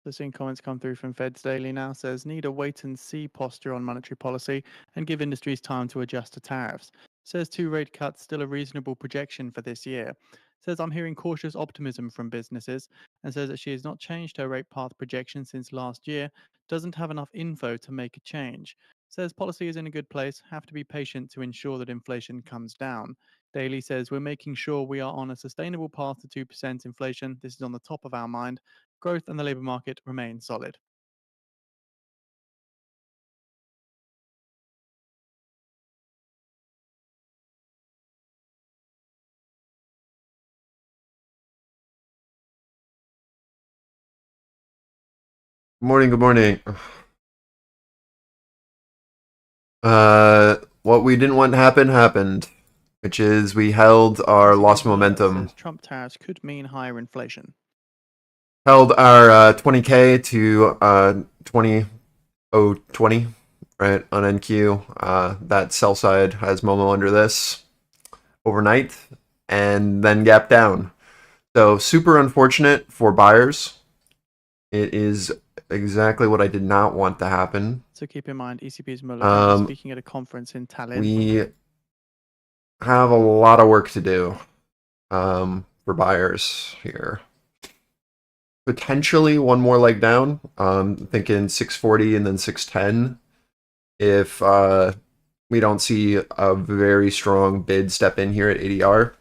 So seeing comments come through from Feds Daily now says need a wait and see posture on monetary policy and give industries time to adjust to tariffs. Says two rate cuts still a reasonable projection for this year. Says I'm hearing cautious optimism from businesses and says that she has not changed her rate path projection since last year, doesn't have enough info to make a change. Says policy is in a good place, have to be patient to ensure that inflation comes down. Daily says we're making sure we are on a sustainable path to 2% inflation. This is on the top of our mind. Growth and the labour market remain solid. Good morning, good morning. What we didn't want to happen happened, which is we held our Classic lost alert momentum. says Trump tariffs could mean higher inflation. Held our 20K to 20,020, right, on NQ. That sell side has Momo under this overnight and then gap down. So super unfortunate for buyers. It is exactly what I did not want to happen. So keep in mind, ECB's Mueller going to be Um, speaking at a conference in Tallinn. we have a lot of work to do for buyers here. Potentially one more leg down. Thinking 640 and then 610. If we don't see a very strong bid step in here at ADR.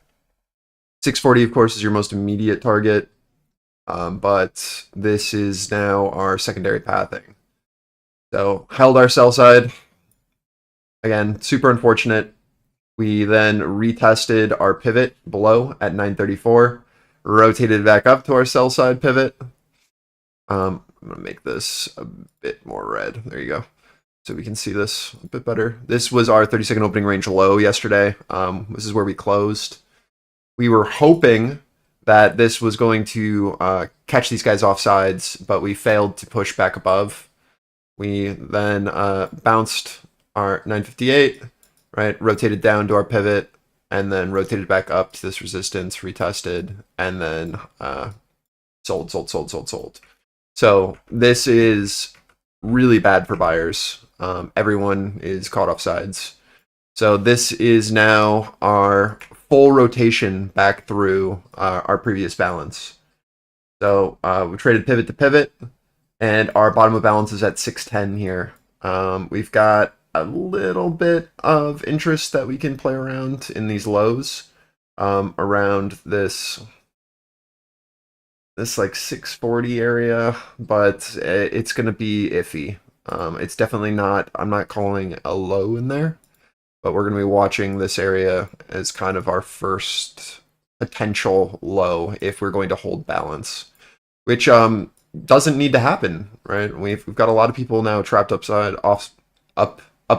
640, of course, is your most immediate target. But this is now our secondary pathing. So held our sell side. Again, super unfortunate. We then retested our pivot below at 934, rotated back up to our sell side pivot. I'm going to make this a bit more red. There you go. So we can see this a bit better. This was our 30-second opening range low yesterday. This is where we closed. We were hoping that this was going to catch these guys off sides, but we failed to push back above. We then bounced our 958, right? Rotated down to our pivot, and then rotated back up to this resistance, retested, and then sold. So this is really bad for buyers. Everyone is caught off sides. So this is now our full rotation back through our previous balance. So we traded pivot to pivot, and our bottom of balance is at 610 here. We've got a little bit of interest that we can play around in these lows around this like 640 area, but it's going to be iffy. It's definitely not, I'm not calling a low in there, but we're going to be watching this area as kind of our first potential low if we're going to hold balance, which doesn't need to happen, right? We've got a lot of people now trapped up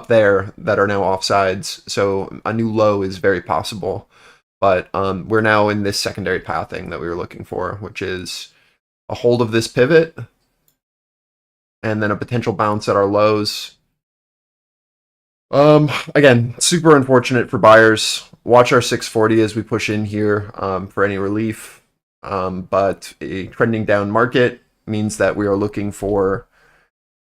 there that are now offsides, so a new low is very possible. But we're now in this secondary pathing that we were looking for, which is a hold of this pivot and then a potential bounce at our lows. Again, super unfortunate for buyers. Watch our 640 as we push in here for any relief. But a trending down market means that we are looking for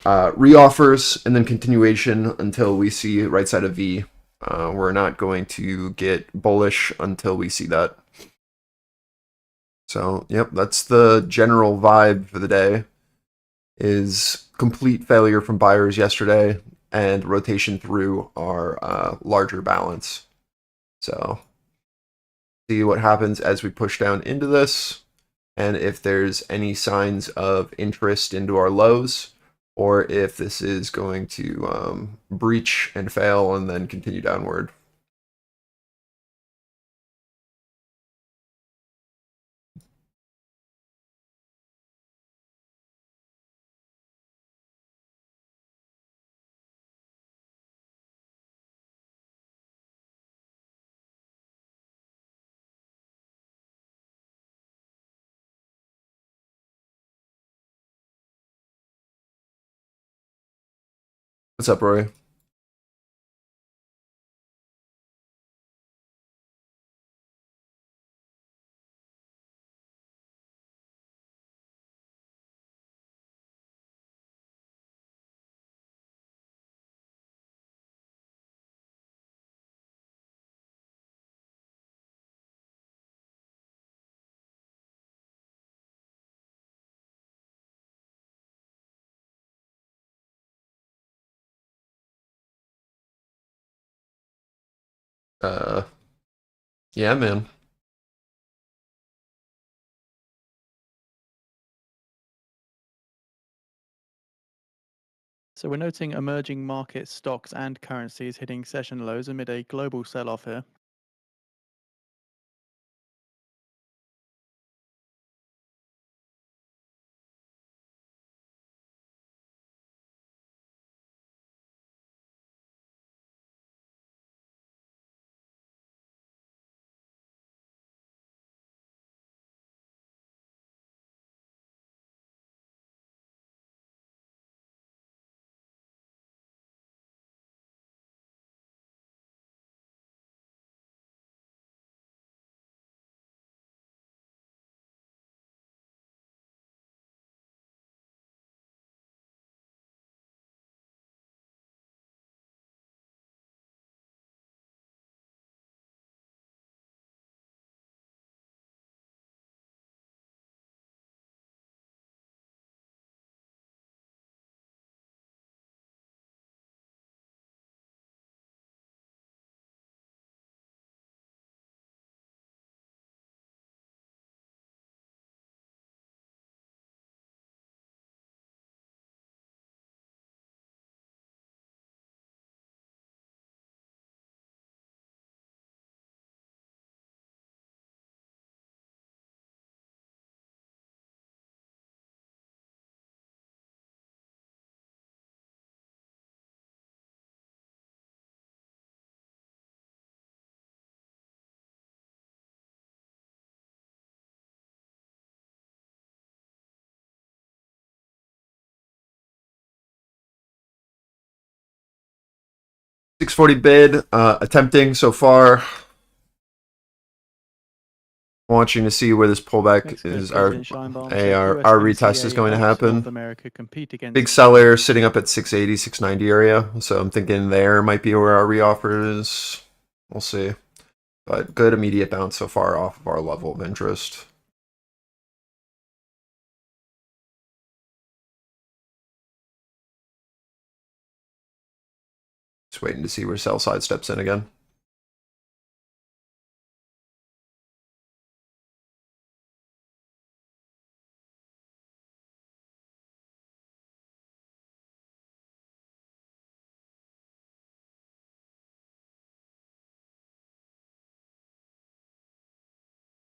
reoffers and then continuation until we see right side of V. We're not going to get bullish until we see that. So, yep, that's the general vibe for the day. Is complete failure from buyers yesterday and rotation through our larger balance. So, see what happens as we push down into this, and if there's any signs of interest into our lows, or if this is going to breach and fail and then continue downward. What's up, Roy? Yeah, man. So we're noting emerging market stocks and currencies hitting session lows amid a global sell-off here. $640 bid, attempting so far. Watching to see where this pullback Mexico's is. President Scheinbaum says Our retest is USMCA going to helps North happen. America compete against Big seller sitting up at 680, 690 area. So I'm thinking there might be where our reoffer is. We'll see. But good immediate bounce so far off of our level of interest. Just waiting to see where sell side steps in again.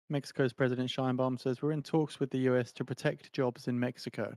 Mexico's President Scheinbaum says we're in talks with the US to protect jobs in Mexico.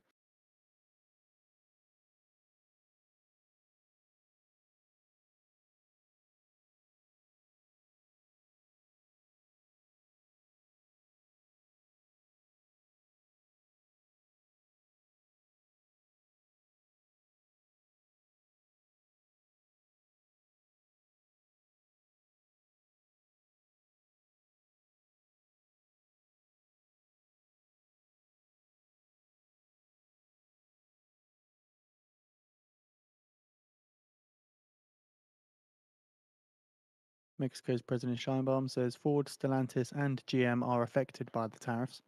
Mexico's President Scheinbaum says Ford, Stellantis, and GM are affected by the tariffs.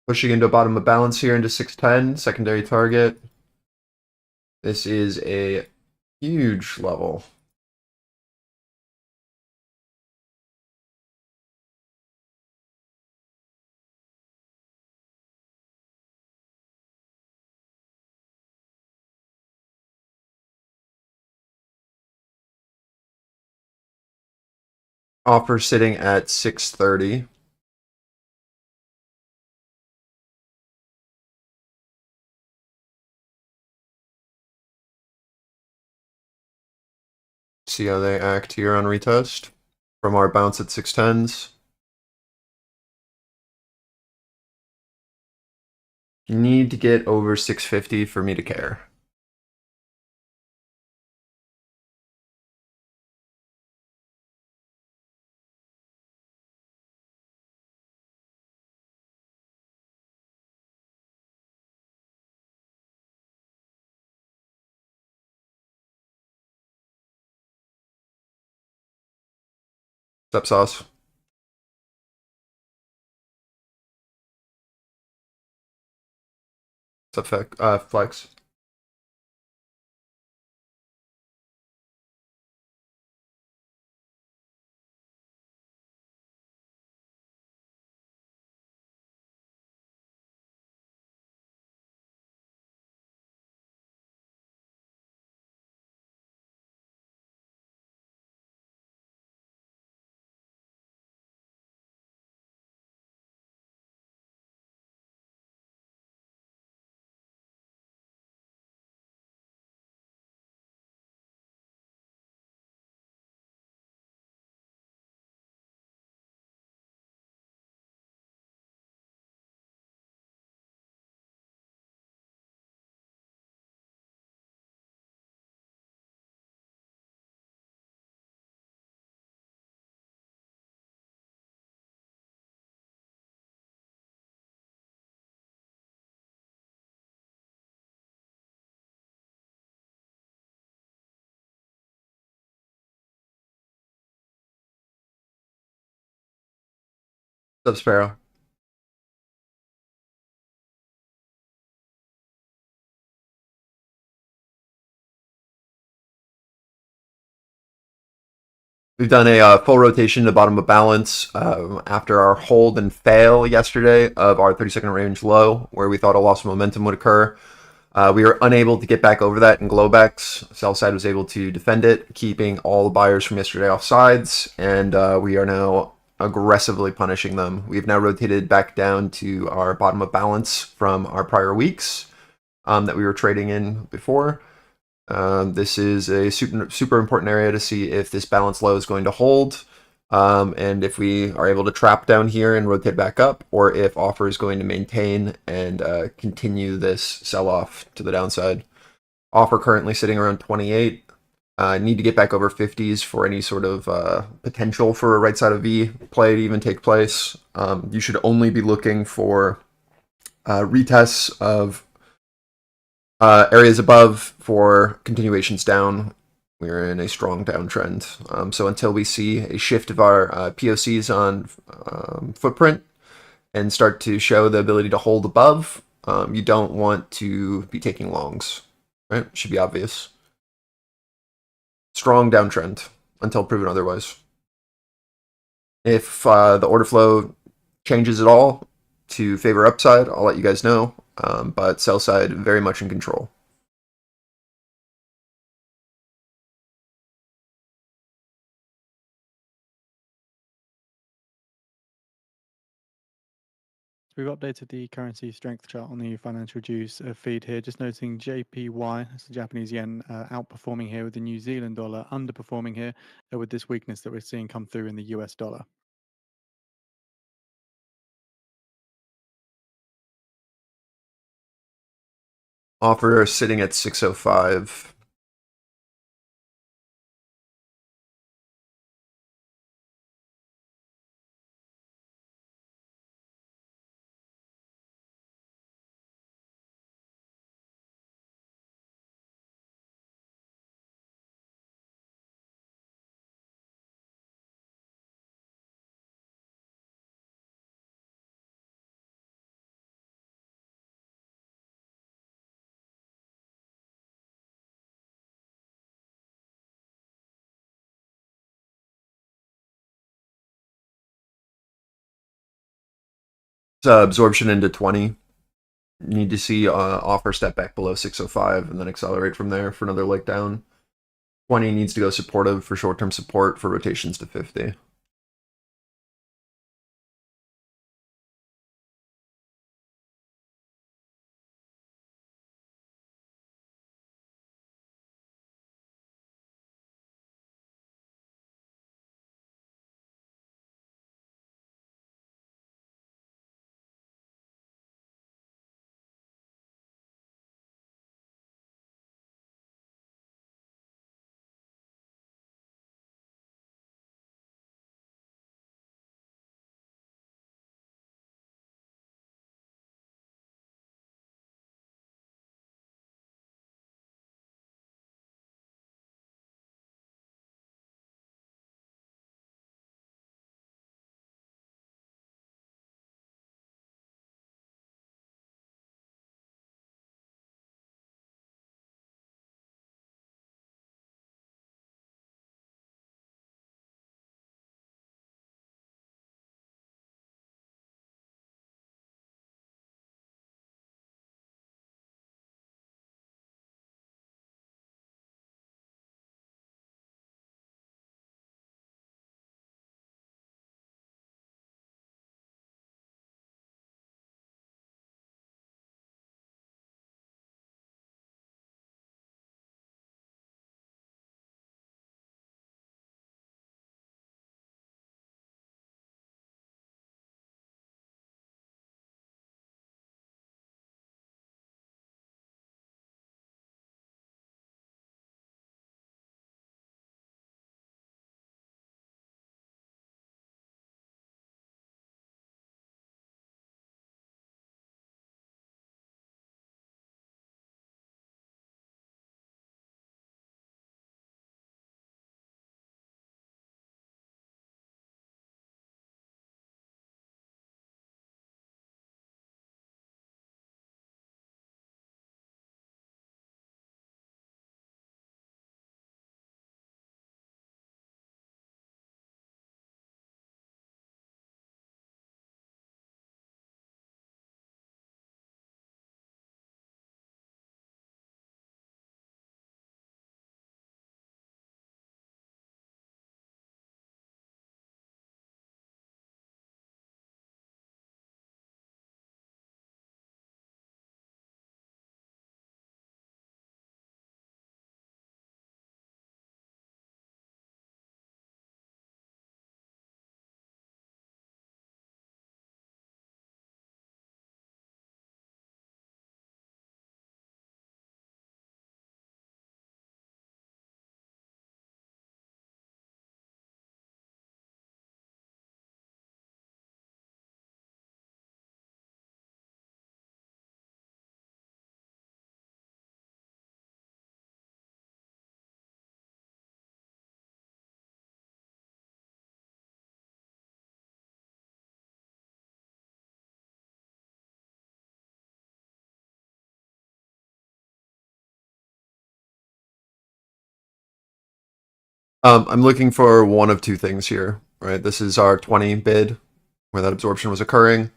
Pushing into bottom of balance here into 610, secondary target. This is a huge level. Offer sitting at 630. See how they act here on retest from our bounce at 610s. You need to get over 650 for me to care. What's up, Sauce? What's up, Flex? What's up, Sparrow? We've done a full rotation to bottom of balance after our hold and fail yesterday of our 30-second range low, where we thought a loss of momentum would occur. We were unable to get back over that in Globex. Sell side was able to defend it, keeping all the buyers from yesterday off sides, and we are now aggressively punishing them. We've now rotated back down to our bottom of balance from our prior weeks that we were trading in before. This is a super important area to see if this balance low is going to hold, and if we are able to trap down here and rotate back up, or if offer is going to maintain and continue this sell-off to the downside. Offer currently sitting around 28. Need to get back over 50s for any sort of potential for a right side of V play to even take place. You should only be looking for retests of areas above for continuations down. We're in a strong downtrend. So until we see a shift of our POCs on footprint and start to show the ability to hold above, you don't want to be taking longs, right? Should be obvious. Strong downtrend until proven otherwise. If the order flow changes at all to favor upside, I'll let you guys know. But sell side very much in control. We've updated the currency strength chart on the financial juice feed here, just noting JPY, that's the Japanese yen, outperforming here with the New Zealand dollar, underperforming here with this weakness that we're seeing come through in the US dollar. Offer sitting at 605. Absorption into 20. You need to see offer step back below 605 and then accelerate from there for another leg down. 20 needs to go supportive for short-term support for rotations to 50. I'm looking for one of two things here, right? This is our 20 bid where that absorption was occurring.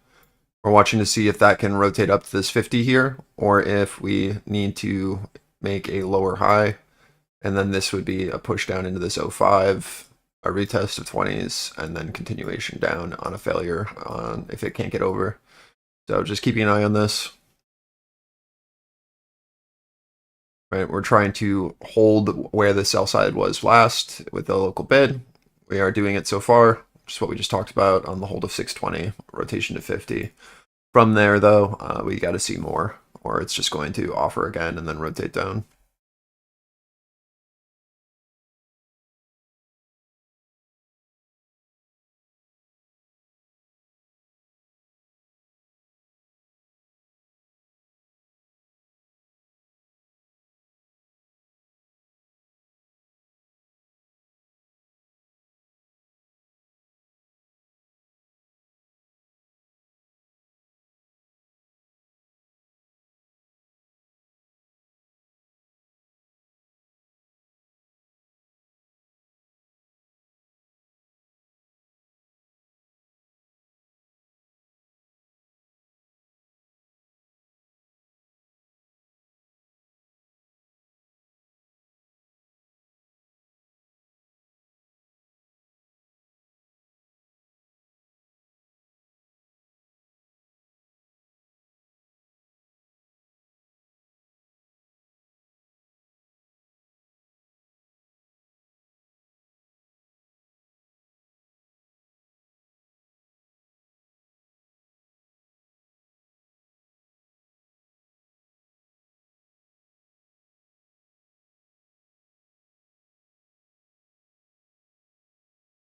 We're watching to see if that can rotate up to this 50 here, or if we need to make a lower high. And then this would be a push down into this 05, a retest of 20s, and then continuation down on a failure on if it can't get over. So just keeping an eye on this. Right, we're trying to hold where the sell side was last with the local bid. We are doing it so far, which is what we just talked about on the hold of 620, rotation to 50. From there, though, we got to see more, or it's just going to offer again and then rotate down.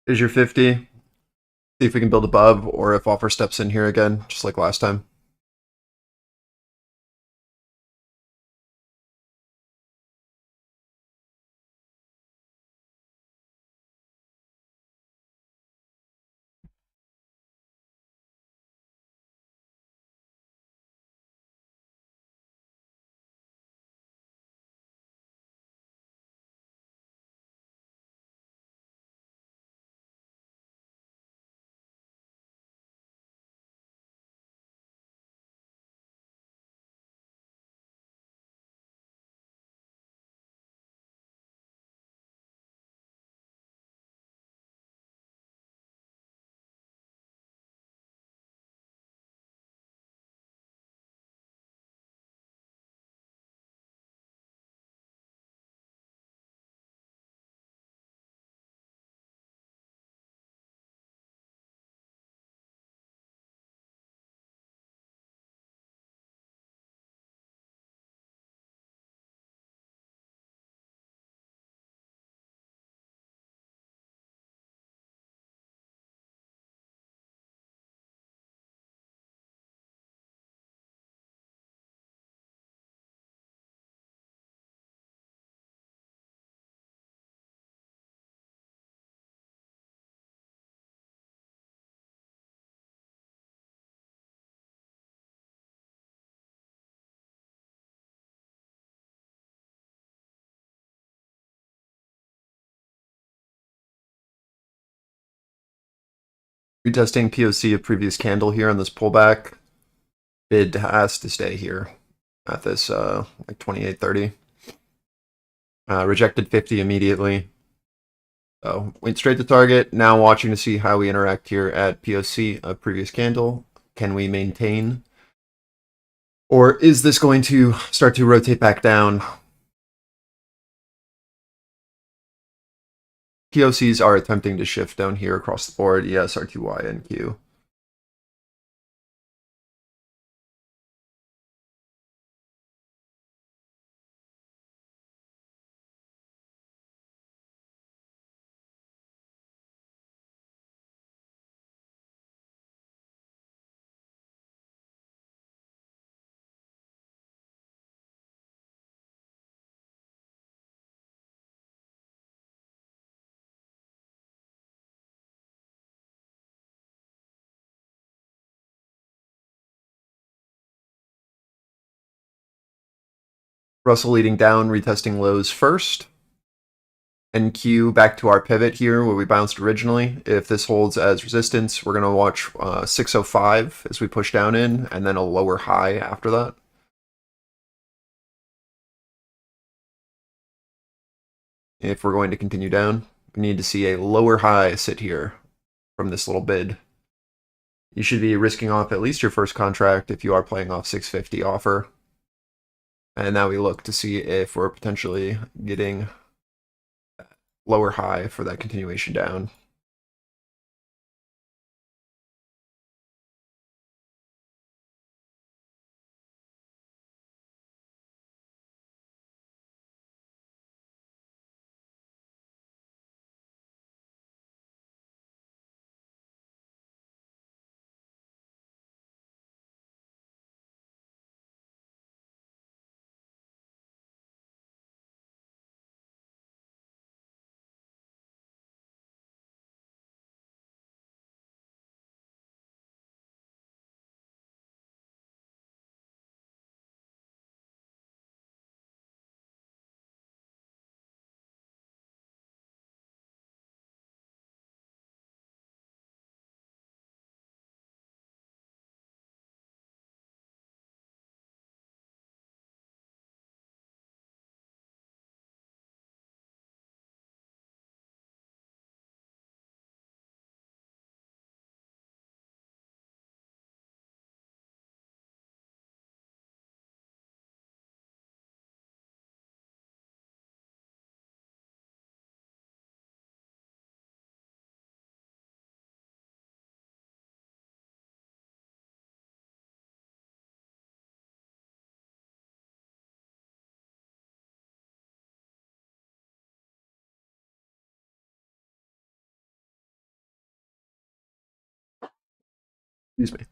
Is your 50? See if we can build above, or if offer steps in here again, just like last time. Retesting POC of previous candle here on this pullback. Bid has to stay here at this like 28.30. Rejected 50 immediately. So went straight to target. Now watching to see how we interact here at POC of previous candle. Can we maintain? Or is this going to start to rotate back down? POCs are attempting to shift down here across the board. Yes, RTY and Q. Russell leading down, retesting lows first. NQ back to our pivot here where we bounced originally. If this holds as resistance, we're going to watch 605 as we push down in, and then a lower high after that. If we're going to continue down, we need to see a lower high sit here from this little bid. You should be risking off at least your first contract if you are playing off 650 offer. And now we look to see if we're potentially getting lower high for that continuation down. Excuse me.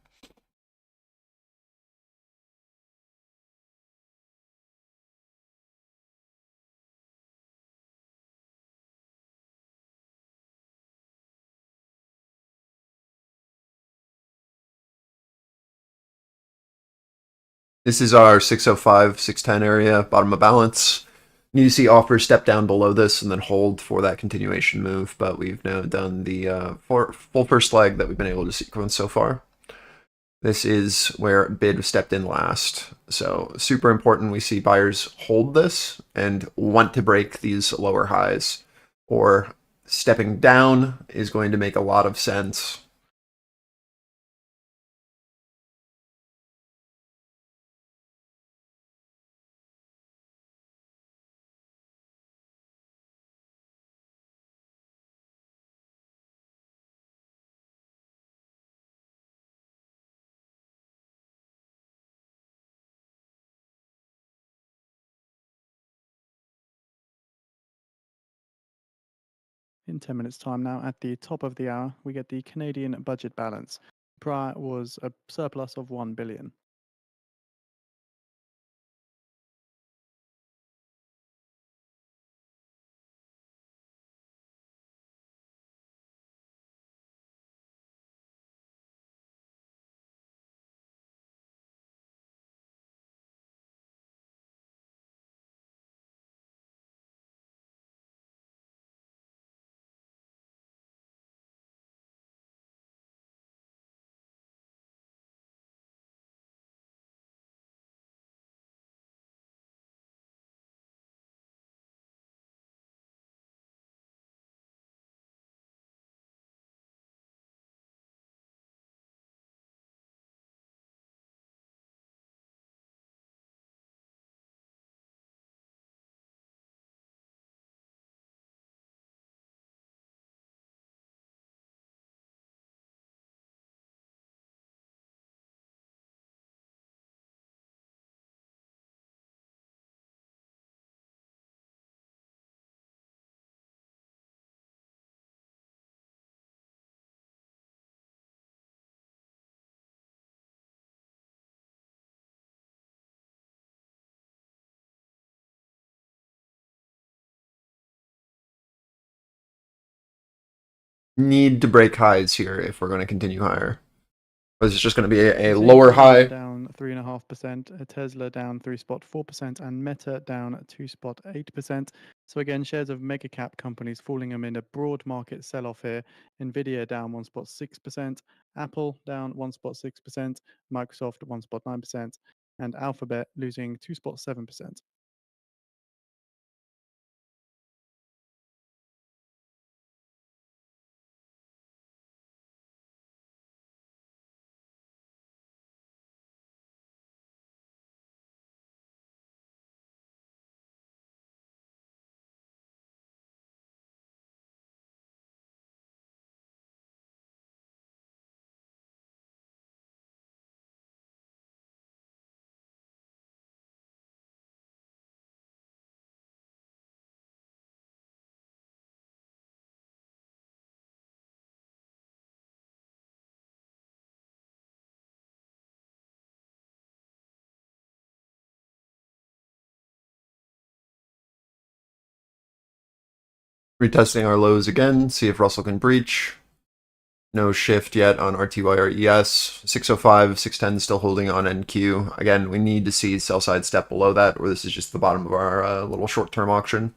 This is our 605, 610 area, bottom of balance. You see offers step down below this and then hold for that continuation move, but we've now done the full first leg that we've been able to sequence so far. This is where bid stepped in last. So super important we see buyers hold this and want to break these lower highs, or stepping down is going to make a lot of sense. In 10 minutes' time now, at the top of the hour, we get the Canadian budget balance. Prior was a surplus of 1 billion. Need to break highs here if we're going to continue higher. This is just going to be a We're seeing lower high. down 3.5%, Tesla down 3.4%, and Meta down 2.8%. So again, shares of mega cap companies falling amid a broad market sell-off here. Nvidia down 1.6%, Apple down 1.6%, Microsoft 1.9%, and Alphabet losing 2.7%. Retesting our lows again, see if Russell can breach. No shift yet on RTY or ES. 605, 610 still holding on NQ. Again, we need to see sell side step below that, or this is just the bottom of our little short-term auction.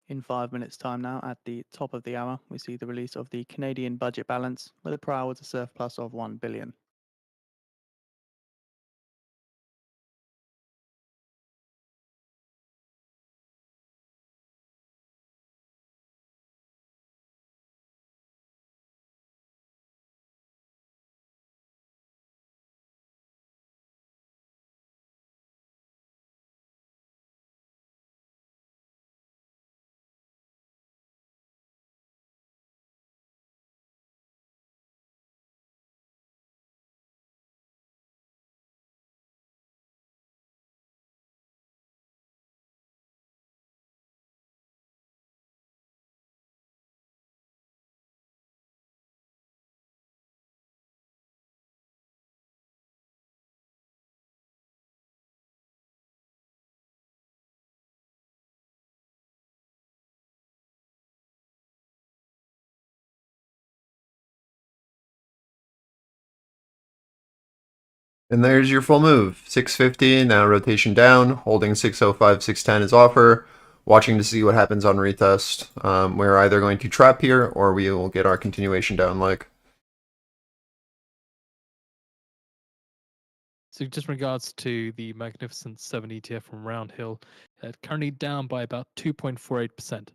In 5 minutes' time now, at the top of the hour, we see the release of the Canadian budget balance, with a per hour a surplus of 1 billion. And there's your full move. 650, now rotation down, holding 605, 610 is offer. Watching to see what happens on retest. We're either going to trap here or we will get our continuation down leg. So just in regards to the Magnificent 7 ETF from Roundhill, currently down by about 2.48%.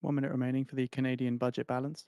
1 minute remaining for the Canadian budget balance.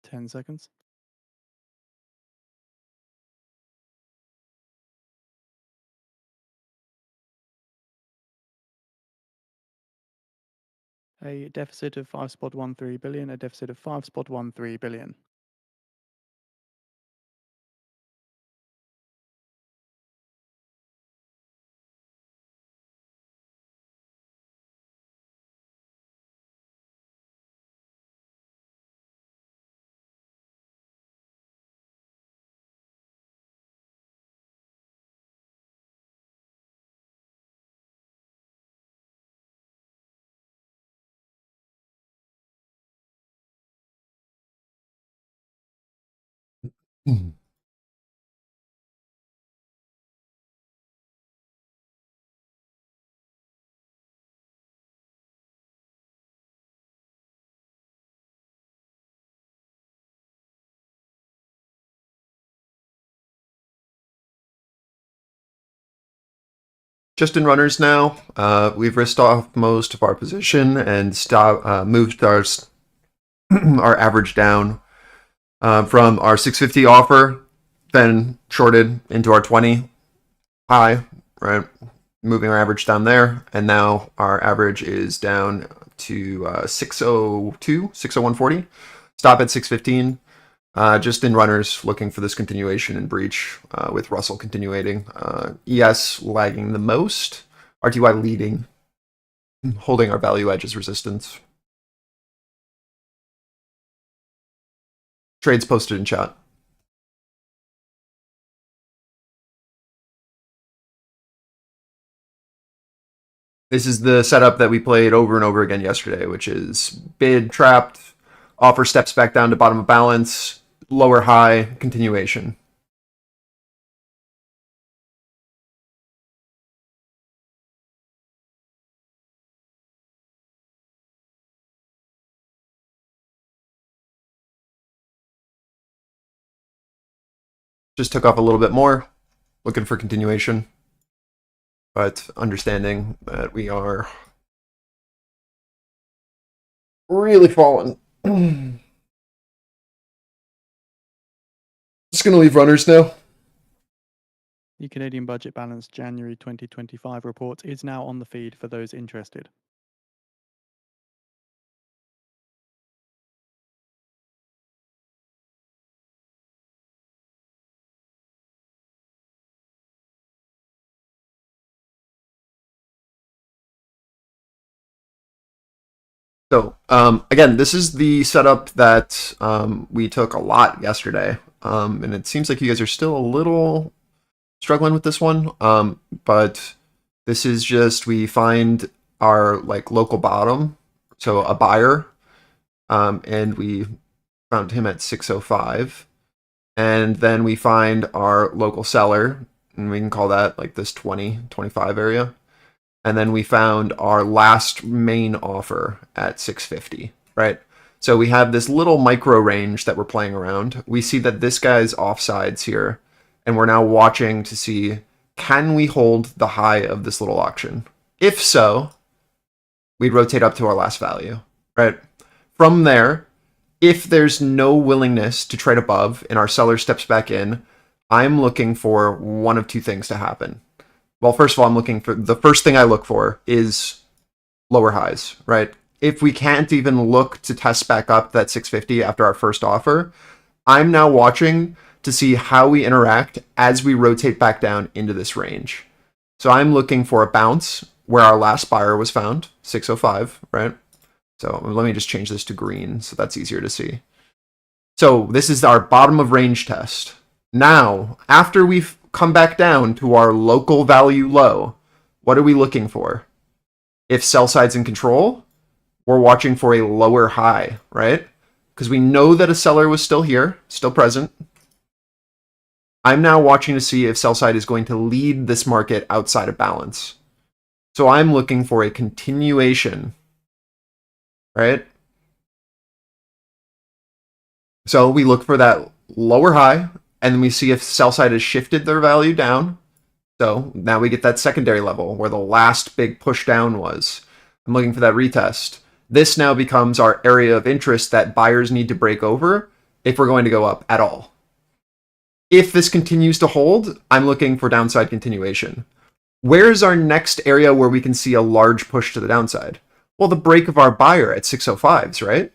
Ten seconds. A deficit of 5.13 billion, a deficit of 5.13 billion. Just in runners now, we've risked off most of our position and moved our our average down from our 650 offer, then shorted into our 20 high, right? Moving our average down there, and now our average is down to 602, 601.40. Stop at 615. Just in runners, looking for this continuation and breach with Russell continuing. ES lagging the most. RTY leading, holding our value edge as resistance. Trades posted in chat. This is the setup that we played over and over again yesterday, which is bid trapped, offer steps back down to bottom of balance, lower high, continuation. Just took off a little bit more, looking for continuation, but understanding that we are really falling. Just going to leave runners now. The Canadian budget balance January 2025 report is now on the feed for those interested. So, again, this is the setup that we took a lot yesterday. And it seems like you guys are still a little struggling with this one. But this is just, we find our like local bottom, so a buyer, and we found him at 605. And then we find our local seller, and we can call that like this 20, 25 area. And then we found our last main offer at 650, right? So we have this little micro range that we're playing around. We see that this guy's offsides here, and we're now watching to see, can we hold the high of this little auction? If so, we'd rotate up to our last value, right? From there, if there's no willingness to trade above and our seller steps back in, I'm looking for one of two things to happen. Well, first of all, I'm looking for, the first thing I look for is lower highs, right? If we can't even look to test back up that 650 after our first offer, I'm now watching to see how we interact as we rotate back down into this range. So I'm looking for a bounce where our last buyer was found, 605, right? So let me just change this to green so that's easier to see. So this is our bottom of range test. Now, after we've come back down to our local value low, what are we looking for? If sell side's in control, we're watching for a lower high, right? Because we know that a seller was still here, still present. I'm now watching to see if sell side is going to lead this market outside of balance. So I'm looking for a continuation, right? So we look for that lower high, and then we see if sell side has shifted their value down. So now we get that secondary level where the last big push down was. I'm looking for that retest. This now becomes our area of interest that buyers need to break over if we're going to go up at all. If this continues to hold, I'm looking for downside continuation. Where's our next area where we can see a large push to the downside? Well, the break of our buyer at 605s, right?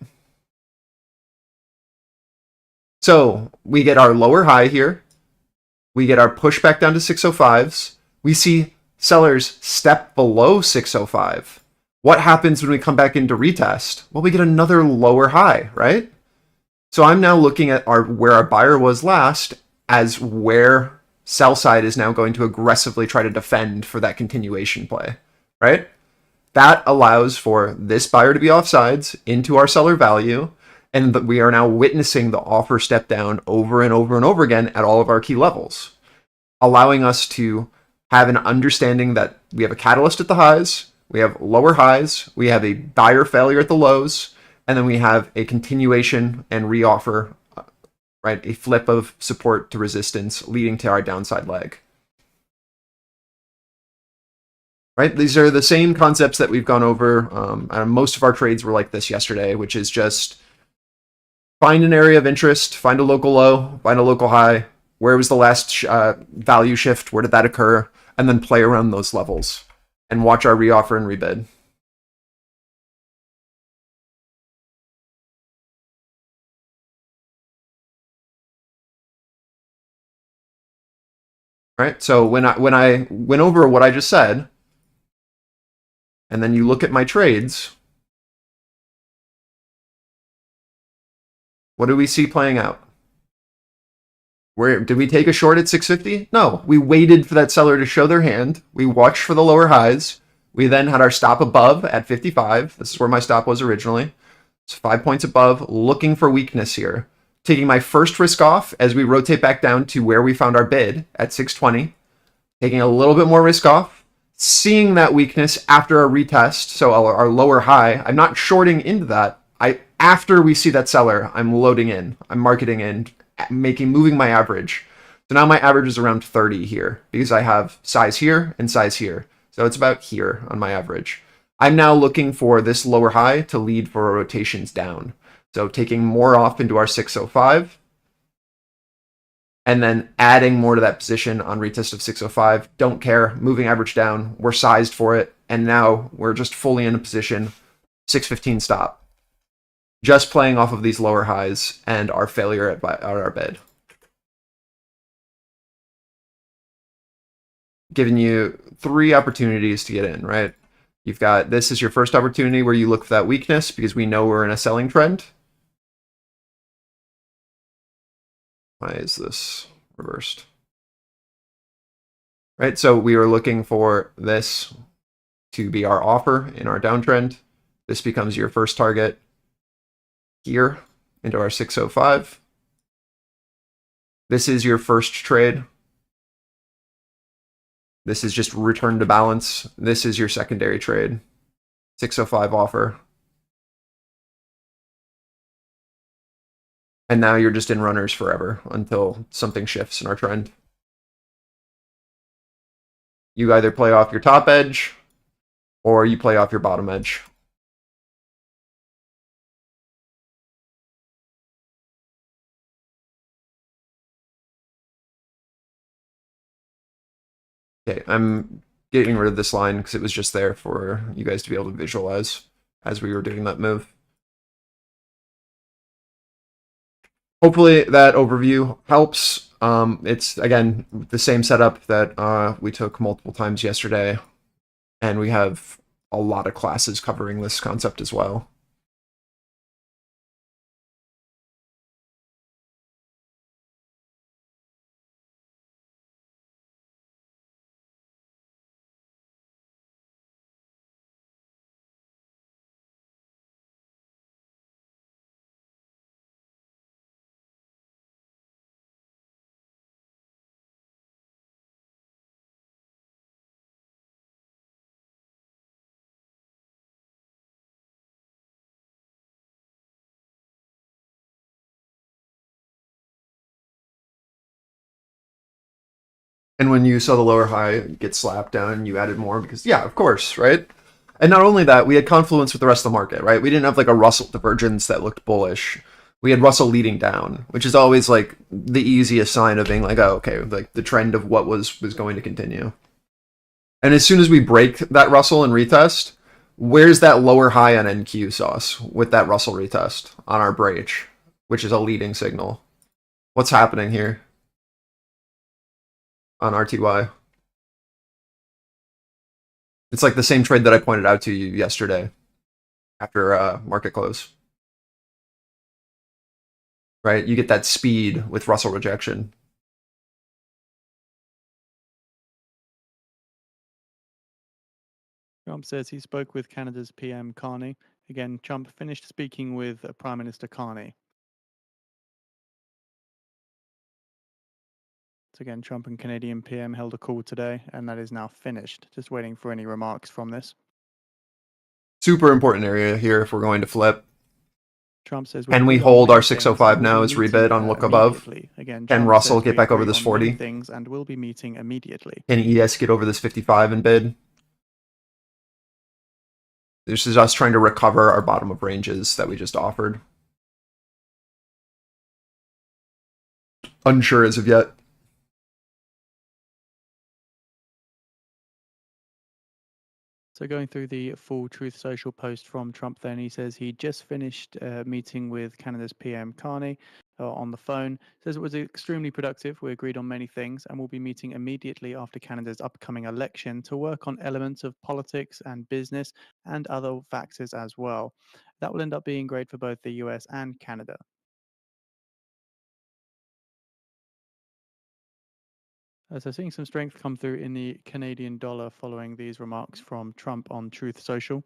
So we get our lower high here. We get our push back down to 605s. We see sellers step below 605. What happens when we come back into retest? Well, we get another lower high, right? So I'm now looking at where our buyer was last as where sell side is now going to aggressively try to defend for that continuation play, right? That allows for this buyer to be offsides into our seller value, and we are now witnessing the offer step down over and over and over again at all of our key levels, allowing us to have an understanding that we have a catalyst at the highs, we have lower highs, we have a buyer failure at the lows, and then we have a continuation and reoffer, right? A flip of support to resistance leading to our downside leg. Right? These are the same concepts that we've gone over. Most of our trades were like this yesterday, which is just find an area of interest, find a local low, find a local high. Where was the last value shift? Where did that occur? And then play around those levels and watch our reoffer and rebid. Right? So when I went over what I just said, and then you look at my trades, what do we see playing out? Where did we take a short at 650? No, we waited for that seller to show their hand. We watched for the lower highs. We then had our stop above at 55. This is where my stop was originally. It's 5 points above, looking for weakness here. Taking my first risk off as we rotate back down to where we found our bid at 620. Taking a little bit more risk off. Seeing that weakness after our retest, so our lower high. I'm not shorting into that. After we see that seller, I'm loading in. I'm marketing in, moving my average. So now my average is around 30 here because I have size here and size here. So it's about here on my average. I'm now looking for this lower high to lead for rotations down. So taking more off into our 605 and then adding more to that position on retest of 605. Don't care, moving average down. We're sized for it. And now we're just fully in a position, 615 stop. Just playing off of these lower highs and our failure at our bid. Giving you 3 opportunities to get in, right? You've got, this is your first opportunity where you look for that weakness because we know we're in a selling trend. Why is this reversed? Right, so we were looking for this to be our offer in our downtrend. This becomes your first target here into our 605. This is your first trade. This is just return to balance. This is your secondary trade. 605 offer. And now you're just in runners forever until something shifts in our trend. You either play off your top edge or you play off your bottom edge. Okay, I'm getting rid of this line because it was just there for you guys to be able to visualize as we were doing that move. Hopefully that overview helps. It's, again, the same setup that we took multiple times yesterday, and we have a lot of classes covering this concept as well. And when you saw the lower high get slapped down, you added more because, yeah, of course, right? And not only that, we had confluence with the rest of the market, right? We didn't have like a Russell divergence that looked bullish. We had Russell leading down, which is always like the easiest sign of being like, oh, okay, like the trend of what was going to continue. And as soon as we break that Russell and retest, where's that lower high on NQ sauce with that Russell retest on our breach, which is a leading signal? What's happening here on RTY? It's like the same trade that I pointed out to you yesterday after market close. Right? You get that speed with Russell rejection. Trump says he spoke with Canada's PM Carney. Again, Trump finished speaking with Prime Minister Carney. So again, Trump and Canadian PM held a call today, and that is now finished. Just waiting for any remarks from this. Super important area here if we're going to flip. Trump says Can we hold our 605 now as rebid on look above? Again, Can Trump Russell says get we back over agree this on many 40? things and will be meeting immediately. Can ES get over this 55 and bid? This is us trying to recover our bottom of ranges that we just offered. Unsure as of yet. So going through the full Truth Social post from Trump then, he says he just finished a meeting with Canada's PM Carney on the phone. Says it was extremely productive. We agreed on many things and we'll be meeting immediately after Canada's upcoming election to work on elements of politics and business and other factors as well. That will end up being great for both the US and Canada. So seeing some strength come through in the Canadian dollar following these remarks from Trump on Truth Social.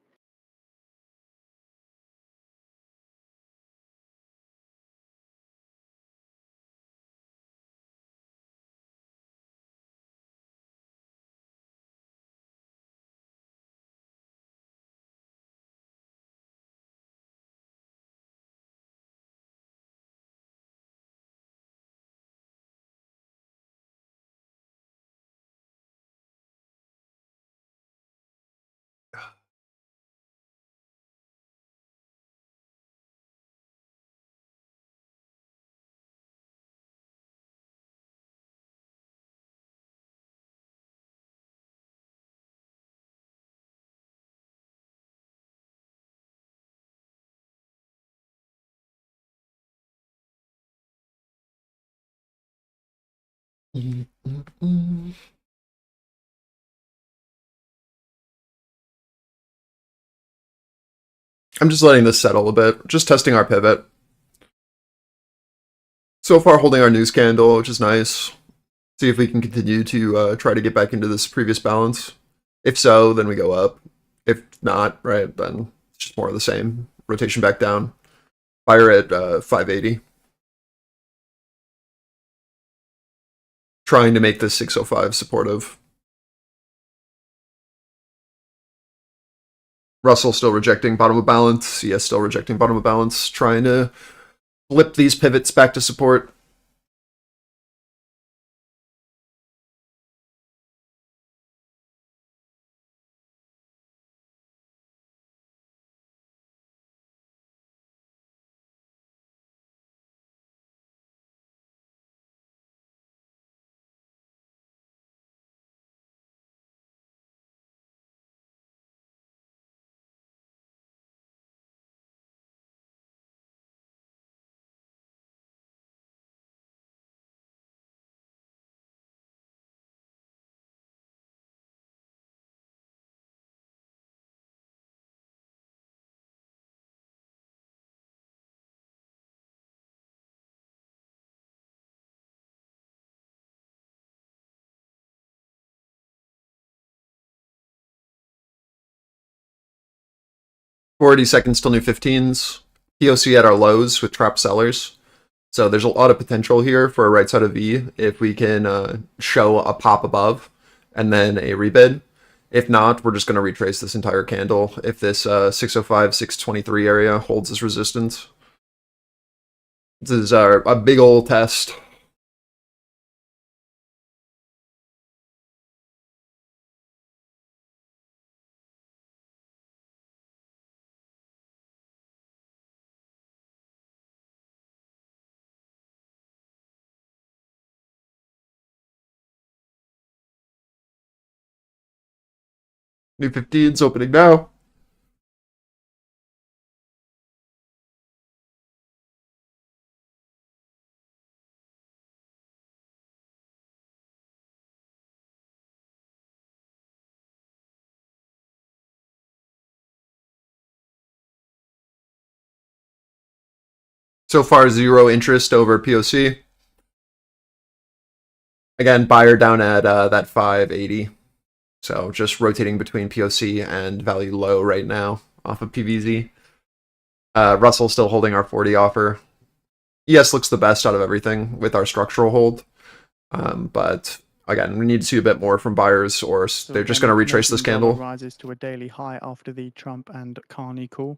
I'm just letting this settle a bit, just testing our pivot. So far holding our news candle, which is nice. See if we can continue to try to get back into this previous balance. If so, then we go up. If not, right, then it's just more of the same. Rotation back down. Fire at 580. Trying to make this 605 supportive. Russell still rejecting bottom of balance. CS still rejecting bottom of balance. Trying to flip these pivots back to support. $40 seconds till new 15s. POC at our lows with trap sellers. So there's a lot of potential here for a right side of V if we can show a pop above and then a rebid. If not, we're just going to retrace this entire candle if this 605, 623 area holds this resistance. This is a big old test. New 15's opening now. So far, zero interest over POC. Again, buyer down at that 580. So just rotating between POC and value low right now off of PVZ. Russell still holding our 40 offer. ES looks the best out of everything with our structural hold. But again, we need to see a bit more from buyers or they're just going to retrace this candle. Rises to a daily high after the Trump and Carney call.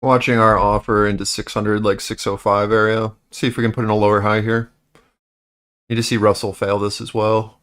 Watching our offer into 600, like 605 area. See if we can put in a lower high here. Need to see Russell fail this as well.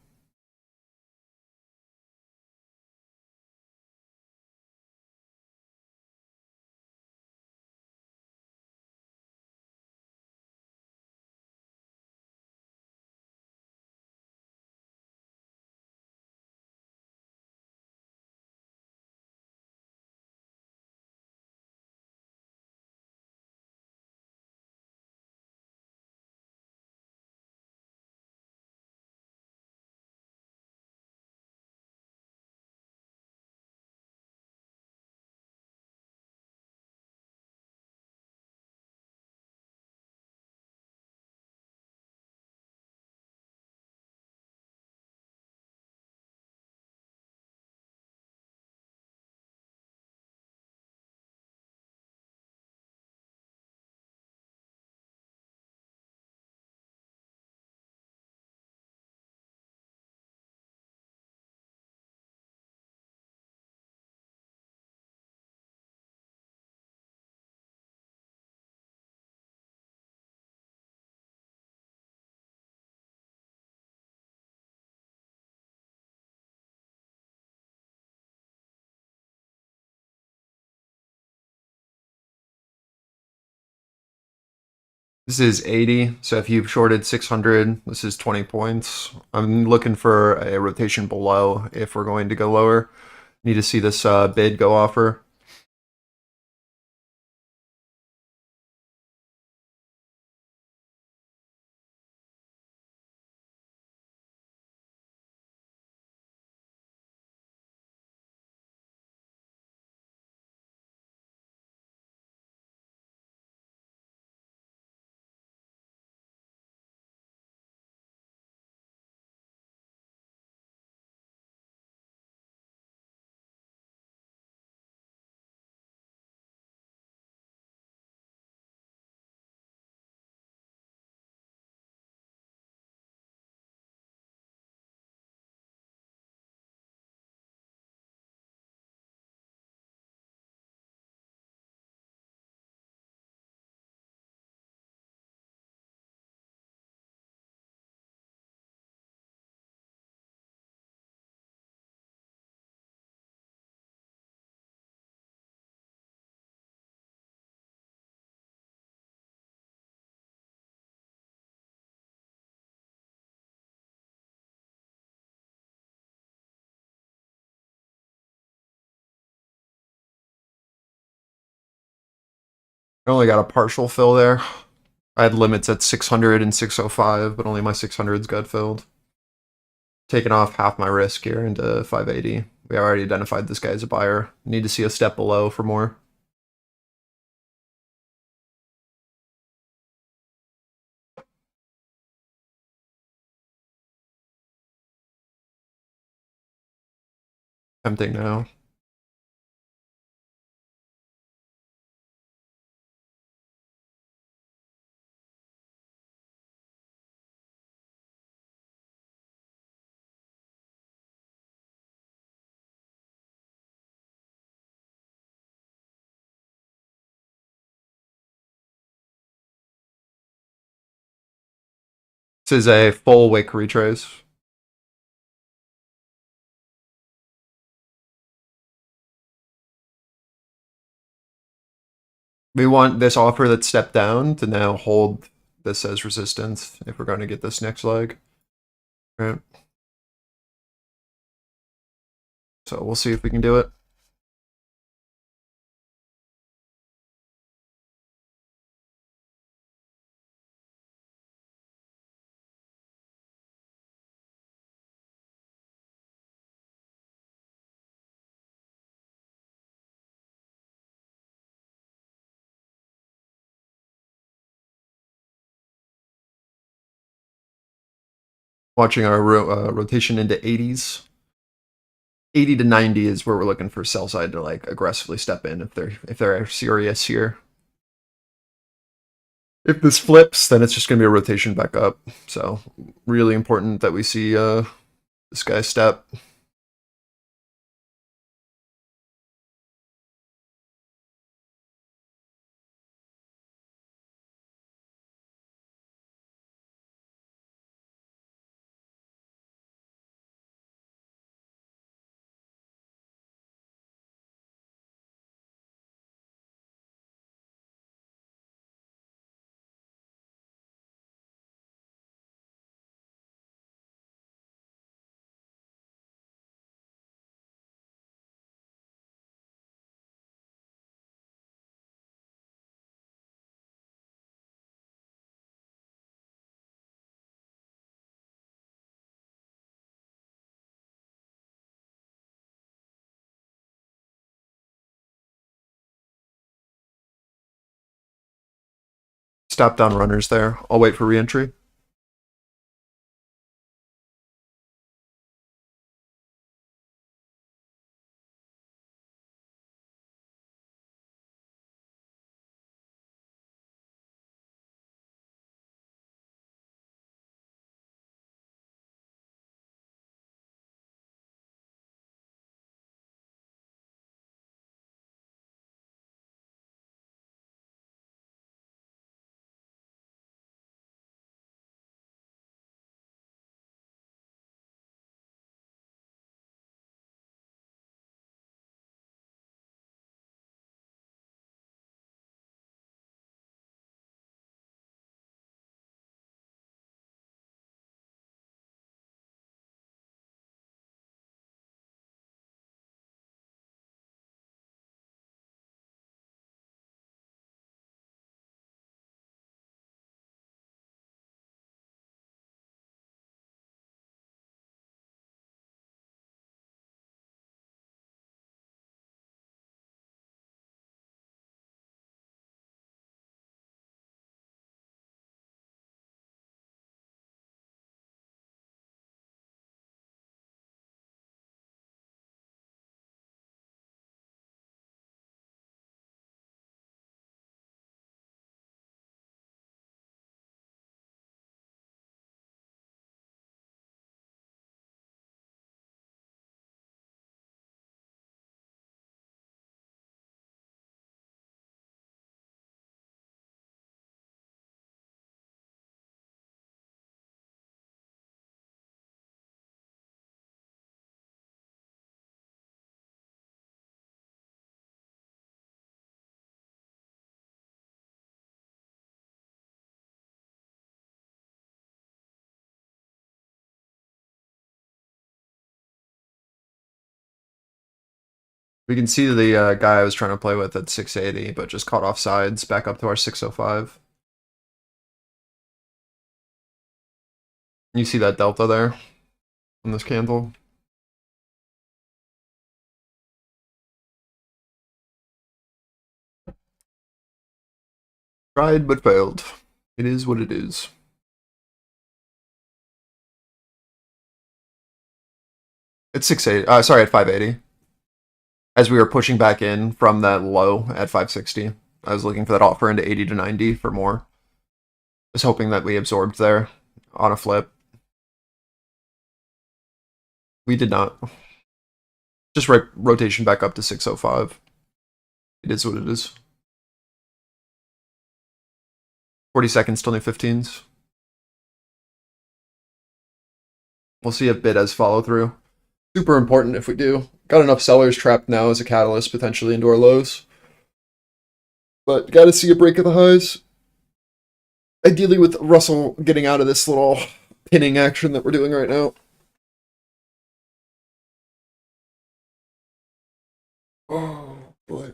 This is 80, so if you've shorted 600, this is 20 points. I'm looking for a rotation below if we're going to go lower. Need to see this bid go offer. I only got a partial fill there. I had limits at 600 and 605, but only my 600s got filled. Taking off half my risk here into 580. We already identified this guy as a buyer. Need to see a step below for more. Tempting now. This is a full wick retrace. We want this offer that stepped down to now hold this as resistance if we're going to get this next leg. Right. So we'll see if we can do it. Watching our rotation into 80s. 80 to 90 is where we're looking for sell side to like aggressively step in if they're serious here. If this flips, then it's just gonna be a rotation back up. So really important that we see this guy step. Stop down runners there. I'll wait for reentry. We can see the guy I was trying to play with at 680, but just caught off sides, back up to our 605. You see that delta there on this candle? Tried but failed. It is what it is. It's 680. Sorry, at 580. As we were pushing back in from that low at 560, I was looking for that offer into 80 to 90 for more. I was hoping that we absorbed there on a flip. We did not. Just rotation back up to 605. It is what it is. 40 seconds, still need 15s. We'll see if bid has follow through. Super important if we do. Got enough sellers trapped now as a catalyst potentially into our lows. But got to see a break of the highs. Ideally with Russell getting out of this little pinning action that we're doing right now. Oh, boy.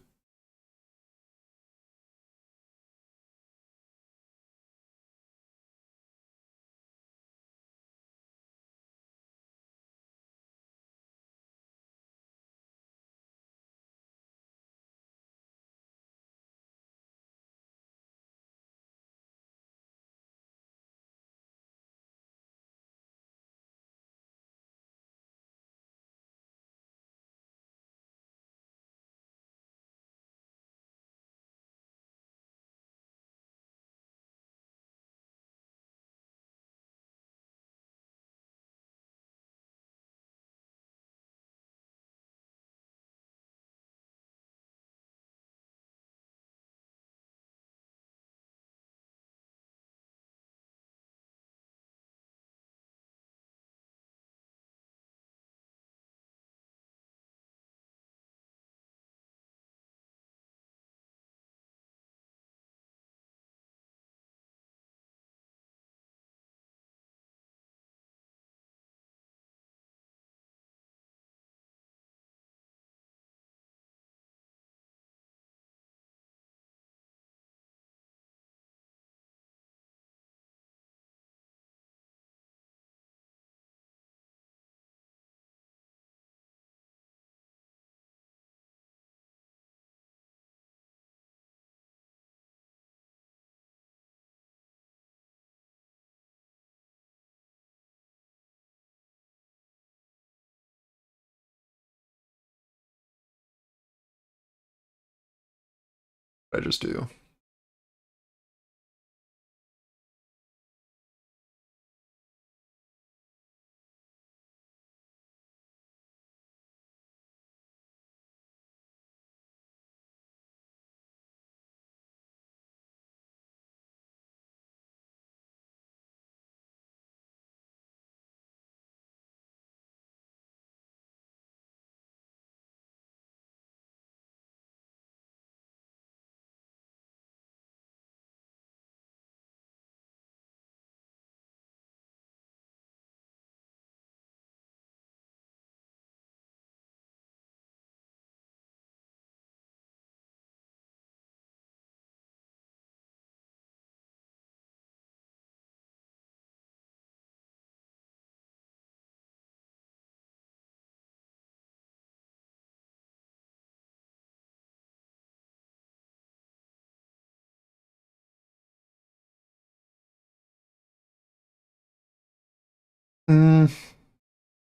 I just do.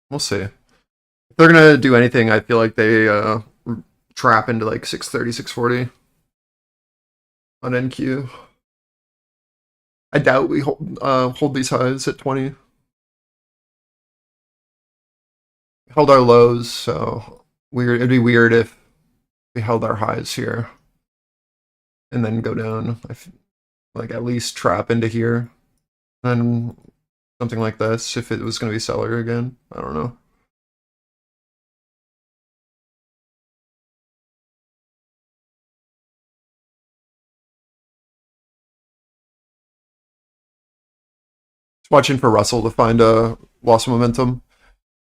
We'll see. If they're gonna do anything, I feel like they trap into like 630, 640 on NQ. I doubt we hold these highs at 20. Held our lows, so weird. It'd be weird if we held our highs here and then go down. Like at least trap into here, and something like this if it was going to be seller again. I don't know. Just watching for Russell to find a loss of momentum.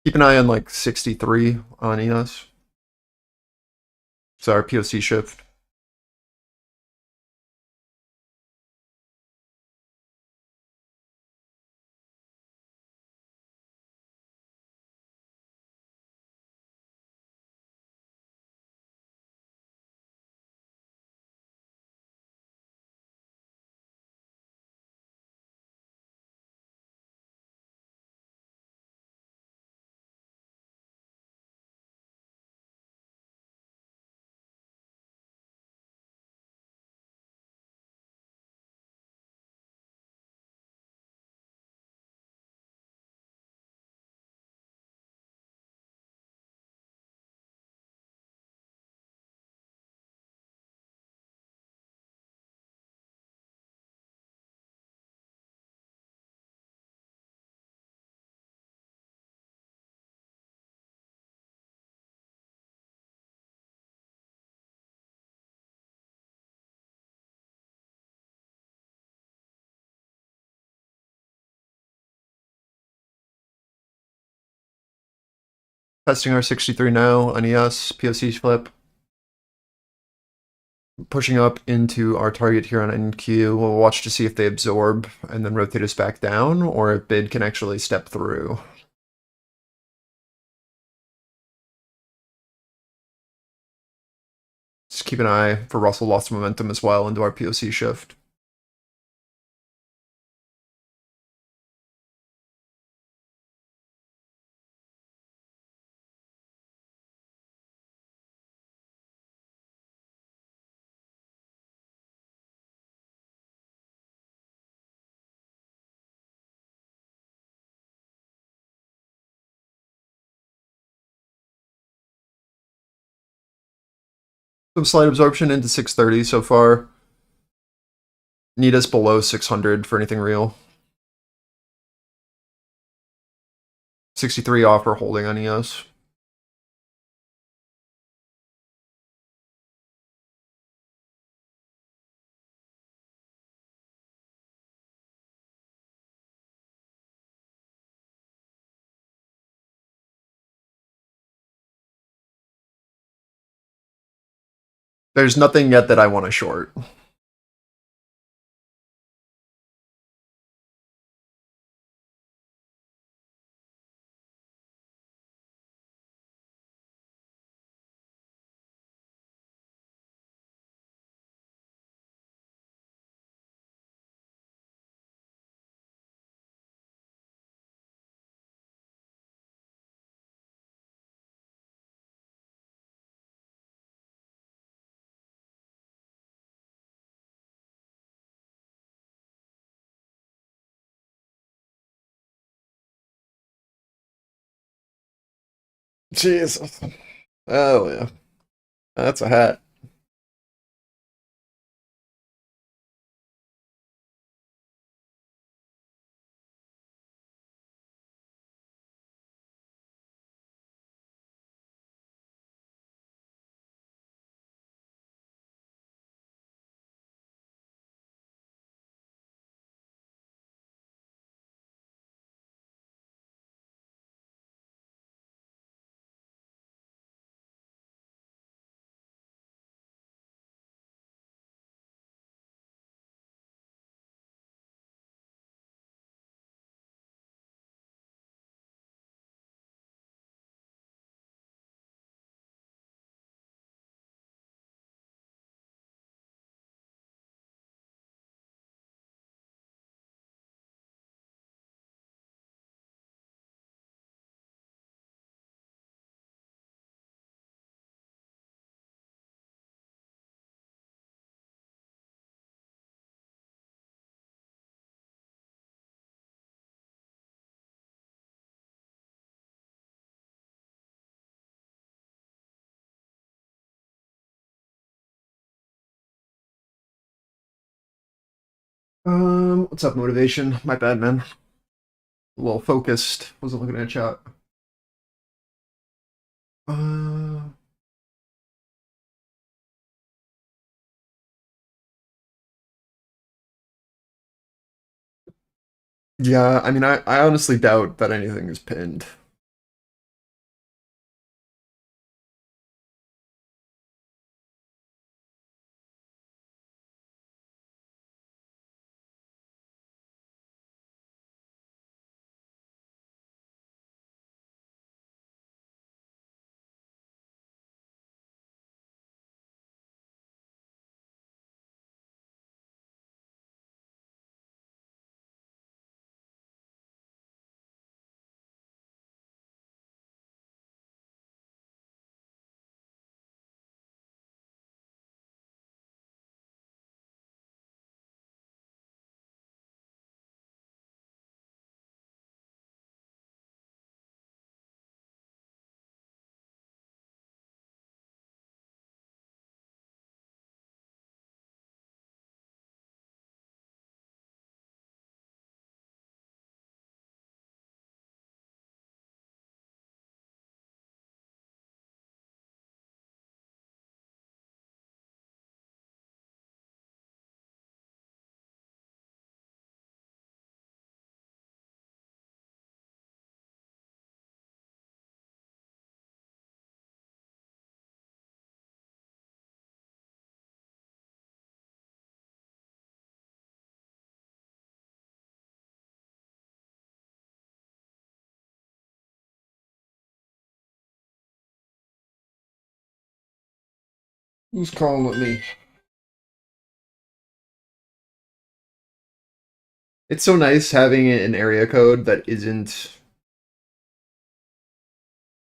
Keep an eye on like 63 on ES. So our POC shift. Testing our 63 now on ES, POC flip. Pushing up into our target here on NQ. We'll watch to see if they absorb and then rotate us back down, or if bid can actually step through. Just keep an eye for Russell lost momentum as well into our POC shift. Some slight absorption into 630 so far. Need us below 600 for anything real. 63 offer holding on EOS. There's nothing yet that I want to short. Jesus. Oh yeah. That's a hat. What's up, motivation? My bad, man. A little focused. Wasn't looking at chat. Uh, yeah, I mean, I honestly doubt that anything is pinned. Who's calling at me? It's so nice having an area code that isn't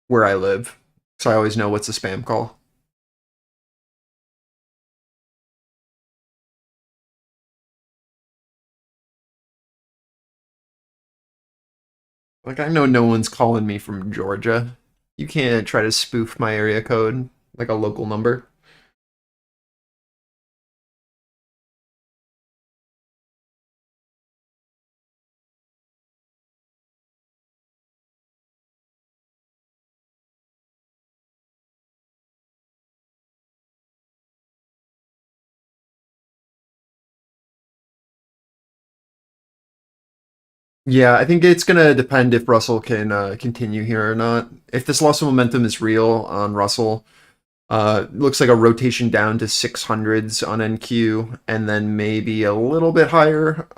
where I live, so I always know what's a spam call. Like, I know no one's calling me from Georgia. You can't try to spoof my area code like a local number. Yeah, I think it's gonna depend if Russell can continue here or not. If this loss of momentum is real on Russell, looks like a rotation down to 600s on NQ, and then maybe a little bit higher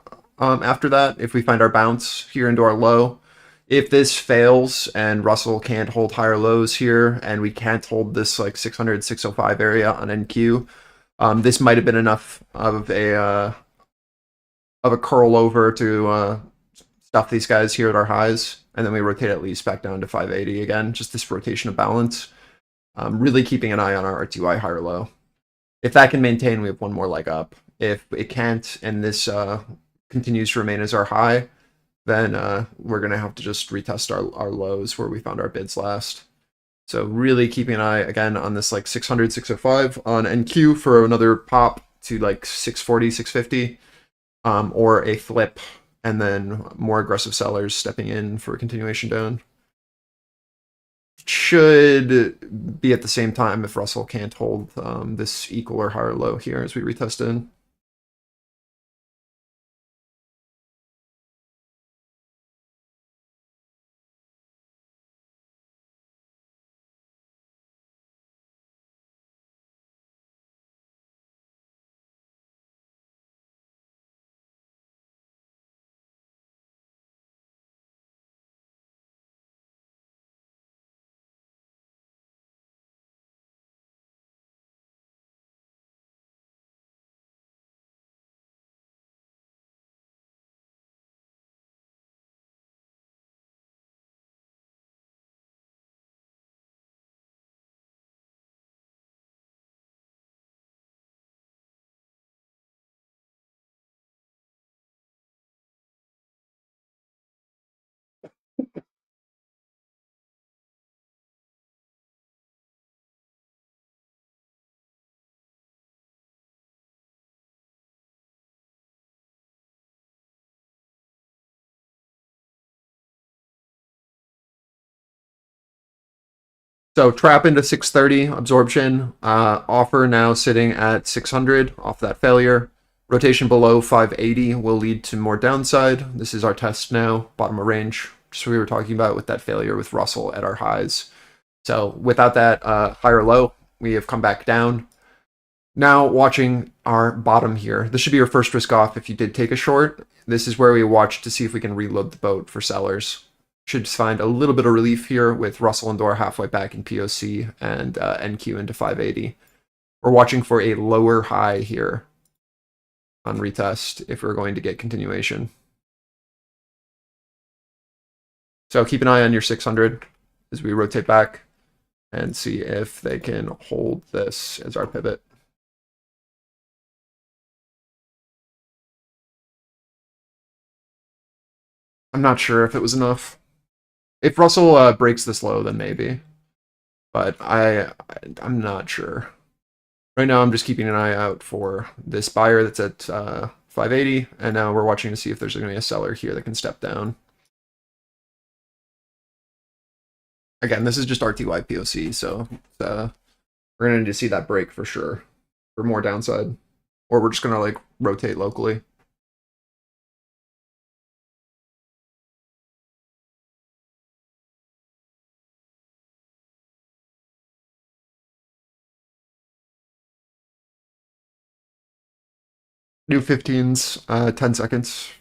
after that if we find our bounce here into our low. If this fails and Russell can't hold higher lows here, and we can't hold this like 600, 605 area on NQ, this might have been enough of a curl over to stuff these guys here at our highs, and then we rotate at least back down to 580 again. Just this rotation of balance. Really keeping an eye on our RTY higher low. If that can maintain, we have one more leg up. If it can't, and this continues to remain as our high, then we're gonna have to just retest our lows where we found our bids last. So really keeping an eye again on this like 600, 605 on NQ for another pop to like 640, 650, or a flip, and then more aggressive sellers stepping in for a continuation down. Should be at the same time if Russell can't hold this equal or higher low here as we retest in. So trap into 630 absorption. Offer now sitting at 600 off that failure. Rotation below 580 will lead to more downside. This is our test now, bottom of range. Just what we were talking about with that failure with Russell at our highs. So without that higher low, we have come back down. Now watching our bottom here. This should be your first risk off if you did take a short. This is where we watch to see if we can reload the boat for sellers. Should find a little bit of relief here with Russell and Dora halfway back in POC and NQ into 580. We're watching for a lower high here on retest if we're going to get continuation. So keep an eye on your 600 as we rotate back and see if they can hold this as our pivot. I'm not sure if it was enough. If Russell breaks this low, then maybe. But I'm not sure. Right now, I'm just keeping an eye out for this buyer that's at 580, and now we're watching to see if there's going to be a seller here that can step down. Again, this is just RTY POC, so we're going to need to see that break for sure for more downside, or we're just going to like rotate locally. New 15s, 10 seconds.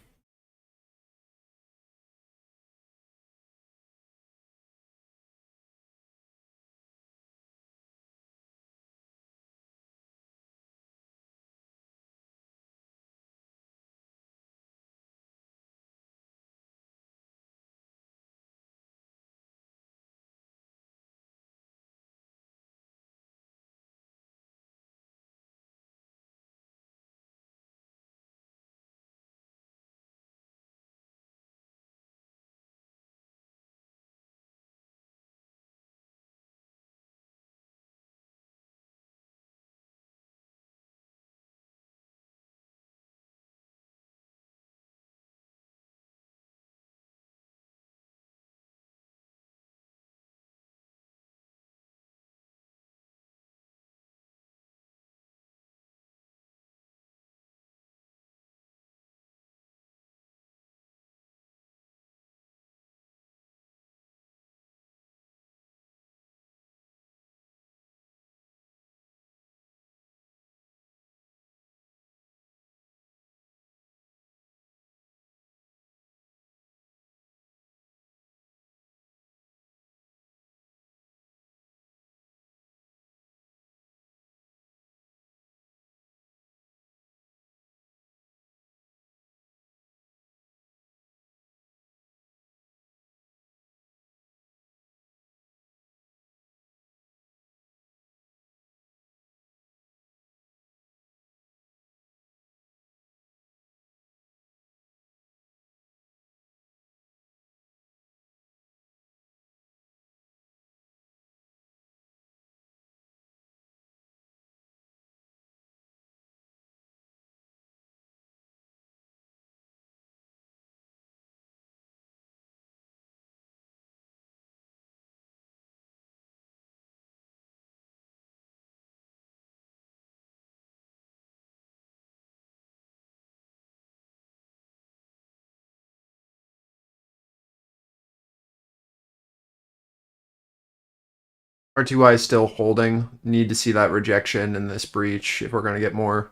RTY is still holding. Need to see that rejection and this breach if we're going to get more.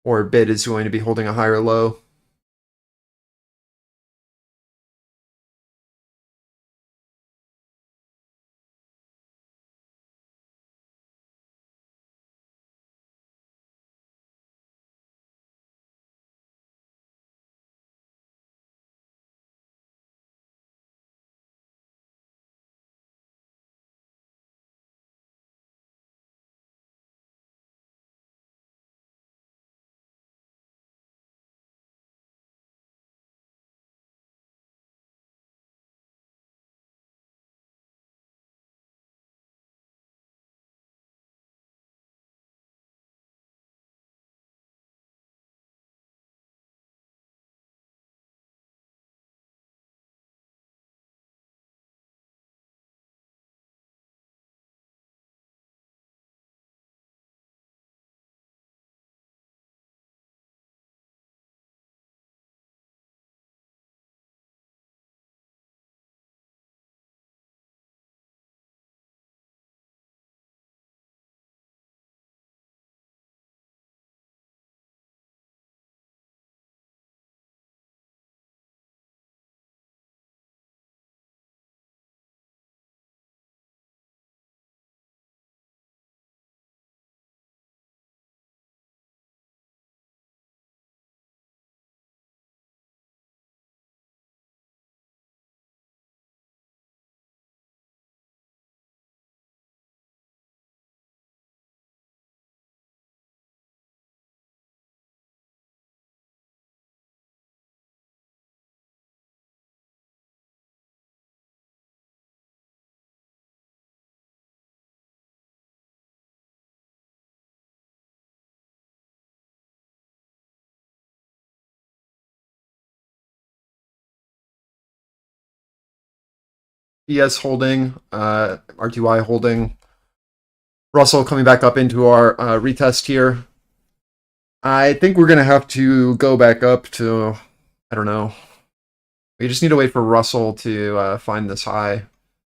Or bid is going to be holding a higher low. ES holding, RTY holding. Russell coming back up into our retest here. I think we're going to have to go back up to, I don't know. We just need to wait for Russell to find this high.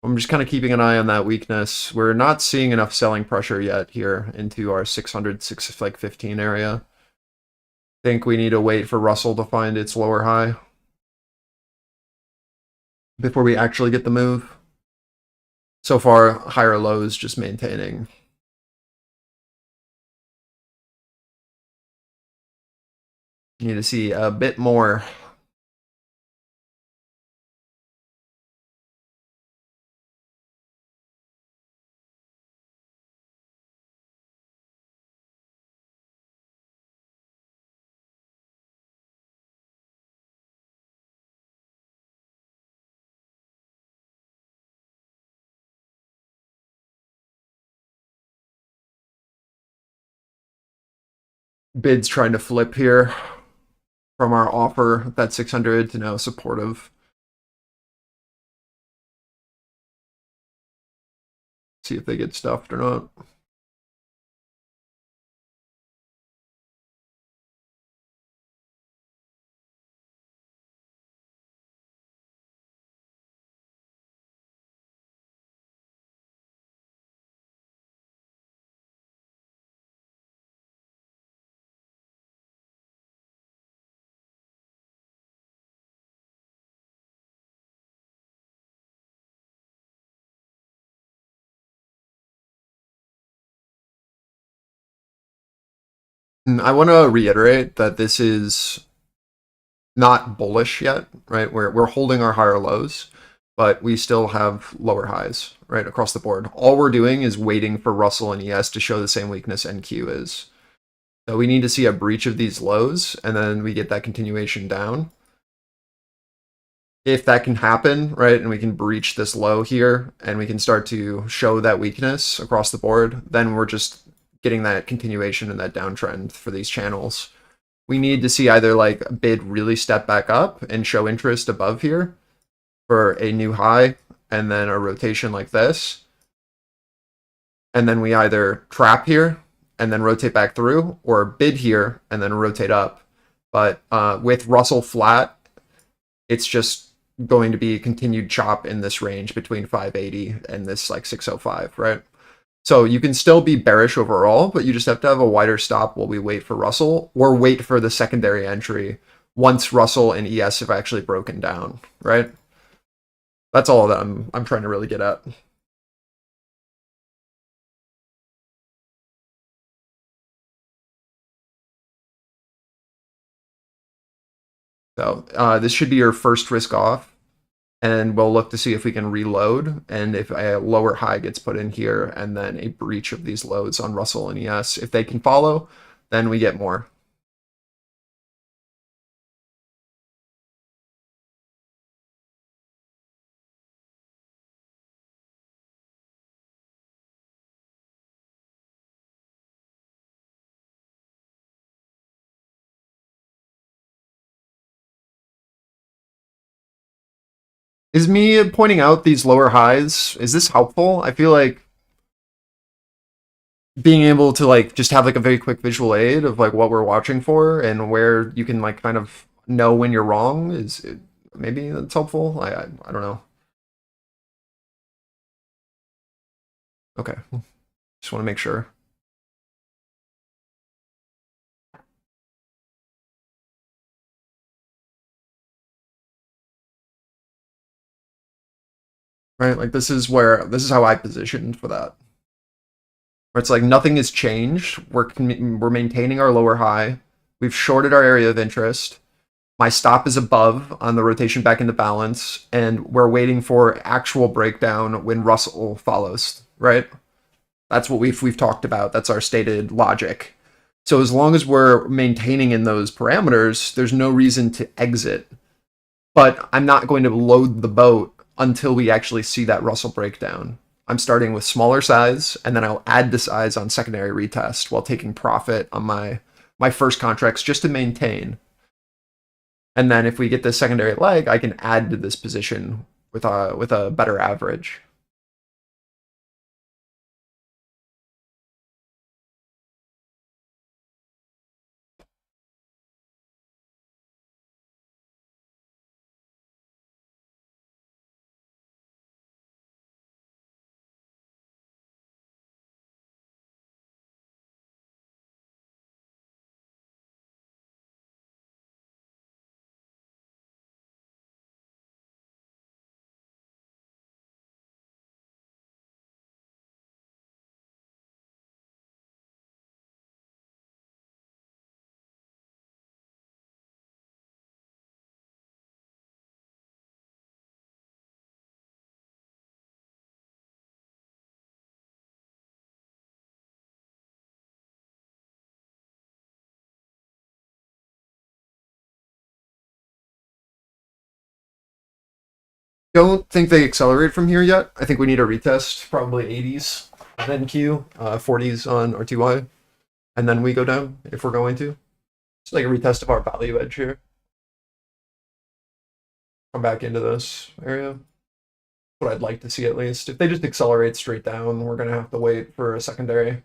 I'm just kind of keeping an eye on that weakness. We're not seeing enough selling pressure yet here into our 600, 615 area. I think we need to wait for Russell to find its lower high before we actually get the move. So far, higher lows just maintaining. Need to see a bit more. Bids trying to flip here from our offer, that 600 to now supportive. See if they get stuffed or not. I want to reiterate that this is not bullish yet, right? We're holding our higher lows, but we still have lower highs, right, across the board. All we're doing is waiting for Russell and ES to show the same weakness NQ is. So we need to see a breach of these lows, and then we get that continuation down. If that can happen, right, and we can breach this low here, and we can start to show that weakness across the board, then we're just getting that continuation and that downtrend for these channels. We need to see either like bid really step back up and show interest above here for a new high, and then a rotation like this. And then we either trap here and then rotate back through, or bid here and then rotate up. But with Russell flat, it's just going to be continued chop in this range between 580 and this like 605, right? So you can still be bearish overall, but you just have to have a wider stop while we wait for Russell, or wait for the secondary entry once Russell and ES have actually broken down, right? That's all that I'm trying to really get at. So this should be your first risk off, and we'll look to see if we can reload, and if a lower high gets put in here, and then a breach of these lows on Russell and ES. If they can follow, then we get more. Is me pointing out these lower highs, is this helpful? I feel like being able to like just have like a very quick visual aid of like what we're watching for and where you can like kind of know when you're wrong is maybe that's helpful. I don't know. Okay, just want to make sure. Right, like this is how I positioned for that. Where it's like nothing has changed. We're maintaining our lower high. We've shorted our area of interest. My stop is above on the rotation back into balance, and we're waiting for actual breakdown when Russell follows, right? That's what we've talked about. That's our stated logic. So as long as we're maintaining in those parameters, there's no reason to exit. But I'm not going to load the boat until we actually see that Russell breakdown. I'm starting with smaller size, and then I'll add the size on secondary retest while taking profit on my first contracts just to maintain. And then if we get the secondary leg, I can add to this position with a better average. Don't think they accelerate from here yet. I think we need a retest, probably 80s, then Q, 40s on RTY, and then we go down if we're going to. It's like a retest of our value edge here. Come back into this area. What I'd like to see at least. If they just accelerate straight down, we're going to have to wait for a secondary.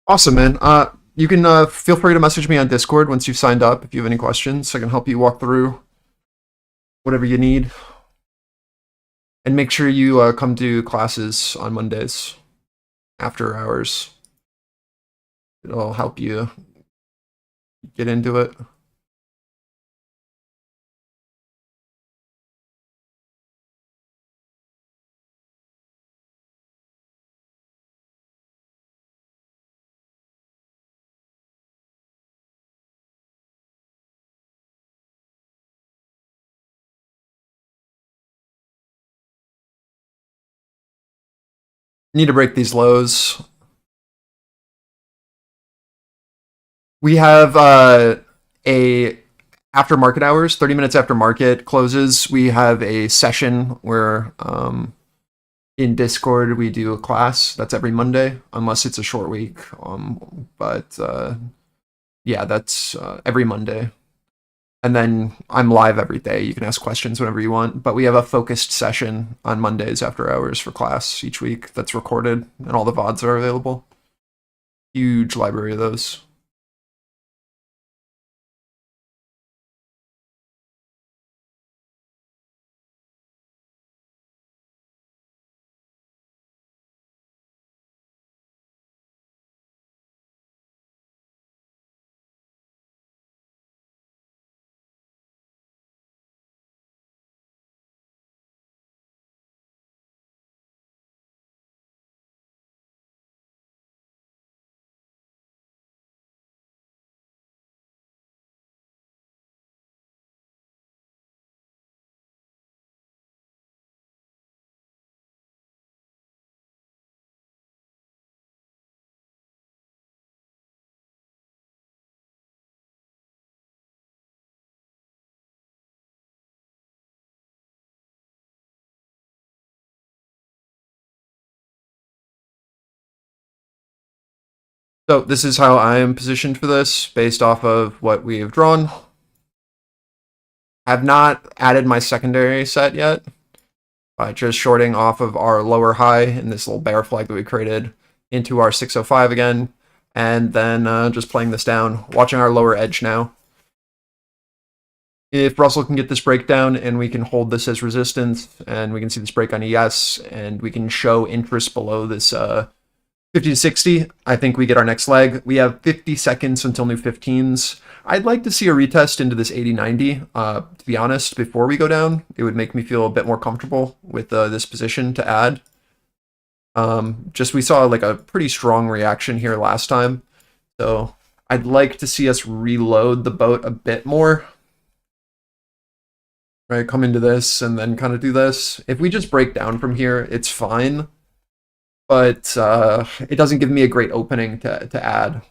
Awesome, man. You can feel free to message me on Discord once you've signed up if you have any questions. I can help you walk through whatever you need. And make sure you come to classes on Mondays after hours. It'll help you get into it. Need to break these lows. We have a after market hours, 30 minutes after market closes, we have a session where in Discord we do a class. That's every Monday, unless it's a short week. But yeah, that's every Monday. And then I'm live every day. You can ask questions whenever you want. But we have a focused session on Mondays after hours for class each week that's recorded, and all the VODs are available. Huge library of those. So this is how I am positioned for this, based off of what we have drawn. I have not added my secondary set yet. Just shorting off of our lower high in this little bear flag that we created into our 605 again, and then just playing this down, watching our lower edge now. If Russell can get this breakdown and we can hold this as resistance, and we can see this break on ES, and we can show interest below this 50 to 60, I think we get our next leg. We have 50 seconds until new 15s. I'd like to see a retest into this 80-90. To be honest, before we go down, it would make me feel a bit more comfortable with this position to add. Just we saw like a pretty strong reaction here last time. So I'd like to see us reload the boat a bit more. Right, come into this and then kind of do this. If we just break down from here, it's fine. But it doesn't give me a great opening to add.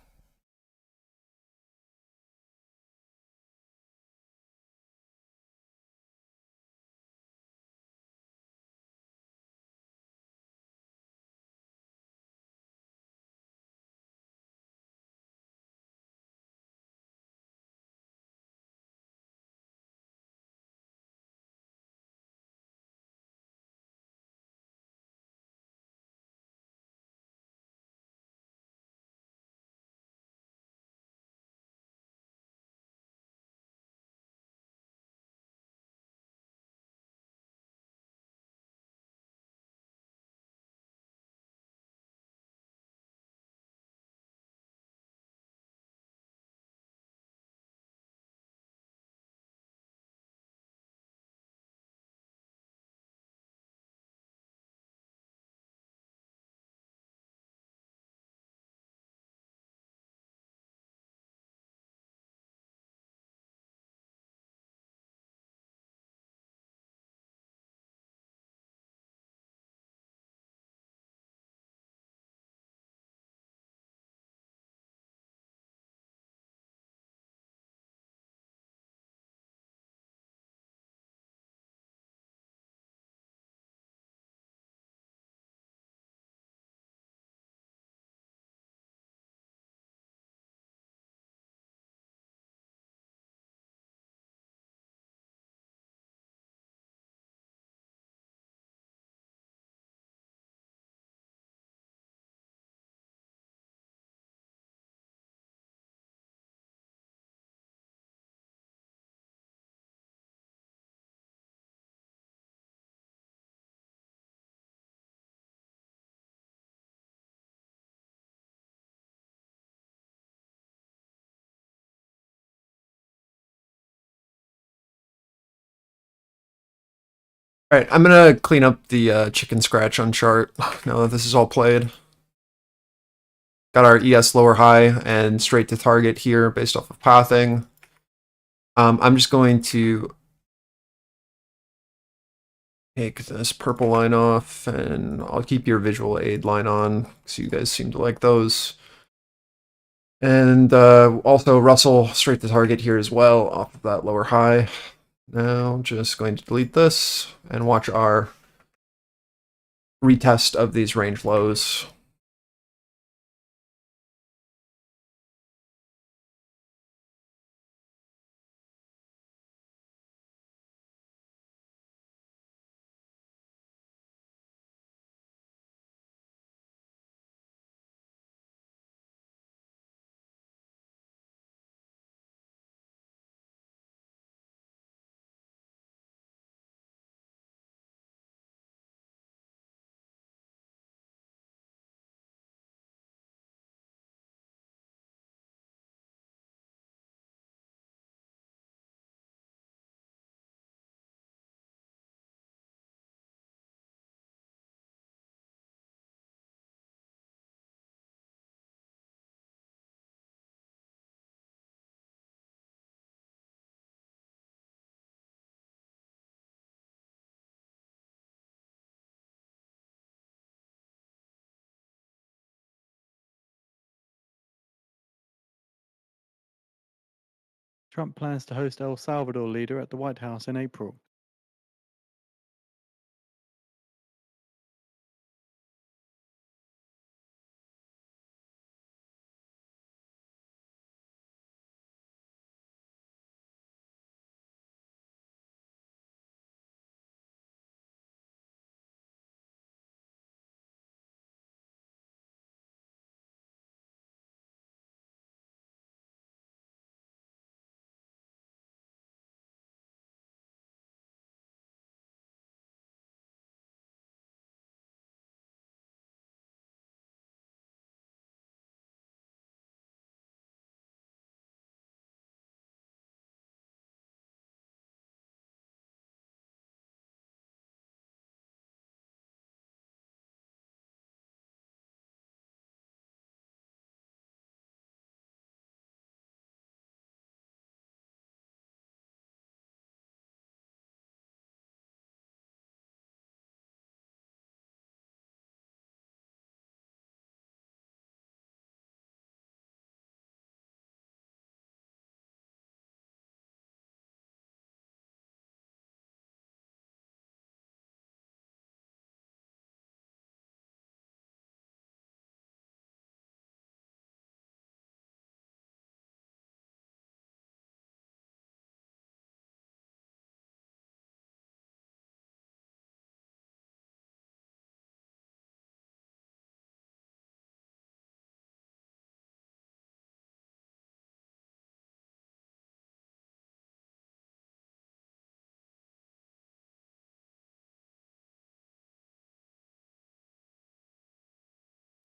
All right, I'm gonna clean up the chicken scratch on chart now that this is all played. Got our ES lower high and straight to target here based off of pathing. I'm just going to take this purple line off, and I'll keep your visual aid line on because you guys seem to like those. And also Russell straight to target here as well off of that lower high. Now just going to delete this and watch our retest of these range lows. Trump plans to host El Salvador leader at the White House in April.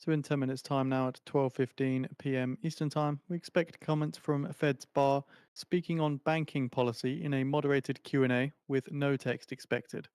So in 10 minutes time now at 12:15 p.m. Eastern Time, we expect comments from Fed's Bar speaking on banking policy in a moderated Q&A with no text expected.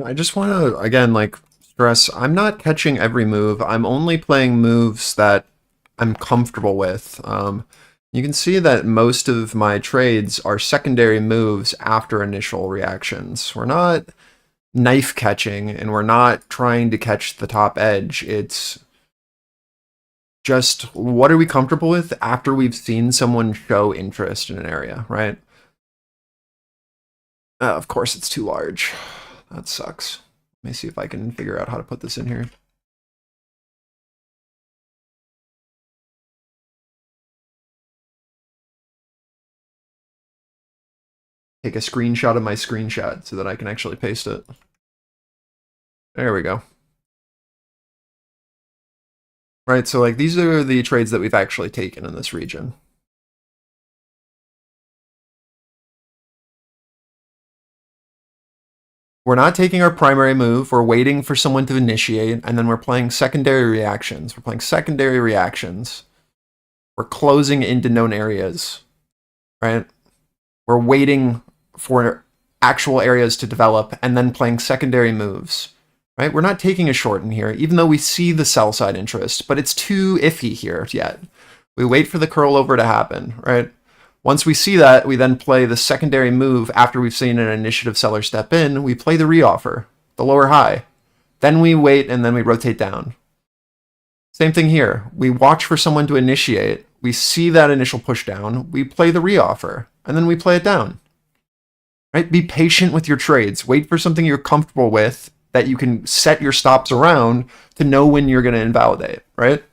I just want to, again, like, stress, I'm not catching every move. I'm only playing moves that I'm comfortable with. You can see that most of my trades are secondary moves after initial reactions. We're not knife catching, and we're not trying to catch the top edge. It's just, what are we comfortable with after we've seen someone show interest in an area, right? Of course, it's too large. That sucks. Let me see if I can figure out how to put this in here. Take a screenshot of my screenshot so that I can actually paste it. There we go. Right, so like these are the trades that we've actually taken in this region. We're not taking our primary move. We're waiting for someone to initiate, and then we're playing secondary reactions. We're playing secondary reactions. We're closing into known areas, right? We're waiting for actual areas to develop and then playing secondary moves, right? We're not taking a short in here, even though we see the sell side interest, but it's too iffy here yet. We wait for the curl over to happen, right? Once we see that, we then play the secondary move after we've seen an initiative seller step in. We play the reoffer, the lower high. Then we wait and then we rotate down. Same thing here. We watch for someone to initiate. We see that initial push down. We play the reoffer and then we play it down. Right? Be patient with your trades. Wait for something you're comfortable with that you can set your stops around to know when you're going to invalidate, right?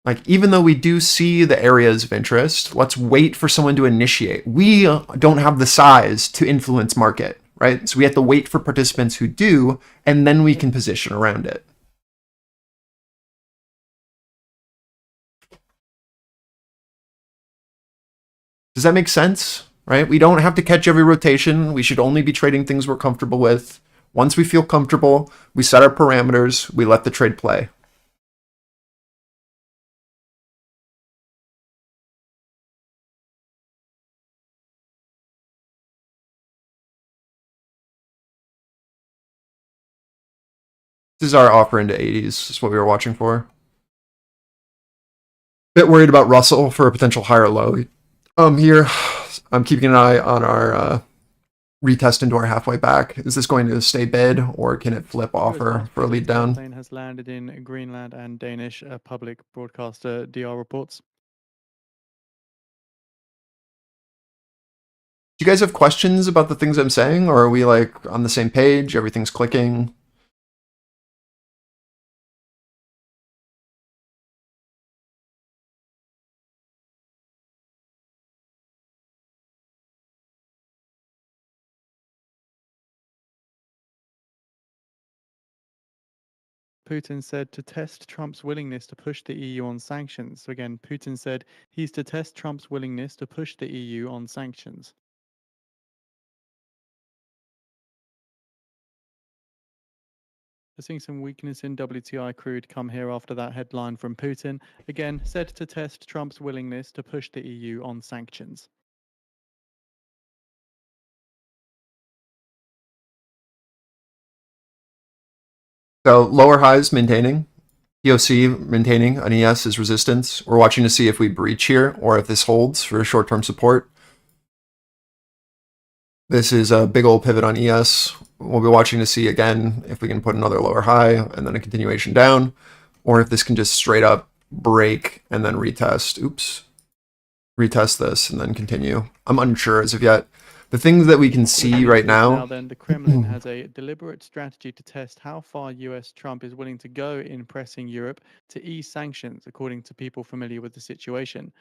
Like, even though we do see the areas of interest, let's wait for someone to initiate. We don't have the size to influence market, right? So we have to wait for participants who do, and then we can position around it. Does that make sense? Right? We don't have to catch every rotation. We should only be trading things we're comfortable with. Once we feel comfortable, we set our parameters, we let the trade play. This is our offer into 80s. This is what we were watching for. Bit worried about Russell for a potential higher low. Here, I'm keeping an eye on our retest into our halfway back. Is this going to stay bid, or can it flip offer for a lead down? Plane has landed in Greenland, and Danish public broadcaster DR reports. Do you guys have questions about the things I'm saying, or are we like on the same page? Everything's clicking? Putin said to test Trump's willingness to push the EU on sanctions. So again, Putin said he's to test Trump's willingness to push the EU on sanctions. We're seeing some weakness in WTI crude come here after that headline from Putin. Again, said to test Trump's willingness to push the EU on sanctions. So lower highs maintaining. POC maintaining an ES is resistance. We're watching to see if we breach here or if this holds for short-term support. This is a big old pivot on ES. We'll be watching to see again if we can put another lower high and then a continuation down, or if this can just straight up break and then retest. Oops. Retest this and then continue. I'm unsure as of yet. The things that we can see right now. Then the Kremlin has a deliberate strategy to test how far US Trump is willing to go in pressing Europe to ease sanctions, according to people familiar with the situation.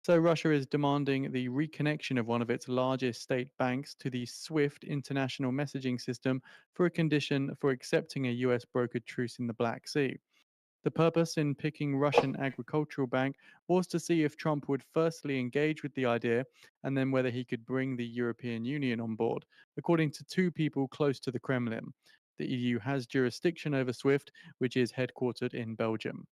So Russia is demanding the reconnection of one of its largest state banks to the SWIFT international messaging system for a condition for accepting a US brokered truce in the Black Sea. The purpose in picking Russian Agricultural Bank was to see if Trump would firstly engage with the idea and then whether he could bring the European Union on board, according to two people close to the Kremlin. The EU has jurisdiction over SWIFT, which is headquartered in Belgium.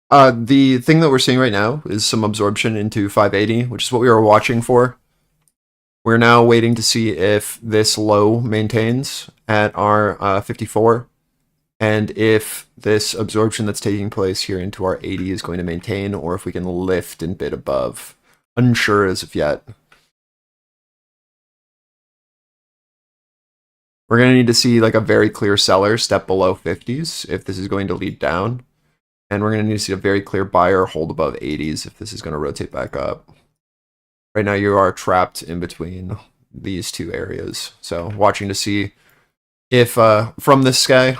The thing that we're seeing right now is some absorption into 580, which is what we were watching for. We're now waiting to see if this low maintains at our 54, and if this absorption that's taking place here into our 80 is going to maintain, or if we can lift and bid above. Unsure as of yet. We're going to need to see like a very clear seller step below 50s if this is going to lead down. And we're going to need to see a very clear buyer hold above 80s if this is going to rotate back up. Right now you are trapped in between these two areas. So watching to see if from this guy,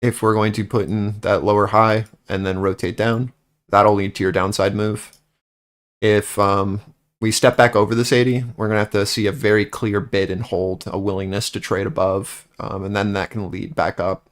if we're going to put in that lower high and then rotate down, that'll lead to your downside move. If we step back over this 80, we're going to have to see a very clear bid and hold, a willingness to trade above, and then that can lead back up.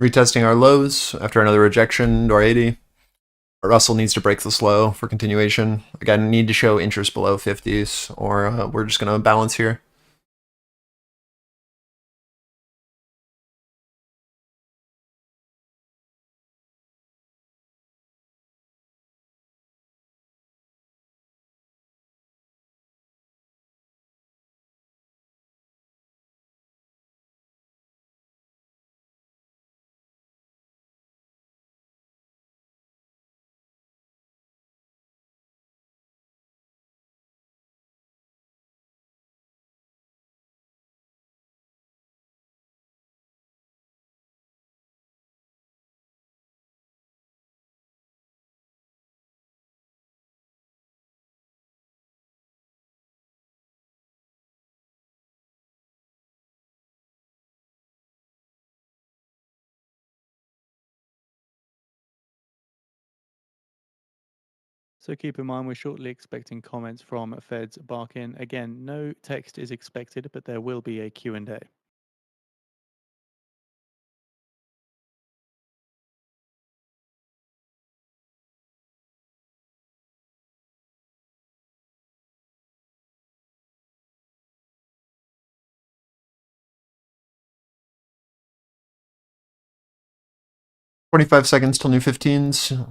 Retesting our lows after another rejection to our 80. Russell needs to break this low for continuation. Again, need to show interest below 50s, or we're just going to balance here. So keep in mind, we're shortly expecting comments from Fed's Barkin. Again, no text is expected, but there will be a Q&A. $25 seconds till new 15s.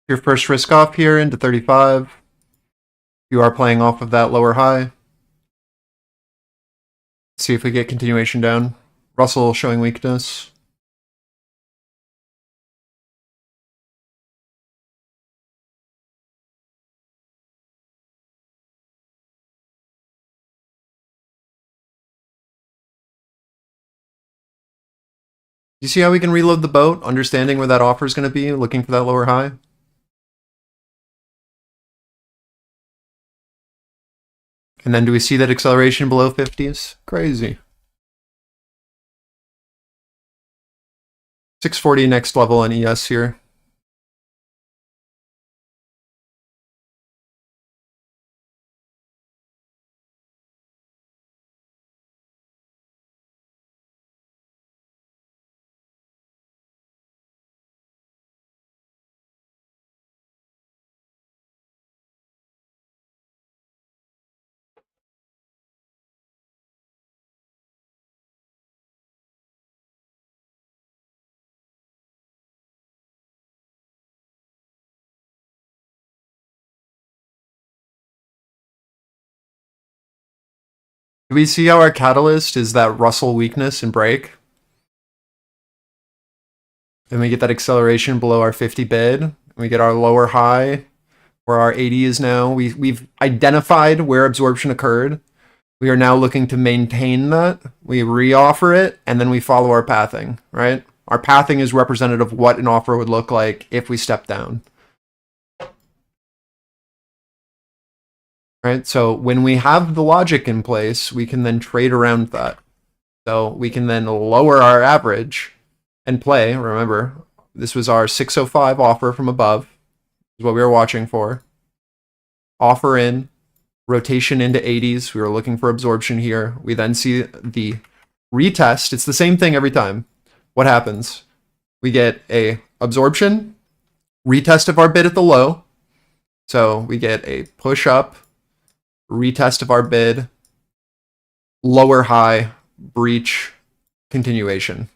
Your first risk off here into 35. You are playing off of that lower high. See if we get continuation down. Russell showing weakness. You see how we can reload the boat, understanding where that offer is going to be, looking for that lower high? And then do we see that acceleration below 50s? Crazy. 640 next level on ES here. Do we see how our catalyst is that Russell weakness and break? And we get that acceleration below our 50 bid. We get our lower high where our 80 is now. We've identified where absorption occurred. We are now looking to maintain that. We re-offer it, and then we follow our pathing, right? Our pathing is representative of what an offer would look like if we step down. Right, so when we have the logic in place, we can then trade around that. So we can then lower our average and play. Remember, this was our 605 offer from above, is what we were watching for. Offer in, rotation into 80s. We were looking for absorption here. We then see the retest. It's the same thing every time. What happens? We get a absorption, retest of our bid at the low. So we get a push up, retest of our bid, lower high, breach, continuation,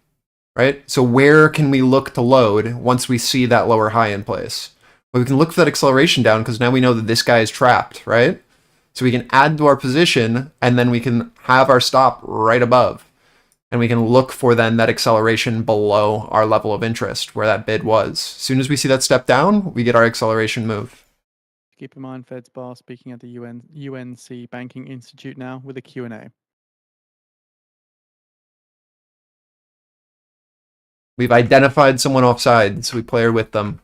right? So where can we look to load once we see that lower high in place? Well, we can look for that acceleration down because now we know that this guy is trapped, right? So we can add to our position and then we can have our stop right above. And we can look for then that acceleration below our level of interest where that bid was. As soon as we see that step down, we get our acceleration move. Keep in mind, Fed's Bar speaking at the UNC Banking Institute now with a Q&A. We've identified someone offside, so we play with them.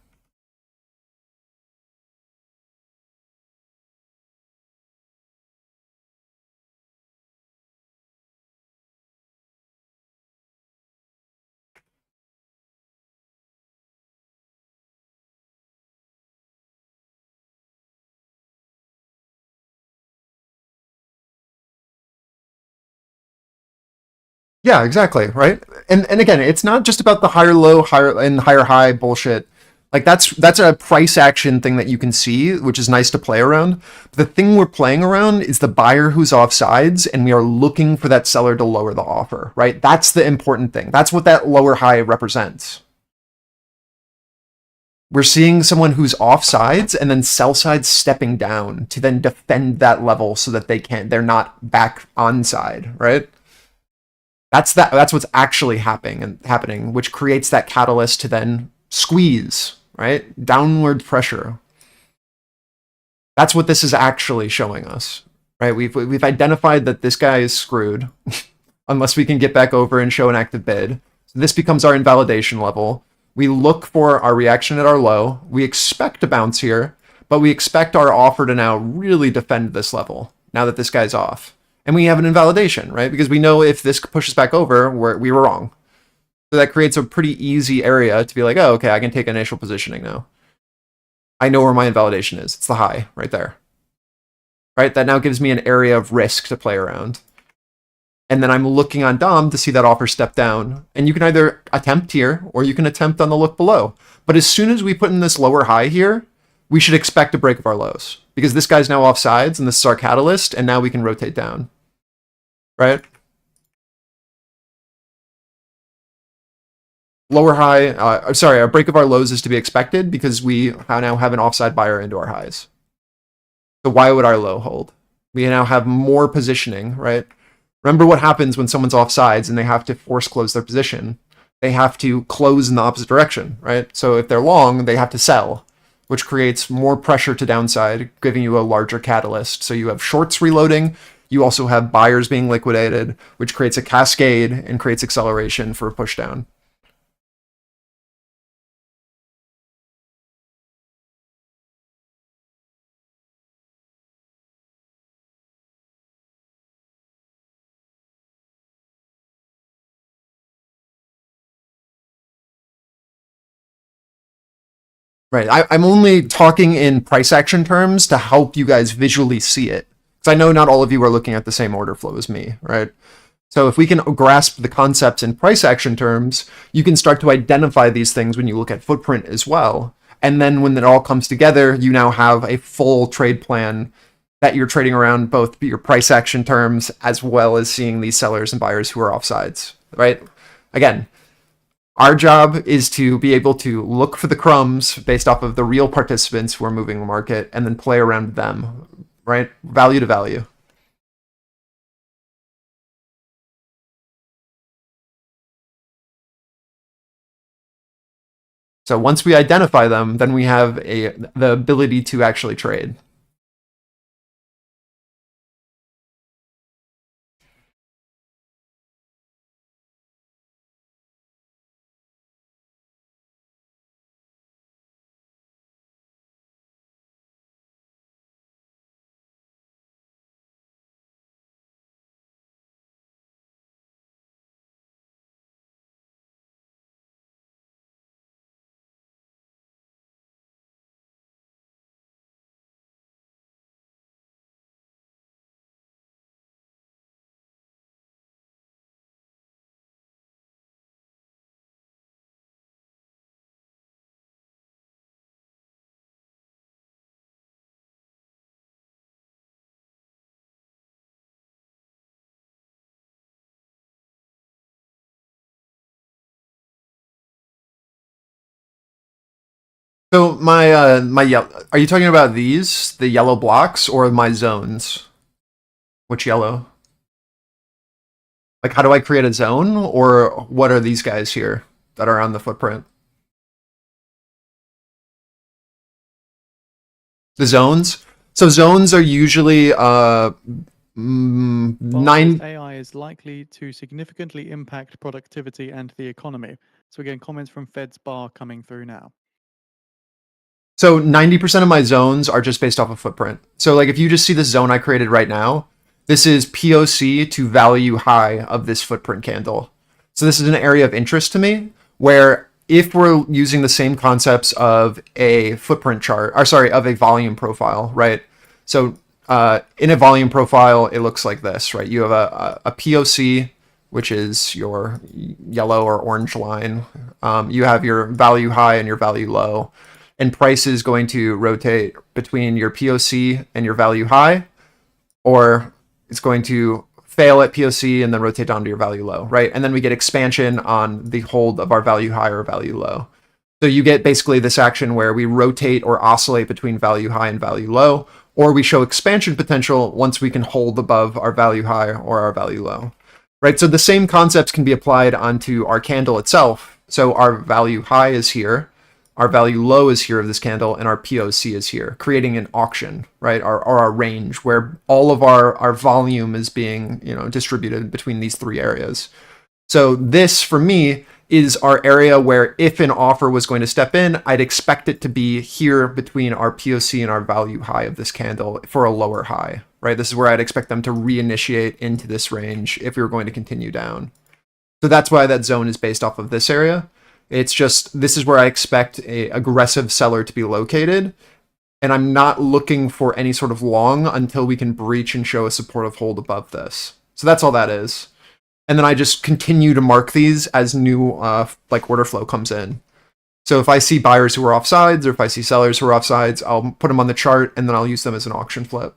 Yeah, exactly, right? And again, it's not just about the higher low, higher and higher high bullshit. Like that's a price action thing that you can see, which is nice to play around. But the thing we're playing around is the buyer who's off sides, and we are looking for that seller to lower the offer, right? That's the important thing. That's what that lower high represents. We're seeing someone who's off sides and then sell sides stepping down to then defend that level so that they're not back on side, right? That's what's actually happening, which creates that catalyst to then squeeze, right? Downward pressure. That's what this is actually showing us, right? We've identified that this guy is screwed unless we can get back over and show an active bid. So this becomes our invalidation level. We look for our reaction at our low. We expect a bounce here, but we expect our offer to now really defend this level now that this guy's off. And we have an invalidation, right? Because we know if this pushes back over, we were wrong. So that creates a pretty easy area to be like, oh, okay, I can take initial positioning now. I know where my invalidation is. It's the high right there. Right? That now gives me an area of risk to play around. And then I'm looking on Dom to see that offer step down. And you can either attempt here or you can attempt on the look below. But as soon as we put in this lower high here, we should expect a break of our lows because this guy's now off sides and this is our catalyst. And now we can rotate down. Right? Lower high, sorry, a break of our lows is to be expected because we now have an offside buyer into our highs. So why would our low hold? We now have more positioning, right? Remember what happens when someone's off sides and they have to force close their position. They have to close in the opposite direction, right? So if they're long, they have to sell, which creates more pressure to downside, giving you a larger catalyst. So you have shorts reloading. You also have buyers being liquidated, which creates a cascade and creates acceleration for a push down. Right. I'm only talking in price action terms to help you guys visually see it. Because I know not all of you are looking at the same order flow as me, right? So if we can grasp the concepts in price action terms, you can start to identify these things when you look at footprint as well. And then when it all comes together, you now have a full trade plan that you're trading around both your price action terms as well as seeing these sellers and buyers who are offsides, right? Again, our job is to be able to look for the crumbs based off of the real participants who are moving the market and then play around them, right? Value to value. So once we identify them, then we have the ability to actually trade. So my yellow, are you talking about these, the yellow blocks, or my zones? Which yellow? Like, how do I create a zone, or what are these guys here that are on the footprint? The zones. So zones are usually Barker's 9. AI is likely to significantly impact productivity and the economy. So again, comments from Fed's Bar coming through now. So 90% of my zones are just based off of footprint. So like if you just see the zone I created right now, this is POC to value high of this footprint candle. So this is an area of interest to me where if we're using the same concepts of a footprint chart, or sorry, of a volume profile, right? So in a volume profile, it looks like this, right? You have a POC, which is your yellow or orange line. You have your value high and your value low, and price is going to rotate between your POC and your value high, or it's going to fail at POC and then rotate down to your value low, right? And then we get expansion on the hold of our value high or value low. So you get basically this action where we rotate or oscillate between value high and value low, or we show expansion potential once we can hold above our value high or our value low, right? So the same concepts can be applied onto our candle itself. So our value high is here, our value low is here of this candle, and our POC is here, creating an auction, right? Or our range where all of our volume is being, distributed between these three areas. So this, for me, is our area where if an offer was going to step in, I'd expect it to be here between our POC and our value high of this candle for a lower high, right? This is where I'd expect them to reinitiate into this range if we were going to continue down. So that's why that zone is based off of this area. It's just, this is where I expect a aggressive seller to be located. And I'm not looking for any sort of long until we can breach and show a supportive hold above this. So that's all that is. And then I just continue to mark these as new order flow comes in. So if I see buyers who are off sides, or if I see sellers who are off sides, I'll put them on the chart and then I'll use them as an auction flip.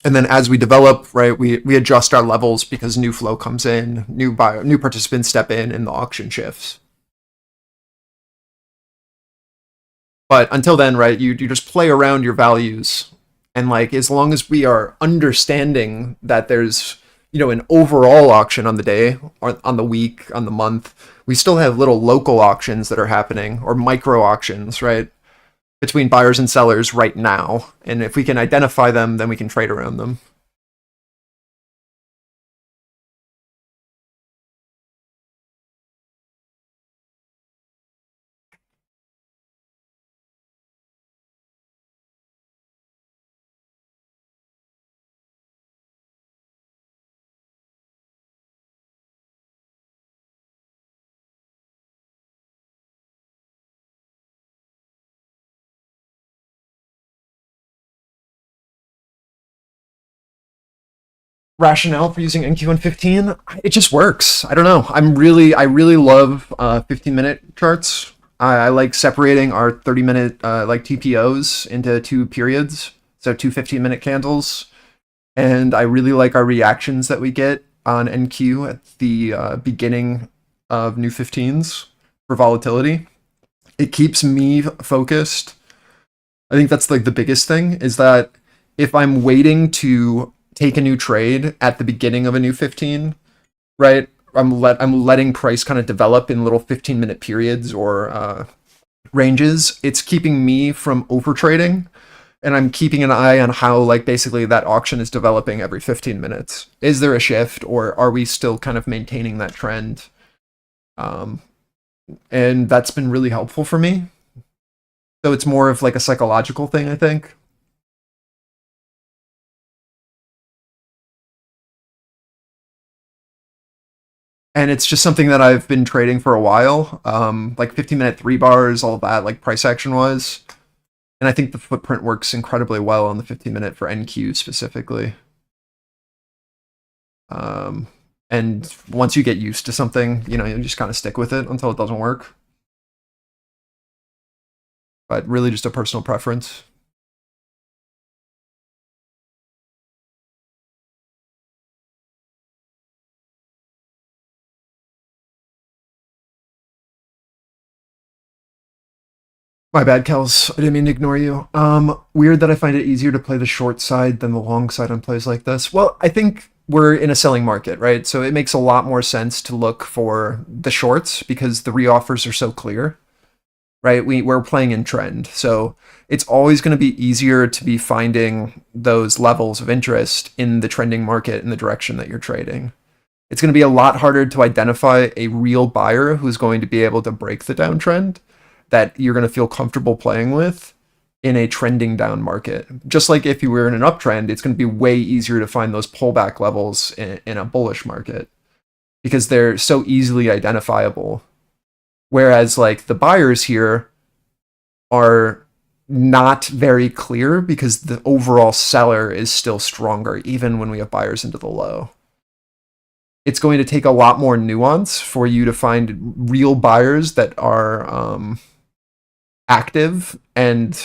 And then as we develop, right, we adjust our levels because new flow comes in, new participants step in, and the auction shifts. But until then, right, you just play around your values, and like as long as we are understanding that there's an overall auction on the day, or on the week, on the month, we still have little local auctions that are happening, or micro auctions, right, between buyers and sellers right now. And if we can identify them, then we can trade around them. Rationale for using NQ115, it just works. I don't know. I really love 15-minute charts. I like separating our 30-minute like TPOs into two periods, so two 15-minute candles, and I really like our reactions that we get on NQ at the beginning of new 15s for volatility. It keeps me focused. I think that's like the biggest thing, is that if I'm waiting to take a new trade at the beginning of a new 15, right? I'm letting price kind of develop in little 15-minute periods or ranges. It's keeping me from over trading, and I'm keeping an eye on how like basically that auction is developing every 15 minutes. Is there a shift, or are we still kind of maintaining that trend? And that's been really helpful for me. So it's more of like a psychological thing, I think. And it's just something that I've been trading for a while. Like 15-minute 3 bars, all that, like price action was. And I think the footprint works incredibly well on the 15-minute for NQ specifically. And once you get used to something, you just kind of stick with it until it doesn't work. But really just a personal preference. My bad, Kels. I didn't mean to ignore you. Weird that I find it easier to play the short side than the long side on plays like this. Well, I think we're in a selling market, right? So it makes a lot more sense to look for the shorts because the reoffers are so clear, right? We're playing in trend. So it's always going to be easier to be finding those levels of interest in the trending market in the direction that you're trading. It's going to be a lot harder to identify a real buyer who's going to be able to break the downtrend that you're going to feel comfortable playing with in a trending down market. Just like if you were in an uptrend, it's going to be way easier to find those pullback levels in a bullish market because they're so easily identifiable. Whereas like the buyers here are not very clear because the overall seller is still stronger, even when we have buyers into the low. It's going to take a lot more nuance for you to find real buyers that are active, and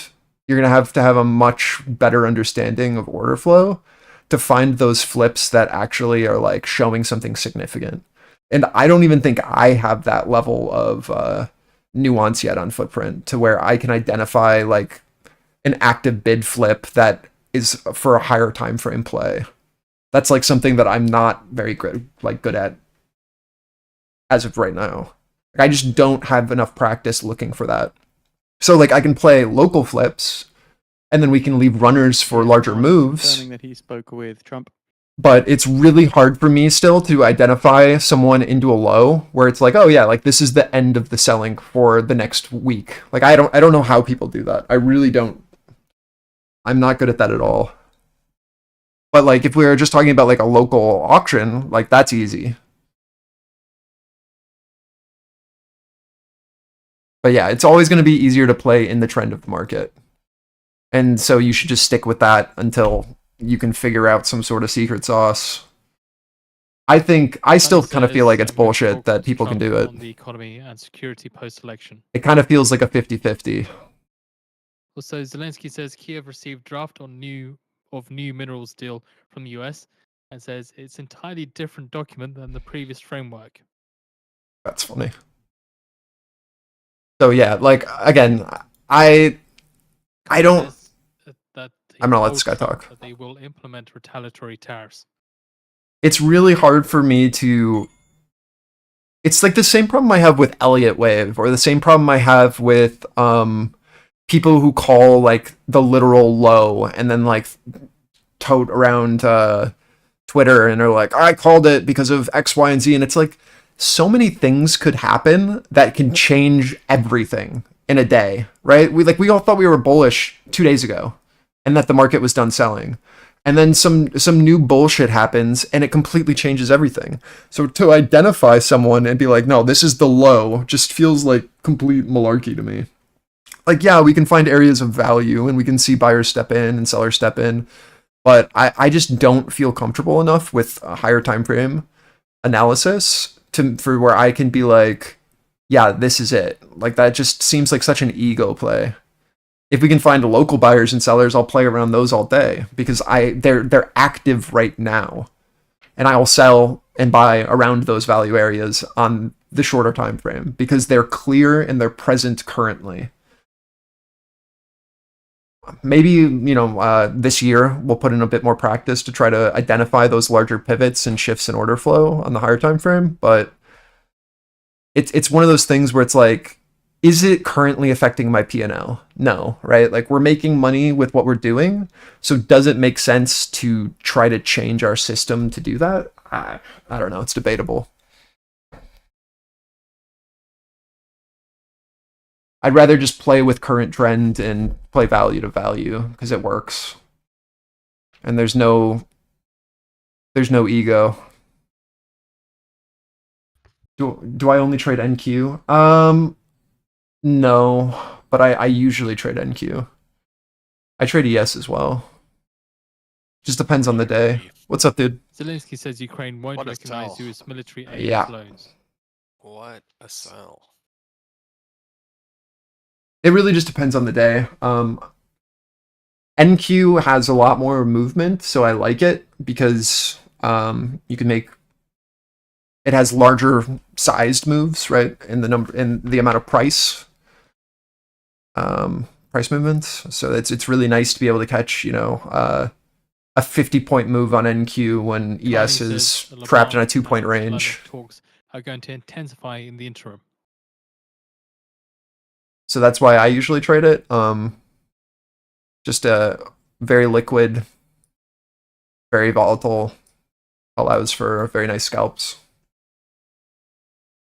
you're going to have a much better understanding of order flow to find those flips that actually are like showing something significant. And I don't even think I have that level of nuance yet on Footprint to where I can identify like an active bid flip that is for a higher time frame play. That's like something that I'm not very good at as of right now. I just don't have enough practice looking for that. So like I can play local flips, and then we can leave runners for larger moves. Confirming that he spoke with Trump. But it's really hard for me still to identify someone into a low where it's like, oh yeah, like this is the end of the selling for the next week. Like I don't know how people do that. I really don't. I'm not good at that at all. But like if we were just talking about like a local auction, like that's easy. But yeah, it's always going to be easier to play in the trend of the market. And so you should just stick with that until you can figure out some sort of secret sauce. I still kind of feel like it's bullshit that people can do it. On the economy and security post-election. It kind of feels like a 50-50. Also, Zelensky says Kiev received draft on new minerals deal from the US and says it's entirely different document than the previous framework. That's funny. So yeah, like again, I don't. I'm gonna let this guy talk. That they will implement retaliatory tariffs. It's really hard for me to. It's like the same problem I have with Elliott Wave, or the same problem I have with people who call like the literal low and then like tote around Twitter and are like, I called it because of X, Y, and Z, and it's like so many things could happen that can change everything in a day, right? We all thought we were bullish 2 days ago and that the market was done selling. And then some new bullshit happens and it completely changes everything. So to identify someone and be like, no, this is the low, just feels like complete malarkey to me. Like, yeah, we can find areas of value and we can see buyers step in and sellers step in, but I just don't feel comfortable enough with a higher time frame analysis for where I can be like, yeah, this is it. Like that just seems like such an ego play. If we can find local buyers and sellers, I'll play around those all day because they're active right now, and I'll sell and buy around those value areas on the shorter time frame because they're clear and they're present currently. Maybe this year we'll put in a bit more practice to try to identify those larger pivots and shifts in order flow on the higher time frame, but it's one of those things where it's like, is it currently affecting my P&L? No, right? Like we're making money with what we're doing, so does it make sense to try to change our system to do that? I don't know, it's debatable. I'd rather just play with current trend and play value to value because it works. And there's no ego. Do I only trade NQ? No, but I usually trade NQ. I trade ES as well. Just depends on the day. What's up, dude? Zelensky says Ukraine won't recognize US military aid loans. What a sell. It really just depends on the day. NQ has a lot more movement, so I like it because you can make it has larger sized moves, right? In the amount of price. price movements. So it's really nice to be able to catch, you know, a 50-point move on NQ when Tiny ES says is LeBlanc trapped in a and 2-point Solana range. talks are going to intensify in the interim. So that's why I usually trade it. Just a very liquid, very volatile, allows for very nice scalps.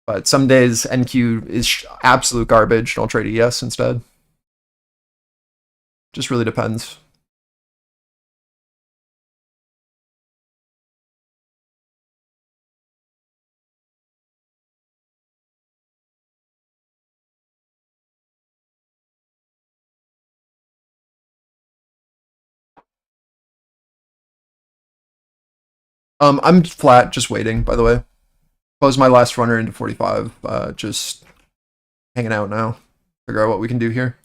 But some days NQ is absolute garbage, and I'll trade ES instead. Just really depends. I'm flat, just waiting, by the way. Close my last runner into 45. Just hanging out now. Figure out what we can do here.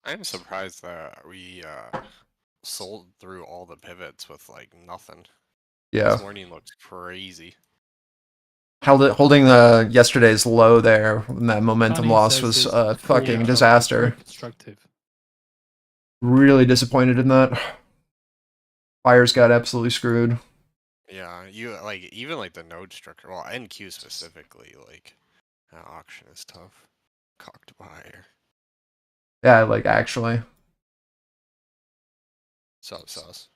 I'm surprised that we sold through all the pivots with like nothing. Yeah. This morning looks crazy. Holding the yesterday's low there, and that momentum Tiny loss says was his a forward fucking chart is disaster. very constructive. Really disappointed in that. Buyers got absolutely screwed. Yeah, you like even like the node structure. Well, NQ specifically, like that auction is tough. Cocked buyer. Yeah, like actually. Sup sus.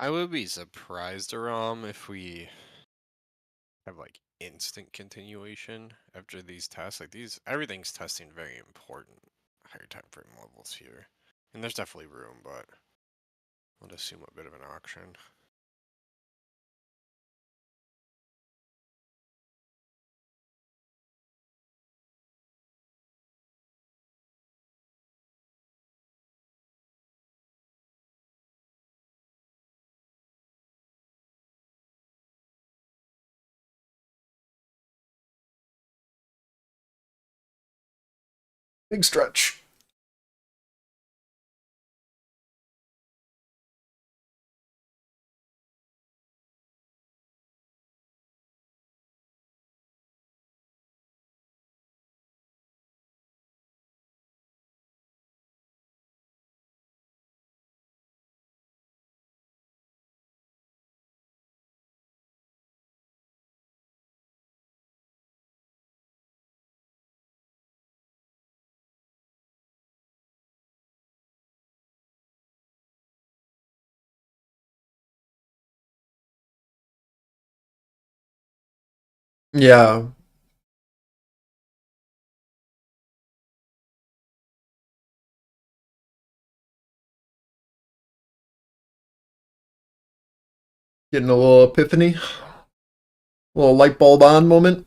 I would be surprised, Aram, if we have like instant continuation after these tests. Like these, everything's testing very important higher time frame levels here, and there's definitely room, but I'll assume a bit of an auction. Big stretch. Yeah. Getting a little epiphany. A little light bulb on moment.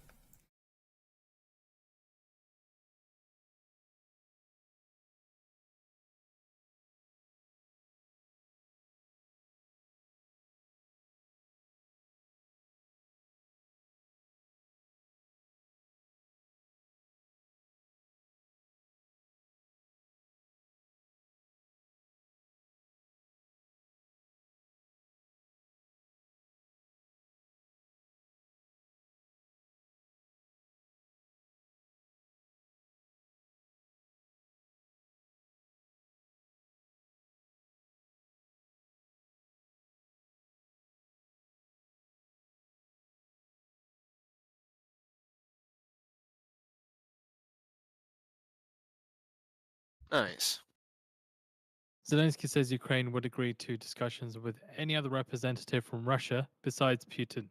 Nice. Zelensky says Ukraine would agree to discussions with any other representative from Russia besides Putin.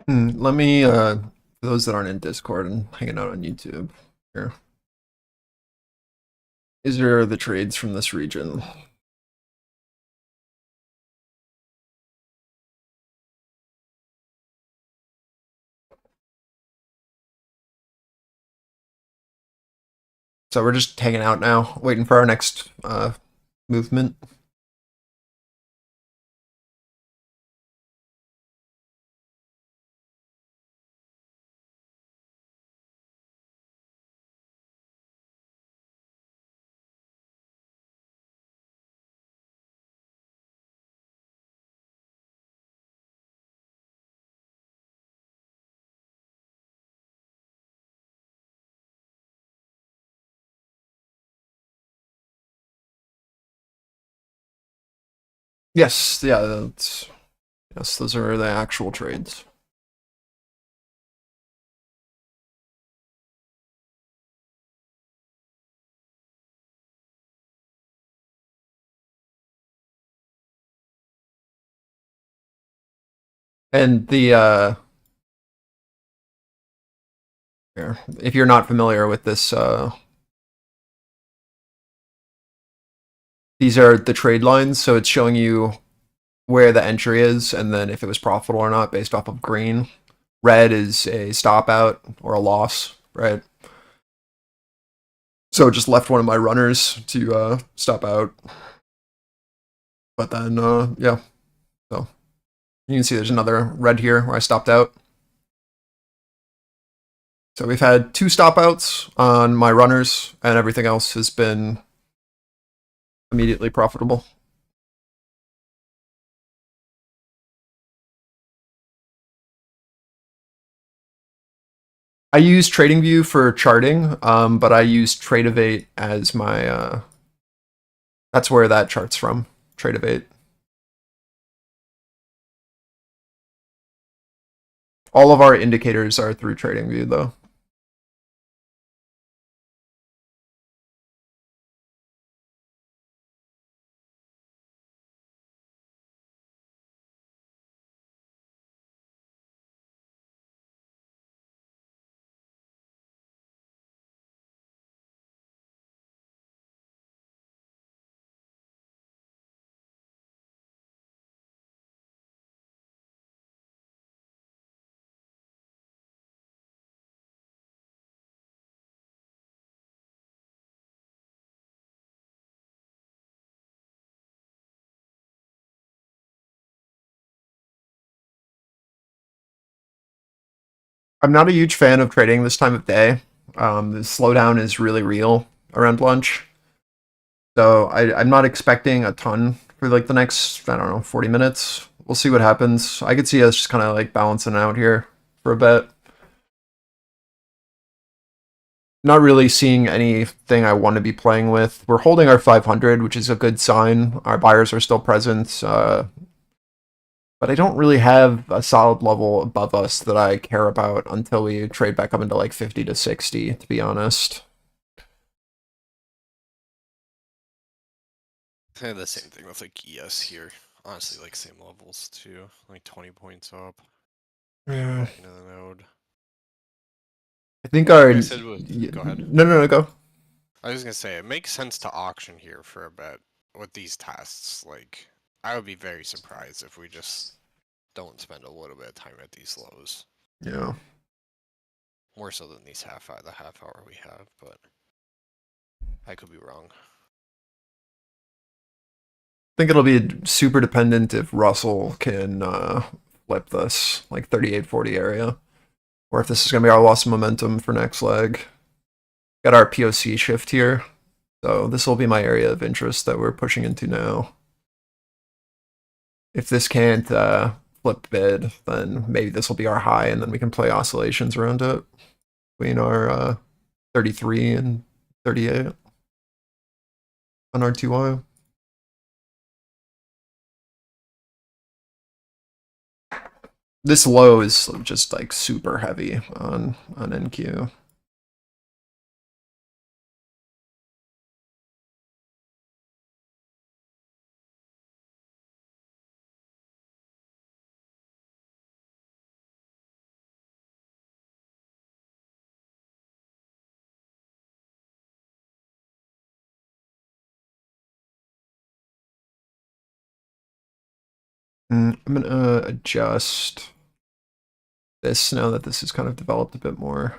Let me, for those that aren't in Discord and hanging out on YouTube, here. These are the trades from this region. So we're just hanging out now, waiting for our next movement. Yes, yeah, yes, those are the actual trades. And the here, if you're not familiar with this, these are the trade lines, so it's showing you where the entry is, and then if it was profitable or not based off of green. Red is a stop out or a loss, right? So it just left one of my runners to stop out. But then, yeah. So you can see there's another red here where I stopped out. So we've had 2 stop outs on my runners, and everything else has been immediately profitable. I use TradingView for charting, but I use Tradevate as my, that's where that chart's from, Tradevate. All of our indicators are through TradingView, though. I'm not a huge fan of trading this time of day. The slowdown is really real around lunch. So I'm not expecting a ton for like the next, I don't know, 40 minutes. We'll see what happens. I could see us just kind of like balancing out here for a bit. Not really seeing anything I want to be playing with. We're holding our 500, which is a good sign. Our buyers are still present. But I don't really have a solid level above us that I care about until we trade back up into like 50 to 60, to be honest. I had the same thing with like ES here. Honestly, like same levels too. Like 20 points up. Yeah. Into the node. I think our... Like I said with, go ahead. No, go. I was gonna say, it makes sense to auction here for a bit with these tests. Like, I would be very surprised if we just don't spend a little bit of time at these lows. Yeah. More so than these the half hour we have, but I could be wrong. I think it'll be super dependent if Russell can flip this, like 38-40 area. Or if this is going to be our loss of momentum for next leg. Got our POC shift here. So this will be my area of interest that we're pushing into now. If this can't flip bid, then maybe this will be our high, and then we can play oscillations around it. Between our 33 and 38 on RTY. this low is just like super heavy on NQ. I'm gonna adjust this now that this has kind of developed a bit more.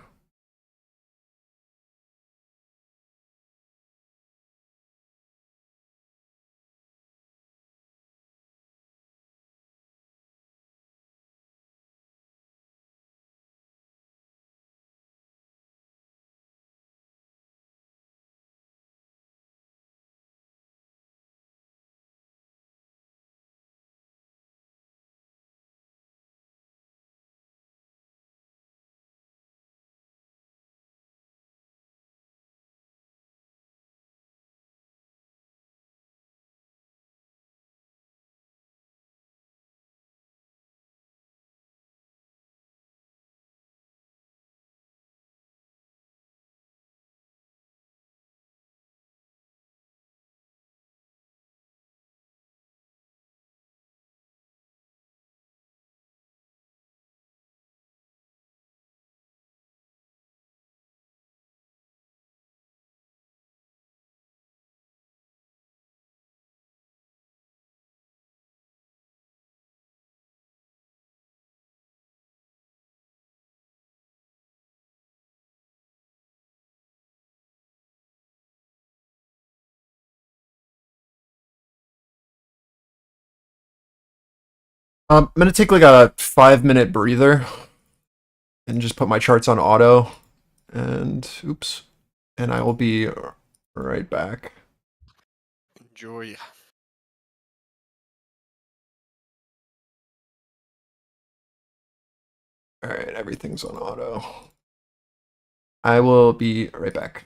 I'm gonna take like a 5-minute breather and just put my charts on auto, and oops, and I will be right back. Enjoy. All right, everything's on auto. I will be right back.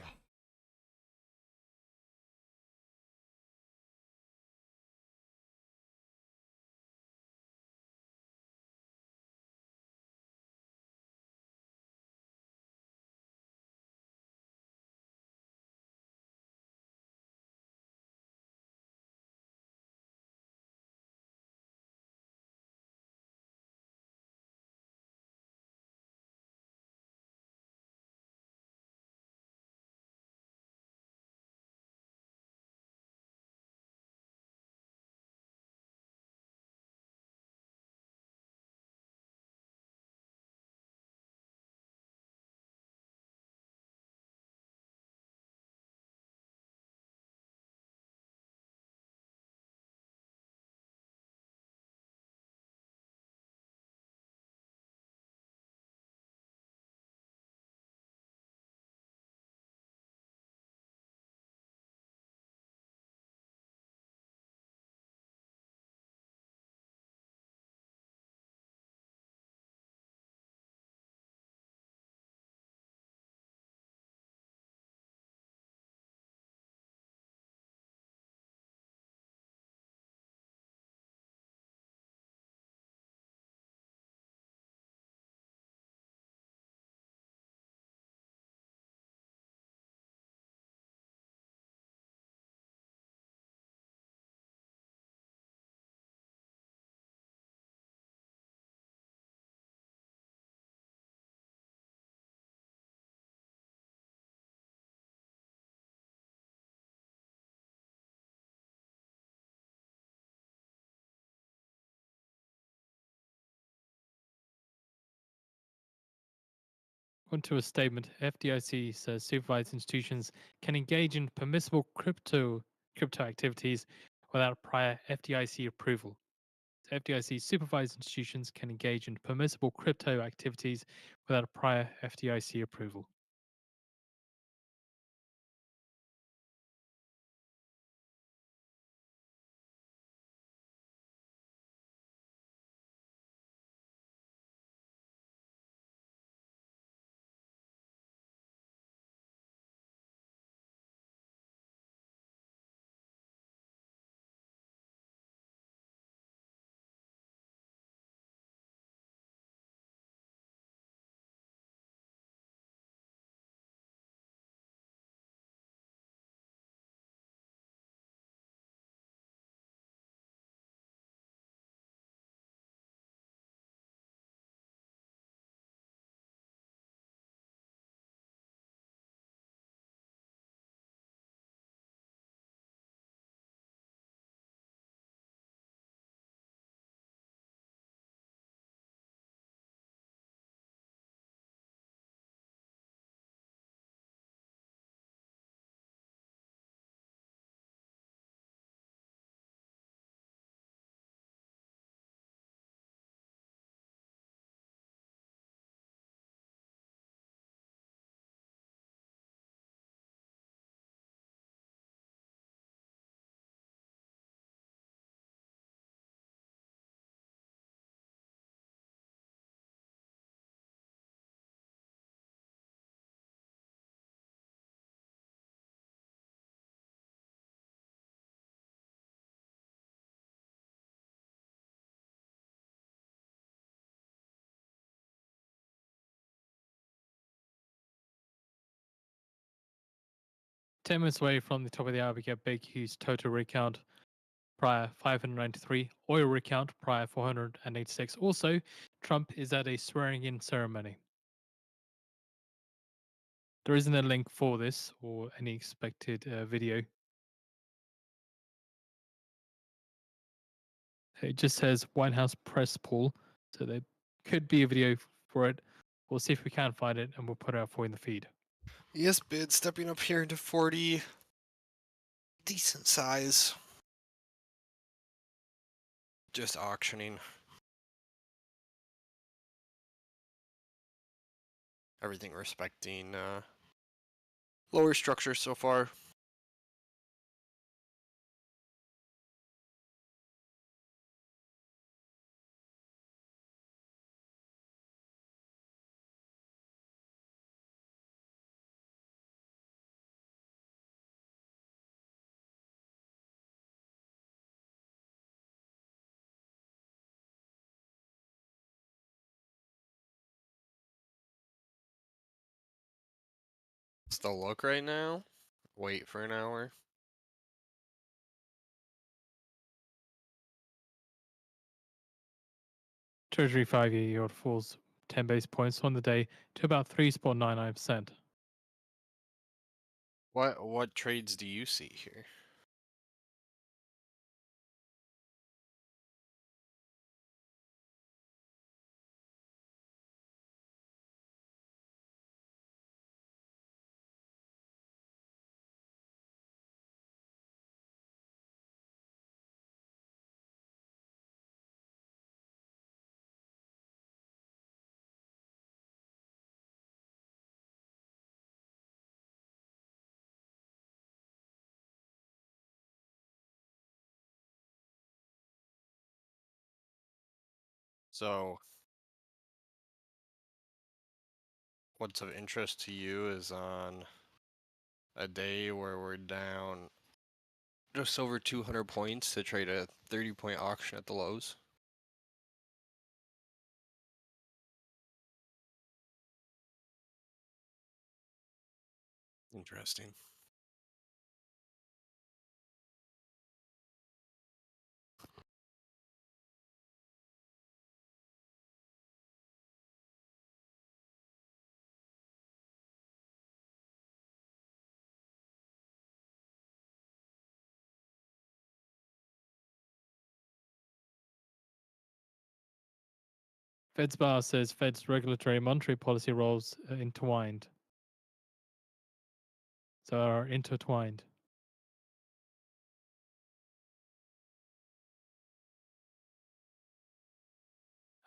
Onto a statement. FDIC says supervised institutions can engage in permissible crypto activities without prior FDIC approval. So FDIC supervised institutions can engage in permissible crypto activities without prior FDIC approval. 10 minutes away from the top of the hour, we get Baker Hughes' total rig count prior 593, oil rig count prior 486. Also, Trump is at a swearing in ceremony. There isn't a link for this or any expected video. It just says White House press pool, so there could be a video for it. We'll see if we can find it, and we'll put it out for you in the feed. Yes, bid stepping up here into 40. Decent size. Just auctioning. Everything respecting lower structure so far. Still look right now. Wait for an hour. Treasury 5-year yield falls 10 base points on the day to about 3.99%. What trades do you see here? So, what's of interest to you is on a day where we're down just over 200 points to trade a 30-point auction at the lows. Interesting. Fed's bar says Fed's regulatory monetary policy roles are intertwined. So are intertwined.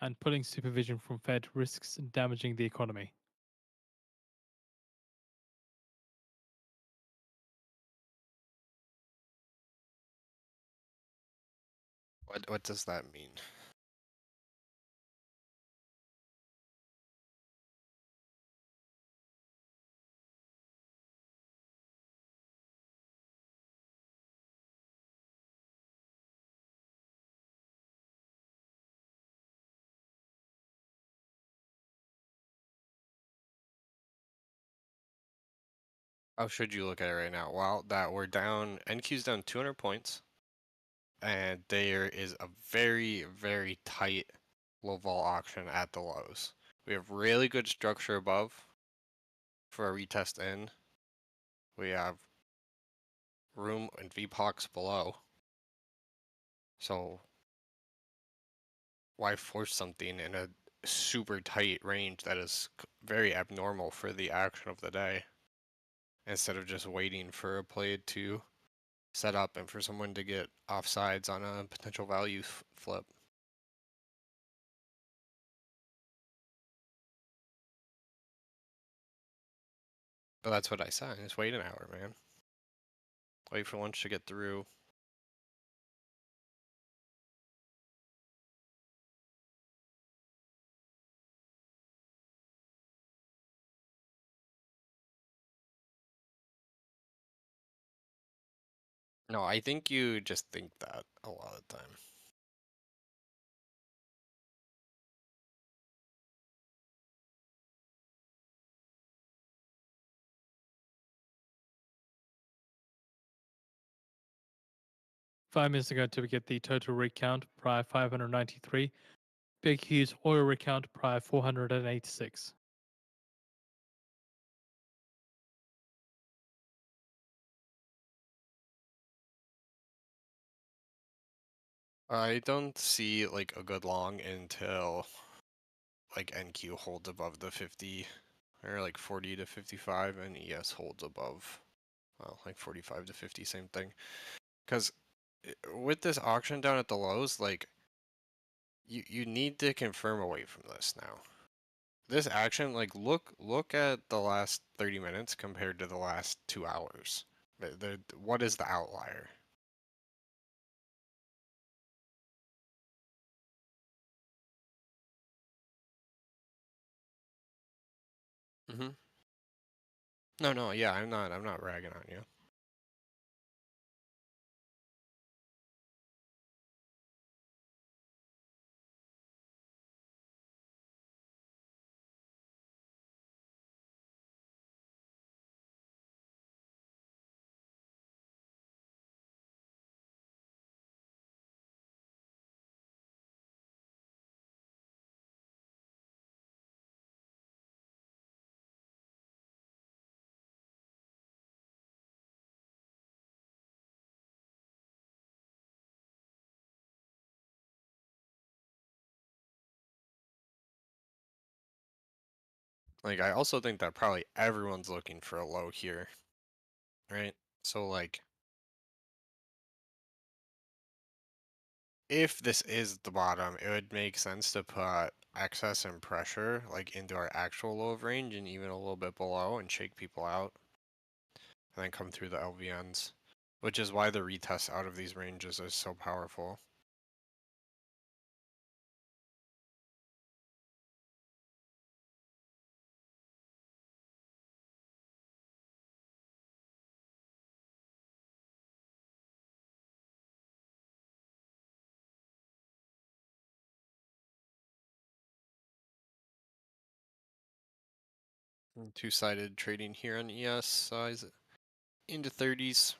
And pulling supervision from Fed risks damaging the economy. What does that mean? How should you look at it right now? Well, that we're down, NQ's down 200 points, and there is a very, very tight low vol auction at the lows. We have really good structure above for a retest in. We have room and VPOX below. So why force something in a super tight range that is very abnormal for the action of the day, instead of just waiting for a play to set up and for someone to get offsides on a potential value flip? But that's what I said. Just wait an hour, man. Wait for lunch to get through. No, I think you just think that a lot of the time. 5 minutes ago to get the total rig count, prior 593. Big Hughes oil rig count, prior 486. I don't see like a good long until like NQ holds above the 50 or like 40 to 55 and ES holds above, well, like 45 to 50, same thing. Because with this auction down at the lows, like you need to confirm away from this now. This action, like look at the last 30 minutes compared to the last 2 hours. What is the outlier? Mm-hmm. No, yeah, I'm not ragging on you. Like, I also think that probably everyone's looking for a low here, right? So, like, if this is the bottom, it would make sense to put excess and pressure, like, into our actual low of range and even a little bit below and shake people out. And then come through the LVNs, which is why the retest out of these ranges is so powerful. Two-sided trading here on ES size into 30s.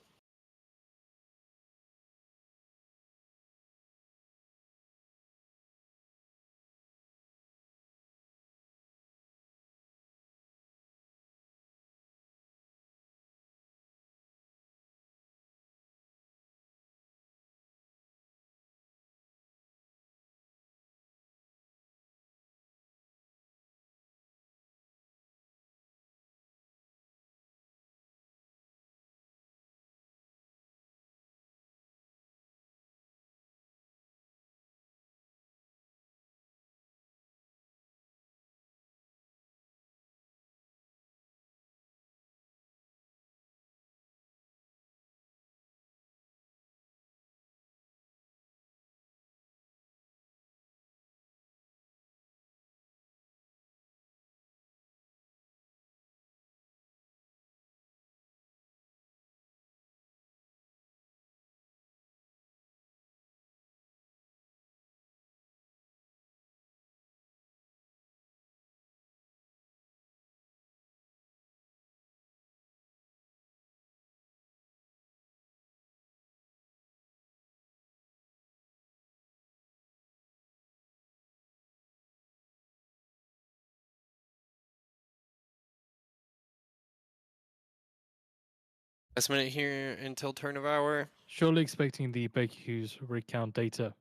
Last minute here until turn of hour. Surely expecting the Baker Hughes rig count data.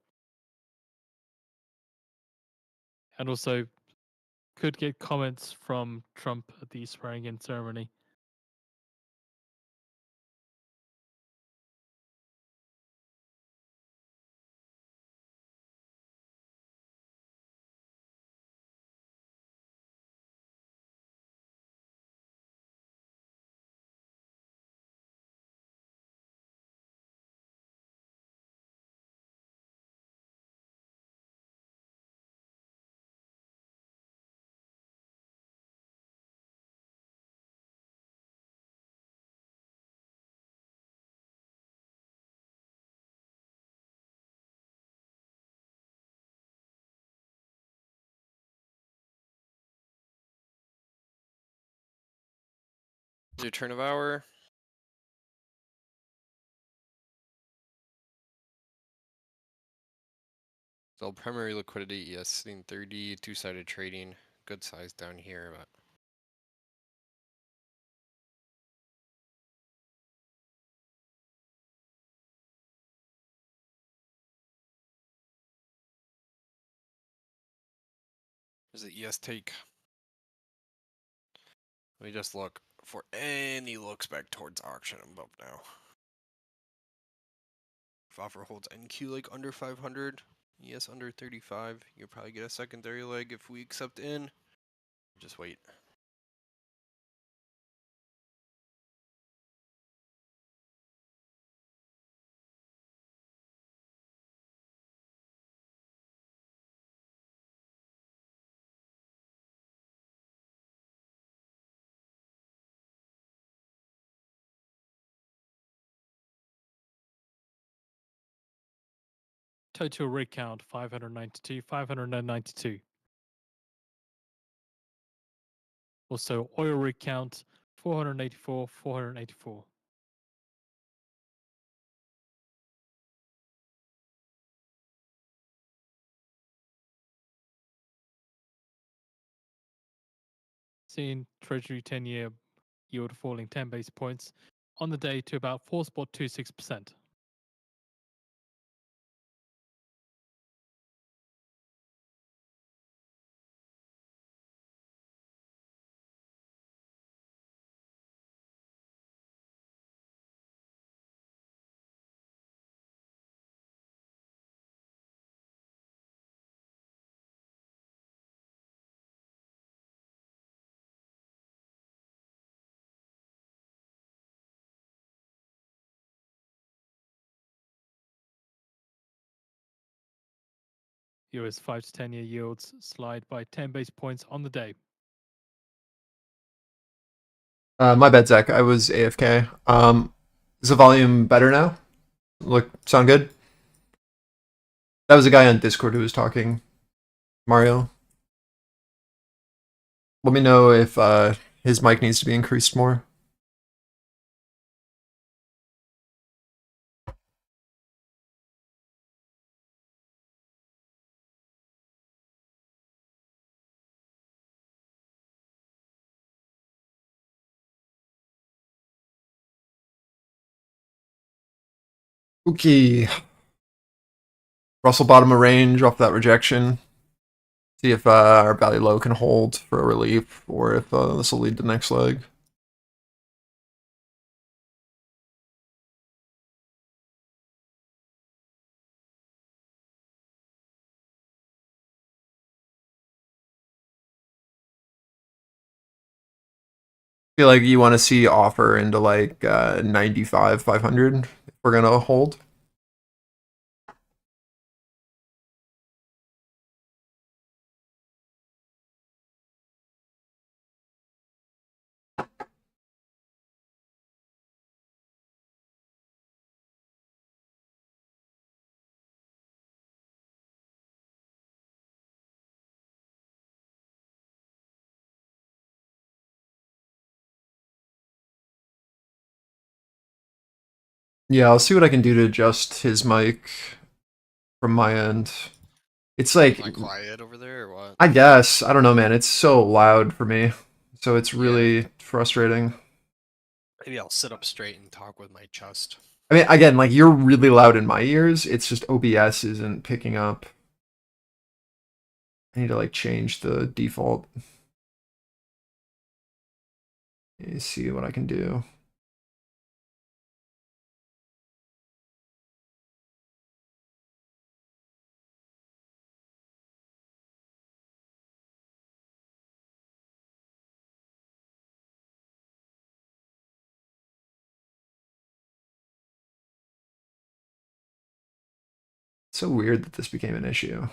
And also could get comments from Trump at the swearing in ceremony. Do turn of hour. So primary liquidity, yes, sitting 30, two-sided trading, good size down here, but there's the ES take. Let me just look for any looks back towards auction. I'm up now. If offer holds NQ like under 500, ES under 35, you'll probably get a secondary leg if we accept in. Just wait. Total rig count 592, 592. Also, oil rig count 484, 484. Seeing Treasury 10-year yield falling 10 basis points on the day to about 4.26%. US 5 to 10-year yields slide by 10 basis points on the day. My bad, Zach. I was AFK. Is the volume better now? Sound good? That was a guy on Discord who was talking. Mario. Let me know if his mic needs to be increased more. Okay. Russell bottom of range off that rejection. See if our value low can hold for a relief, or if this will lead to next leg. Feel like you want to see offer into like 95, 500 if we're gonna hold. Yeah, I'll see what I can do to adjust his mic from my end. It's like, Am I quiet over there or what? I guess, I don't know, man. It's so loud for me. So it's really frustrating. Maybe I'll sit up straight and talk with my chest. I mean, again, like you're really loud in my ears. It's just OBS isn't picking up. I need to like change the default. Let me see what I can do. It's so weird that this became an issue.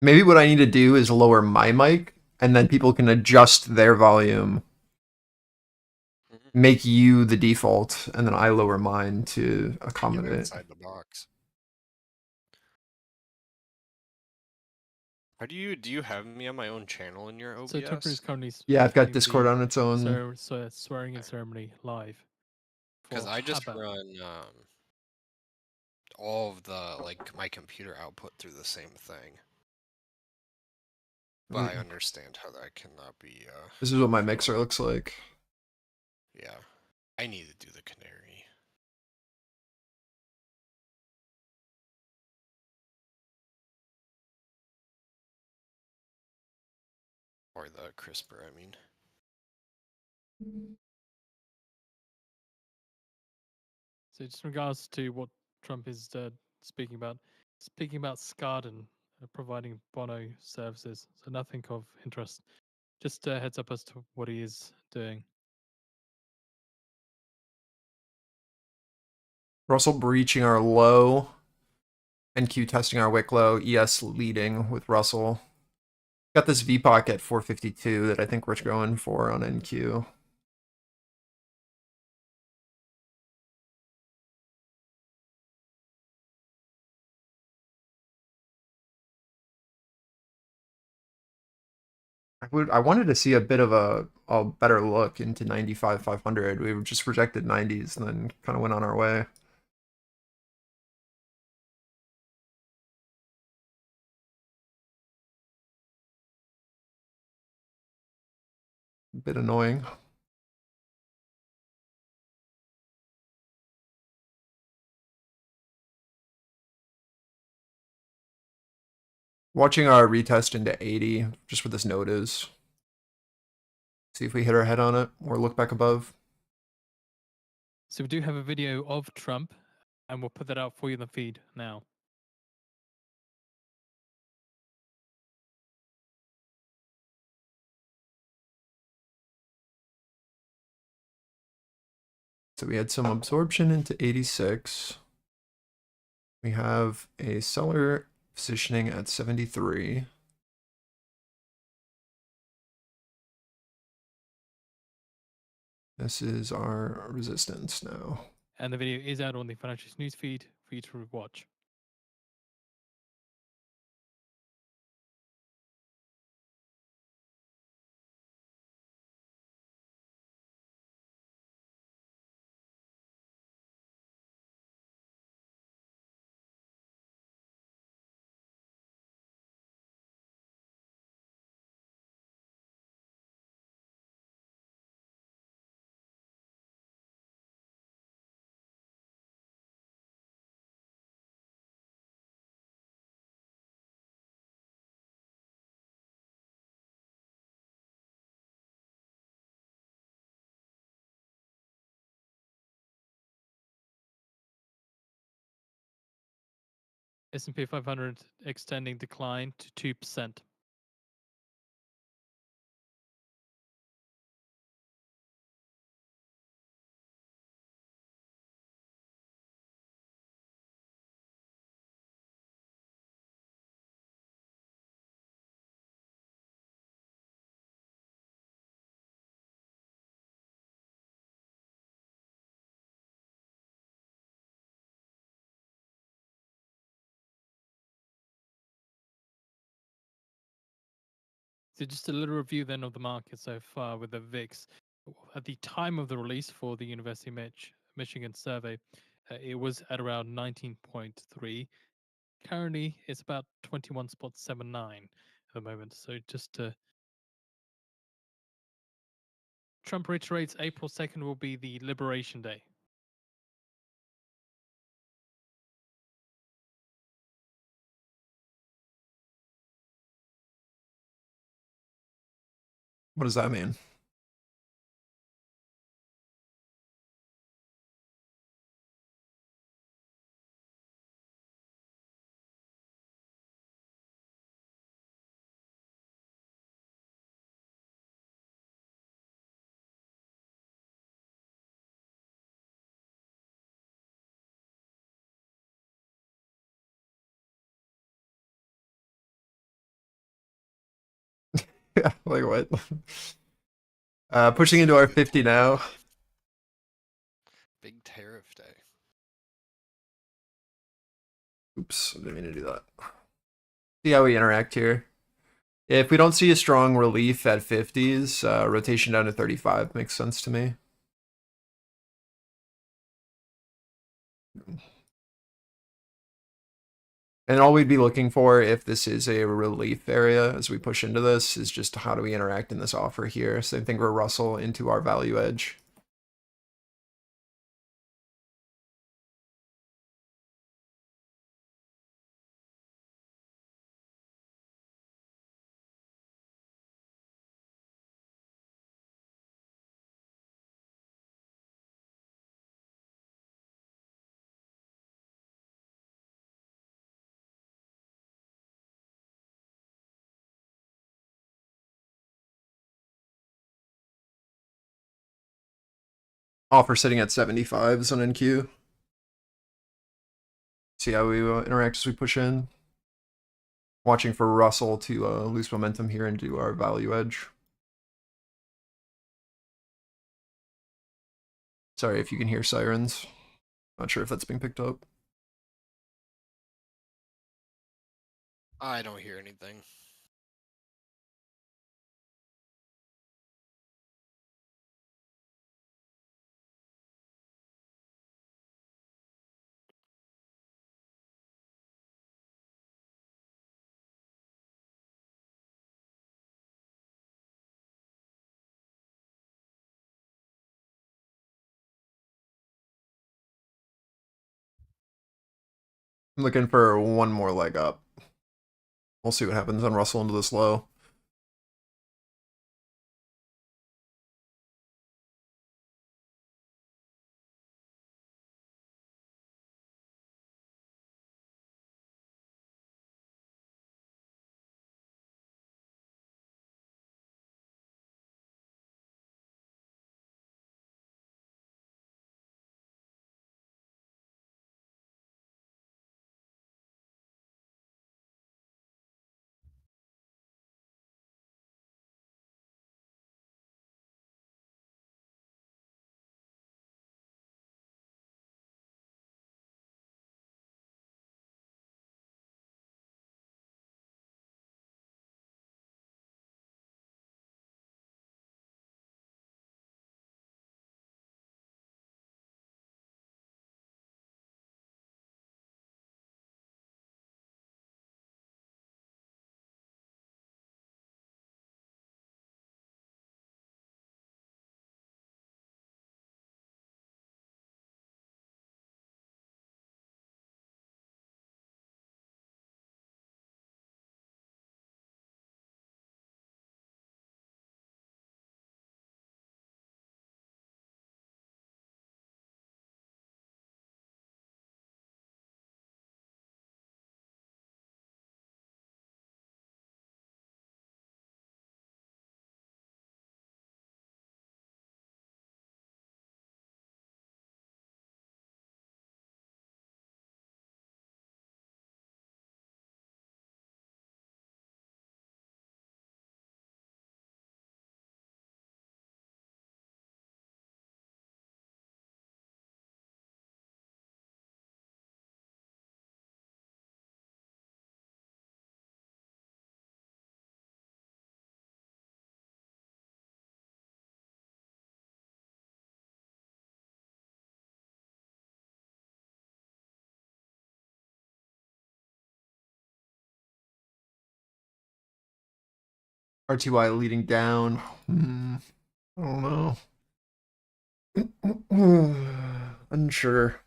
Maybe what I need to do is lower my mic, and then people can adjust their volume, make you the default, and then I lower mine to Get accommodate. inside the box. How do you have me on my own channel in your OBS? So Tucker is currently Yeah, I've got streaming Discord the on its own. swearing in ceremony live. Because for I just Haba. run all of the my computer output through the same thing. But I understand how that cannot be. This is what my mixer looks like. Yeah, I need to do the canary. Or the CRISPR, I mean. So just in regards to what Trump is speaking about Scarden providing Bono services. So nothing of interest. Just a heads up as to what he is doing. Russell breaching our low. NQ testing our wick low. ES leading with Russell. Got this VPOC at 452 that I think we're going for on NQ. I wanted to see a bit of a better look into 95 500. We just rejected 90s and then kind of went on our way. A bit annoying. Watching our retest into 80, just where this node is. See if we hit our head on it or look back above. So we do have a video of Trump, and we'll put that out for you in the feed now. So we had some absorption into 86. We have a seller positioning at 73. This is our resistance now. And the video is out on the Financial News feed for you to watch. S&P 500 extending decline to 2%. So just a little review then of the market so far with the VIX. At the time of the release for the University of Michigan survey, it was at around 19.3. Currently, it's about 21.79 at the moment. So just Trump reiterates April 2nd will be the Liberation Day. What does that mean? Yeah, like what? Pushing into our 50 now. Big tariff day. Oops, I didn't mean to do that. See how we interact here. If we don't see a strong relief at 50s, rotation down to 35 makes sense to me. And all we'd be looking for if this is a relief area as we push into this is just how do we interact in this offer here. Same thing for Russell into our value edge. Offer sitting at 75s on NQ. See how we interact as we push in. Watching for Russell to lose momentum here into our value edge. Sorry if you can hear sirens. Not sure if that's being picked up. I don't hear anything. I'm looking for one more leg up. We'll see what happens on Russell into this low. RTY leading down. I don't know. Unsure.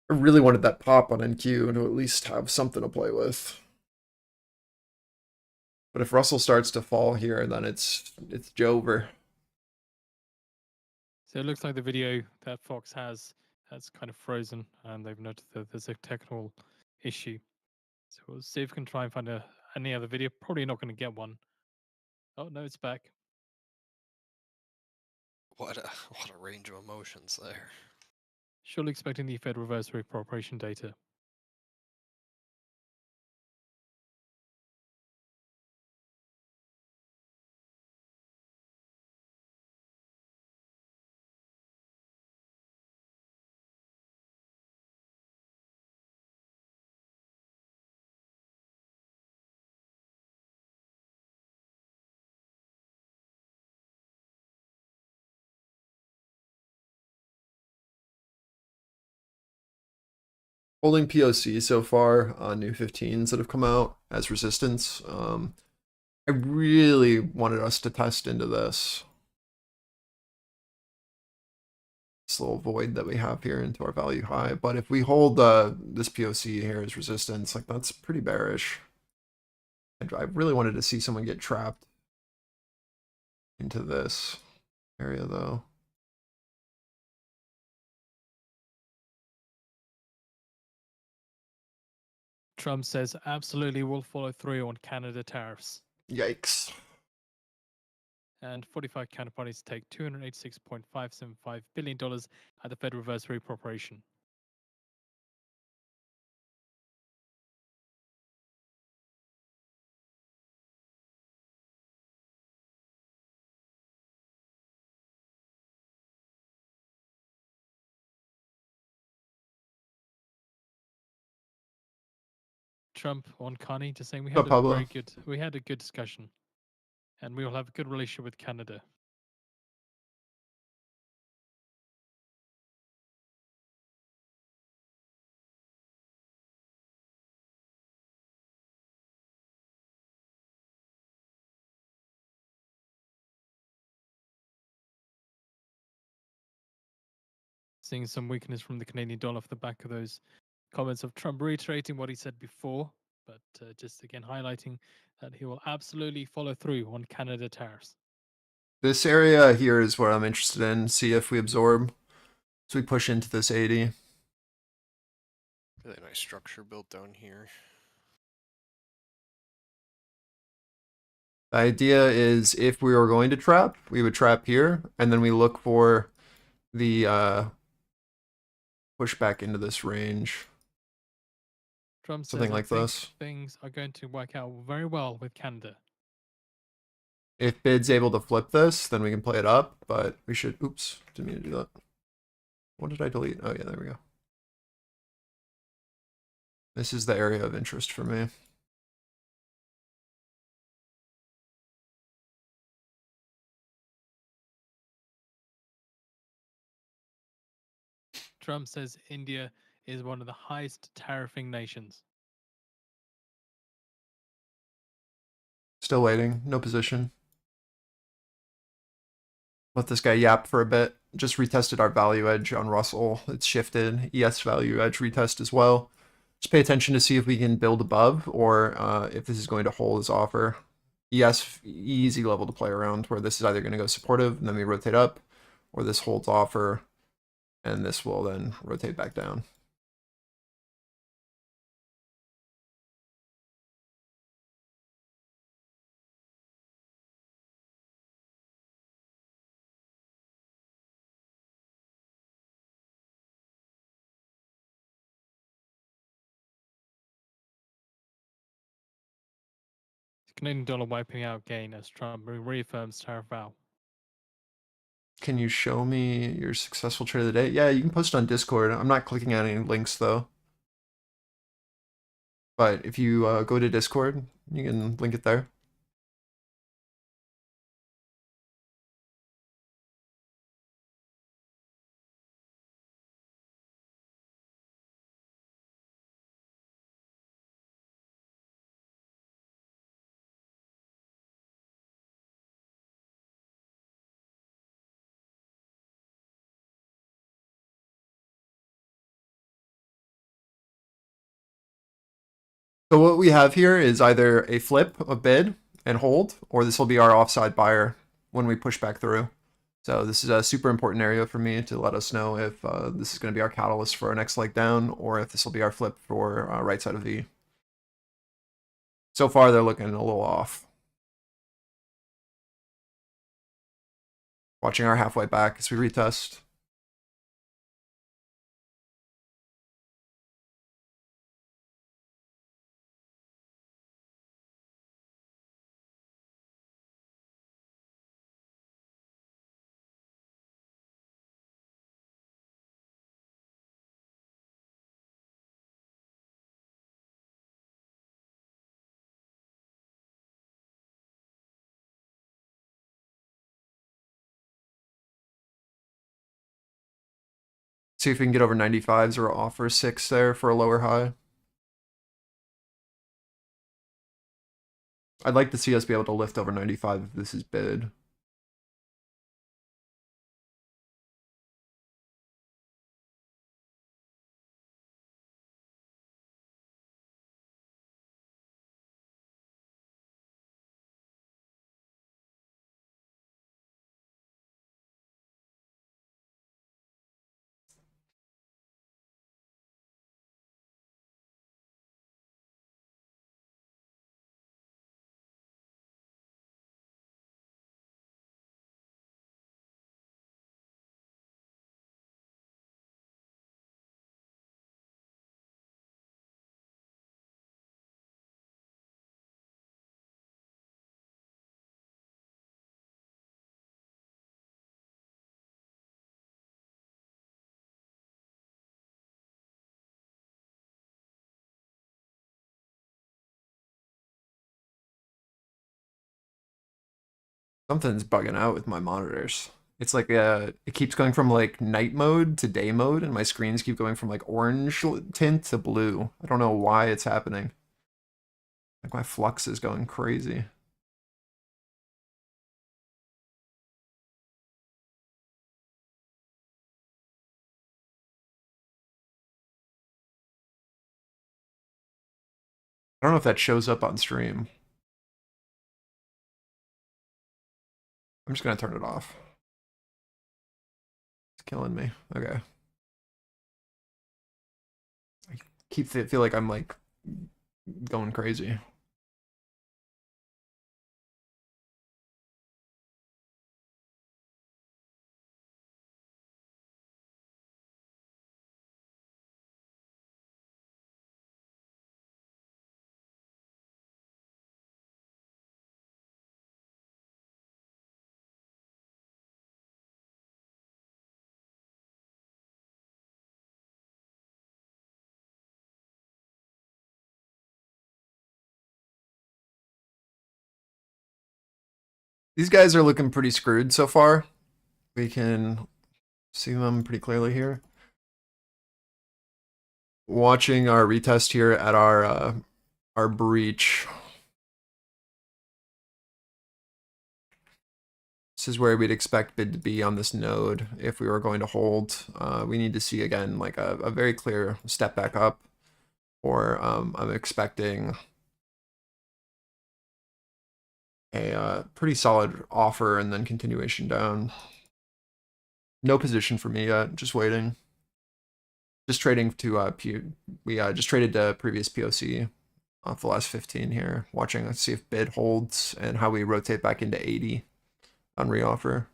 I really wanted that pop on NQ to at least have something to play with. But if Russell starts to fall here, then it's Jover. So it looks like the video that Fox has kind of frozen, and they've noted that there's a technical issue. So we'll see if we can try and find any other video. Probably not going to get one. Oh no, it's back. What a range of emotions there. Surely expecting the Fed reverse repo operation data. Holding POC so far on new 15s that have come out as resistance. I really wanted us to test into this little void that we have here into our value high, but if we hold this POC here as resistance, like that's pretty bearish. And I really wanted to see someone get trapped into this area though. Trump says absolutely will follow through on Canada tariffs. Yikes. And 45 counterparties take $286.575 billion at the Fed Reverse Repo operation. Trump on Carney just saying we had Pablo? we had a good discussion, and we will have a good relationship with Canada. Seeing some weakness from the Canadian dollar off the back of those comments of Trump reiterating what he said before, but just again highlighting that he will absolutely follow through on Canada tariffs. This area here is where I'm interested in. See if we absorb. So we push into this 80. Really nice structure built down here. The idea is if we were going to trap, we would trap here, and then we look for the push back into this range. Trump Something says, like I think this. things are going to work out very well with Canada. If bid's able to flip this, then we can play it up, but we should, oops, didn't mean to do that. What did I delete? Oh yeah, there we go. This is the area of interest for me. Trump says India is one of the highest tariffing nations. Still waiting, no position. Let this guy yap for a bit. Just retested our value edge on Russell. It's shifted. ES value edge retest as well. Just pay attention to see if we can build above or if this is going to hold his offer. ES, easy level to play around where this is either going to go supportive and then we rotate up, or this holds offer and this will then rotate back down. Canadian dollar wiping out gain as Trump reaffirms tariff vow. Can you show me your successful trade of the day? Yeah, you can post it on Discord. I'm not clicking on any links though. But if you go to Discord, you can link it there. So what we have here is either a flip, a bid, and hold, or this will be our offside buyer when we push back through. So this is a super important area for me to let us know if this is going to be our catalyst for our next leg down, or if this will be our flip for right side of V. So far, they're looking a little off. Watching our halfway back as we retest. See if we can get over 95s or offer 6 there for a lower high. I'd like to see us be able to lift over 95 if this is bid. Something's bugging out with my monitors. It's like it keeps going from like night mode to day mode, and my screens keep going from like orange tint to blue. I don't know why it's happening. Like my flux is going crazy. I don't know if that shows up on stream. I'm just gonna turn it off. It's killing me. Okay. I feel like I'm like going crazy. These guys are looking pretty screwed so far. We can see them pretty clearly here. Watching our retest here at our breach. This is where we'd expect bid to be on this node if we were going to hold. We need to see again like a very clear step back up, or I'm expecting a pretty solid offer and then continuation down. No position for me yet, just waiting. Just trading to we just traded to previous POC off the last 15 here, watching. Let's see if bid holds and how we rotate back into 80 on reoffer.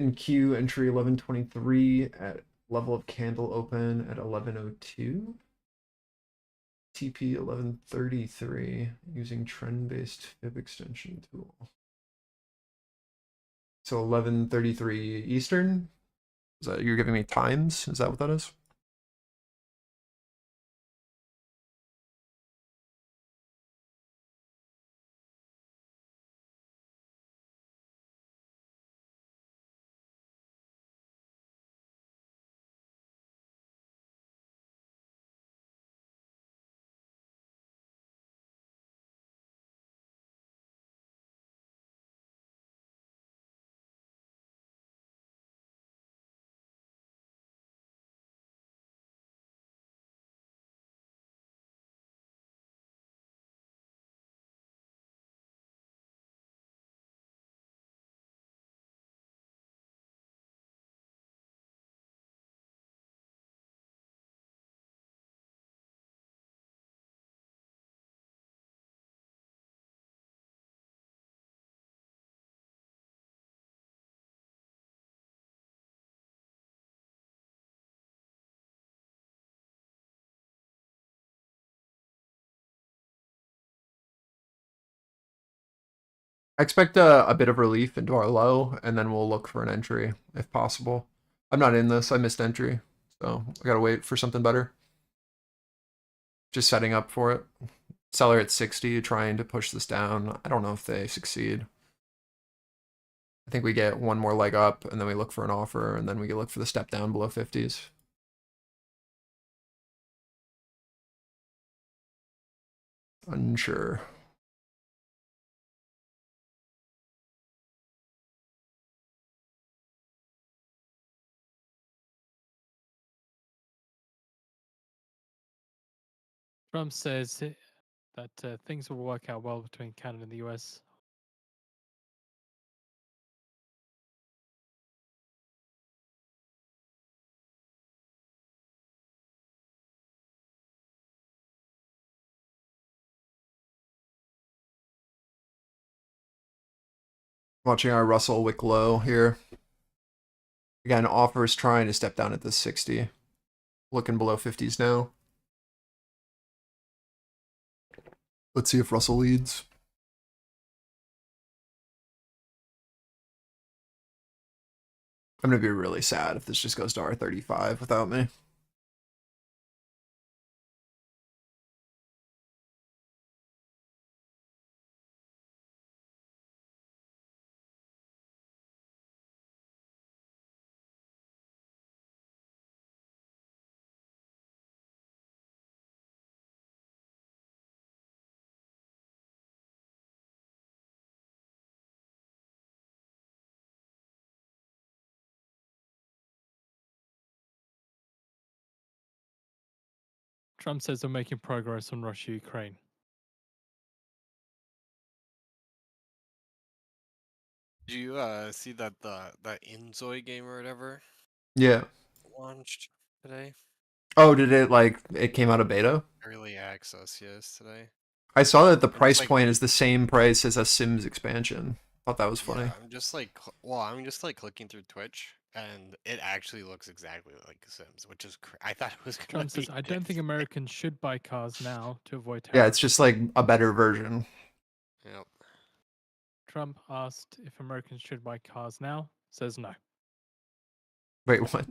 In Q entry 1123 at level of candle open at 1102. TP 1133 using trend-based fib extension tool. So 1133 Eastern. Is that you're giving me times? Is that what that is? I expect a bit of relief into our low, and then we'll look for an entry if possible. I'm not in this. I missed entry, so I gotta wait for something better. Just setting up for it. Seller at 60, trying to push this down. I don't know if they succeed. I think we get one more leg up, and then we look for an offer, and then we look for the step down below 50s. Unsure. Trump says that things will work out well between Canada and the US. Watching our Russell wick low here. Again, offers trying to step down at this 60. Looking below 50s now. Let's see if Russell leads. I'm going to be really sad if this just goes to R35 without me. Trump says they're making progress on Russia-Ukraine. Did you see that that Inzoy game or whatever Yeah. launched today? Oh, did it it came out of beta? Early access, yes, today. I saw that the I'm just price like, point is the same price as a Sims expansion. Thought that was funny. yeah, I'm just like, I'm just like clicking through Twitch, and it actually looks exactly like Sims, which is I thought it was gonna Trump be says, I don't think different. Americans should buy cars now to avoid tariffs. Yeah, it's just like a better version. Yep. Trump asked if Americans should buy cars now, says no. Wait, what?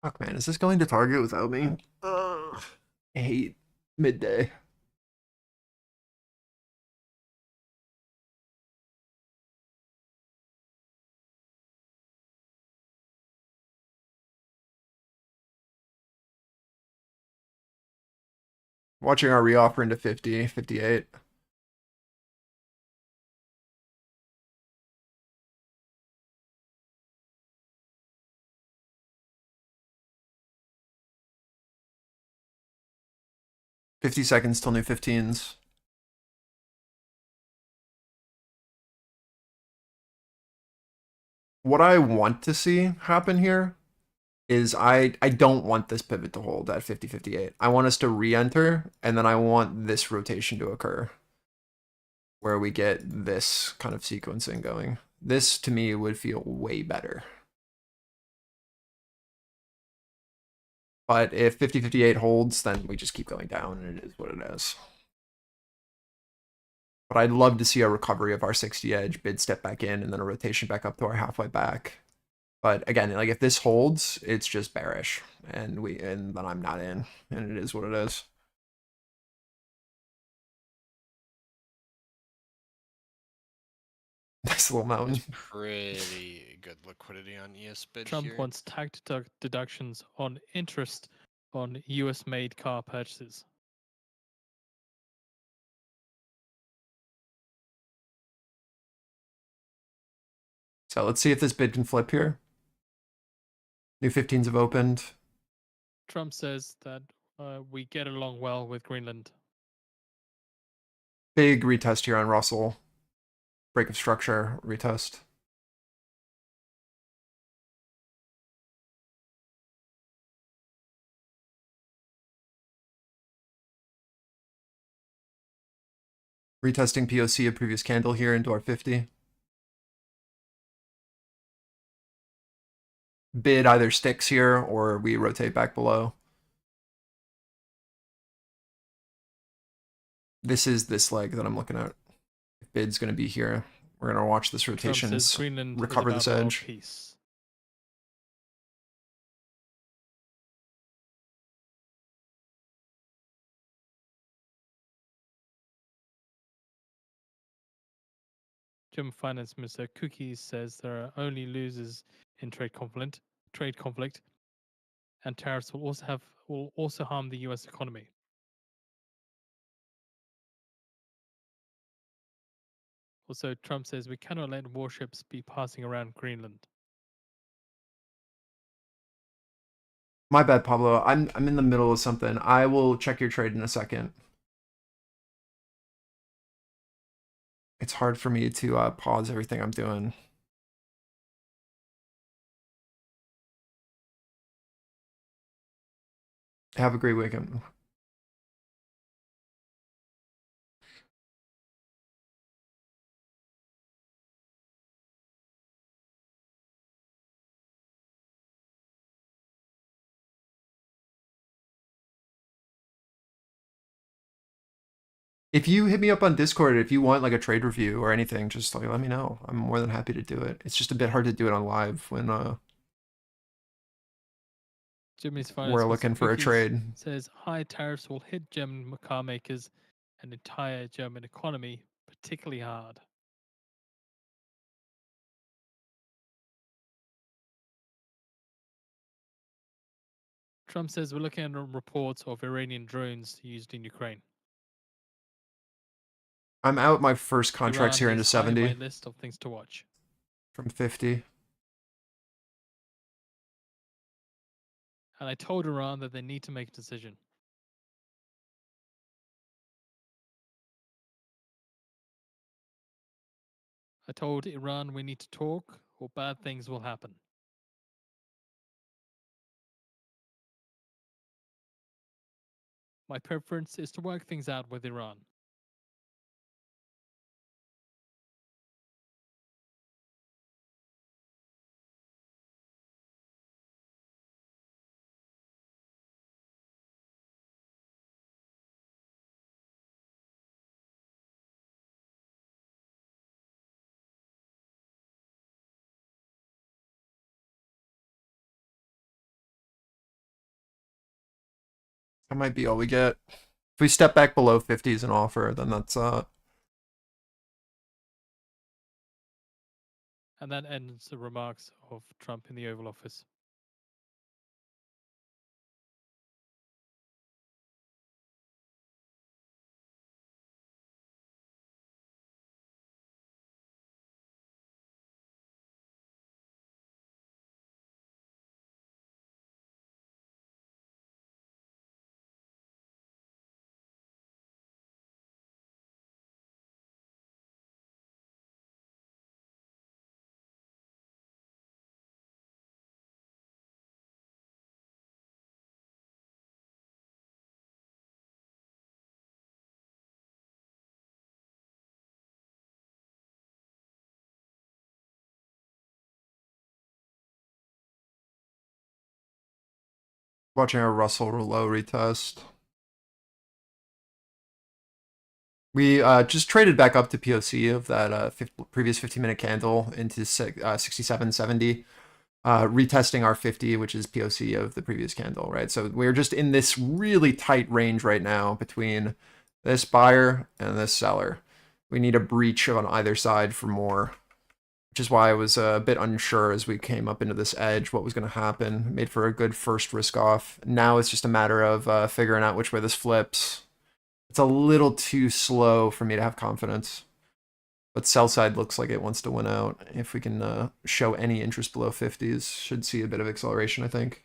Fuck, man, is this going to Target without me? Ugh. I hate midday. Watching our reoffer into 50, 58. $50 seconds till new 15s. What I want to see happen here is I don't want this pivot to hold at 50-58. I want us to re-enter, and then I want this rotation to occur where we get this kind of sequencing going. This, to me, would feel way better. But if 50-58 holds, then we just keep going down, and it is what it is. But I'd love to see a recovery of our 60 edge, bid step back in, and then a rotation back up to our halfway back. But again, like if this holds, it's just bearish, and then I'm not in, and it is what it is. Nice little mountain. There's pretty good liquidity on ES bid Trump here. wants tax deductions on interest on US-made car purchases. So let's see if this bid can flip here. New 15s have opened. Trump says that we get along well with Greenland. Big retest here on Russell. Break of structure, retest. Retesting POC of previous candle here into our 50. bid either sticks here or we rotate back below. This is this leg that I'm looking at. Bid's going to be here. We're going to watch this Trump rotation says Greenland recover is this about world edge. peace. German Finance Minister Cookies says there are only losers in trade conflict, and tariffs will also harm the U.S. economy. Also, Trump says we cannot let warships be passing around Greenland. My bad, Pablo. I'm in the middle of something. I will check your trade in a second. It's hard for me to pause everything I'm doing. Have a great weekend. If you hit me up on Discord, if you want like a trade review or anything, just like let me know. I'm more than happy to do it. It's just a bit hard to do it on live when Germany's we're finance looking minister for a Cookies trade. says high tariffs will hit German car makers and entire German economy particularly hard. Trump says we're looking at reports of Iranian drones used in Ukraine. I'm out my first contracts Iran here into is high on 70 my list of things to watch. from 50. And I told Iran that they need to make a decision. I told Iran we need to talk or bad things will happen. My preference is to work things out with Iran. That might be all we get. If we step back below 50 as an offer, then that's And that ends the remarks of Trump in the Oval Office. watching a Russell Rouleau retest. We just traded back up to POC of that previous 15-minute candle into 67.70. Retesting our 50, which is POC of the previous candle, right? So we're just in this really tight range right now between this buyer and this seller. We need a breach on either side for more, which is why I was a bit unsure as we came up into this edge what was going to happen. Made for a good first risk off. Now it's just a matter of figuring out which way this flips. It's a little too slow for me to have confidence. But sell side looks like it wants to win out. If we can show any interest below 50s, should see a bit of acceleration, I think.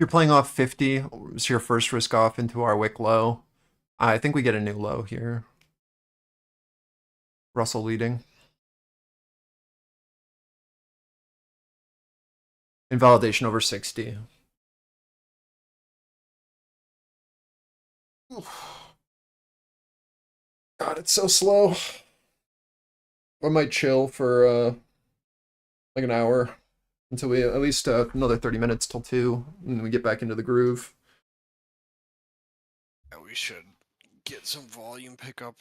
You're playing off 50. It's your first risk off into our wick low. I think we get a new low here. Russell leading. Invalidation over 60. God, it's so slow. I might chill for like an hour until we at least another 30 minutes till 2, and we get back into the groove. Yeah, we should get some volume pickup.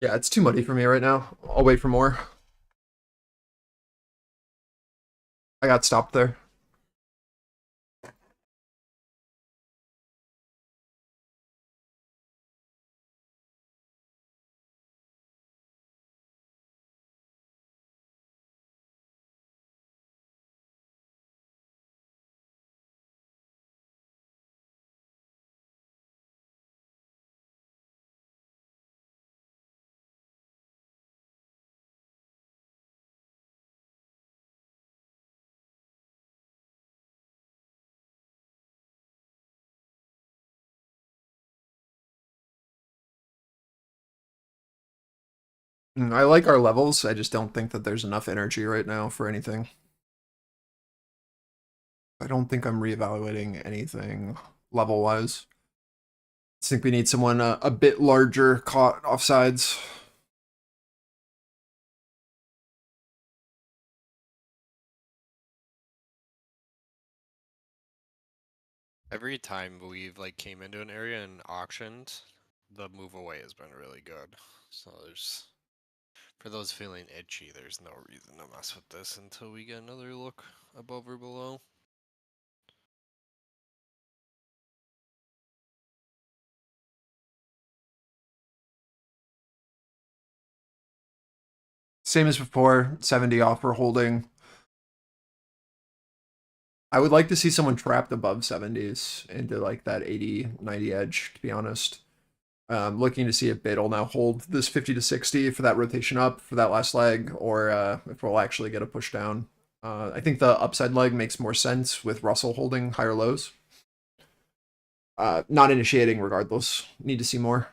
Yeah, it's too muddy for me right now. I'll wait for more. I got stopped there. I like our levels. I just don't think that there's enough energy right now for anything. I don't think I'm reevaluating anything level-wise. I think we need someone a bit larger caught offsides. Every time we've like came into an area and auctioned, the move away has been really good. So there's, for those feeling itchy, there's no reason to mess with this until we get another look above or below. Same as before, 70 offer holding. I would like to see someone trapped above 70s into like that 80, 90 edge, to be honest. Looking to see if bid will now hold this 50 to 60 for that rotation up for that last leg, or if we'll actually get a push down. I think the upside leg makes more sense with Russell holding higher lows. Not initiating regardless. Need to see more.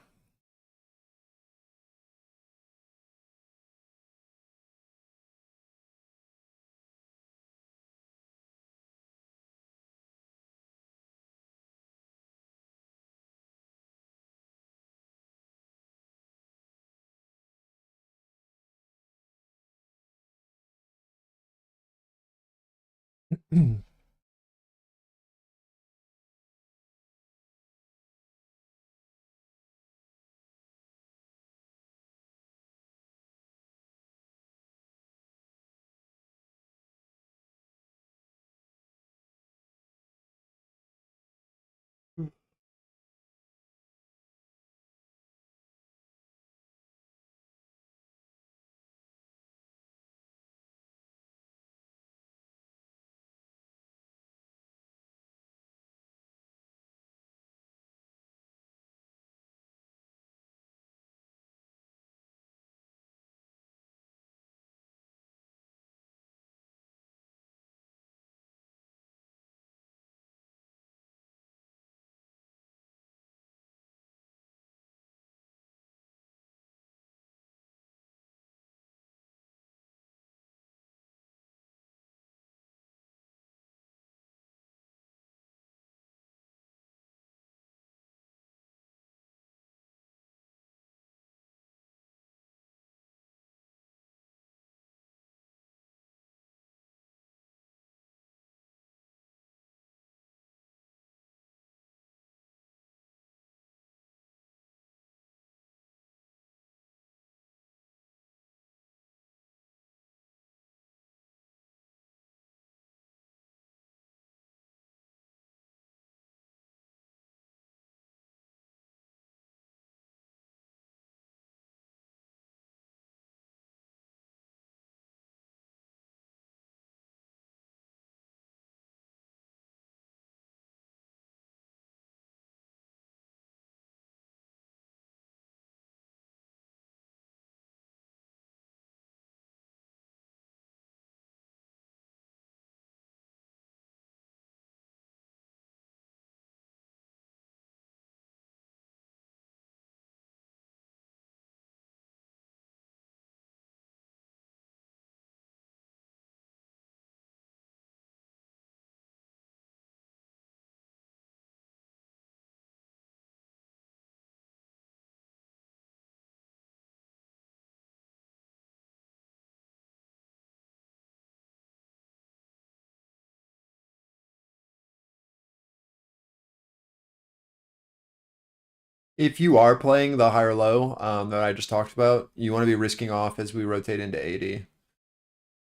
if you are playing the higher low that I just talked about, you want to be risking off as we rotate into 80.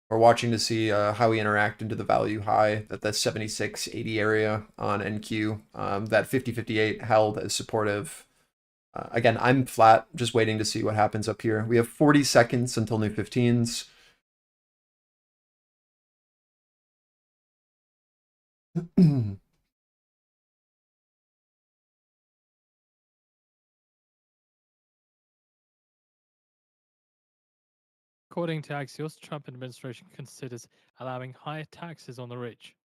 We're watching to see how we interact into the value high at the 76-80 area on NQ. That 50-58 held as supportive. Again, I'm flat, just waiting to see what happens up here. We have 40 seconds until new 15s. According to Axios, Trump administration considers allowing higher taxes on the rich.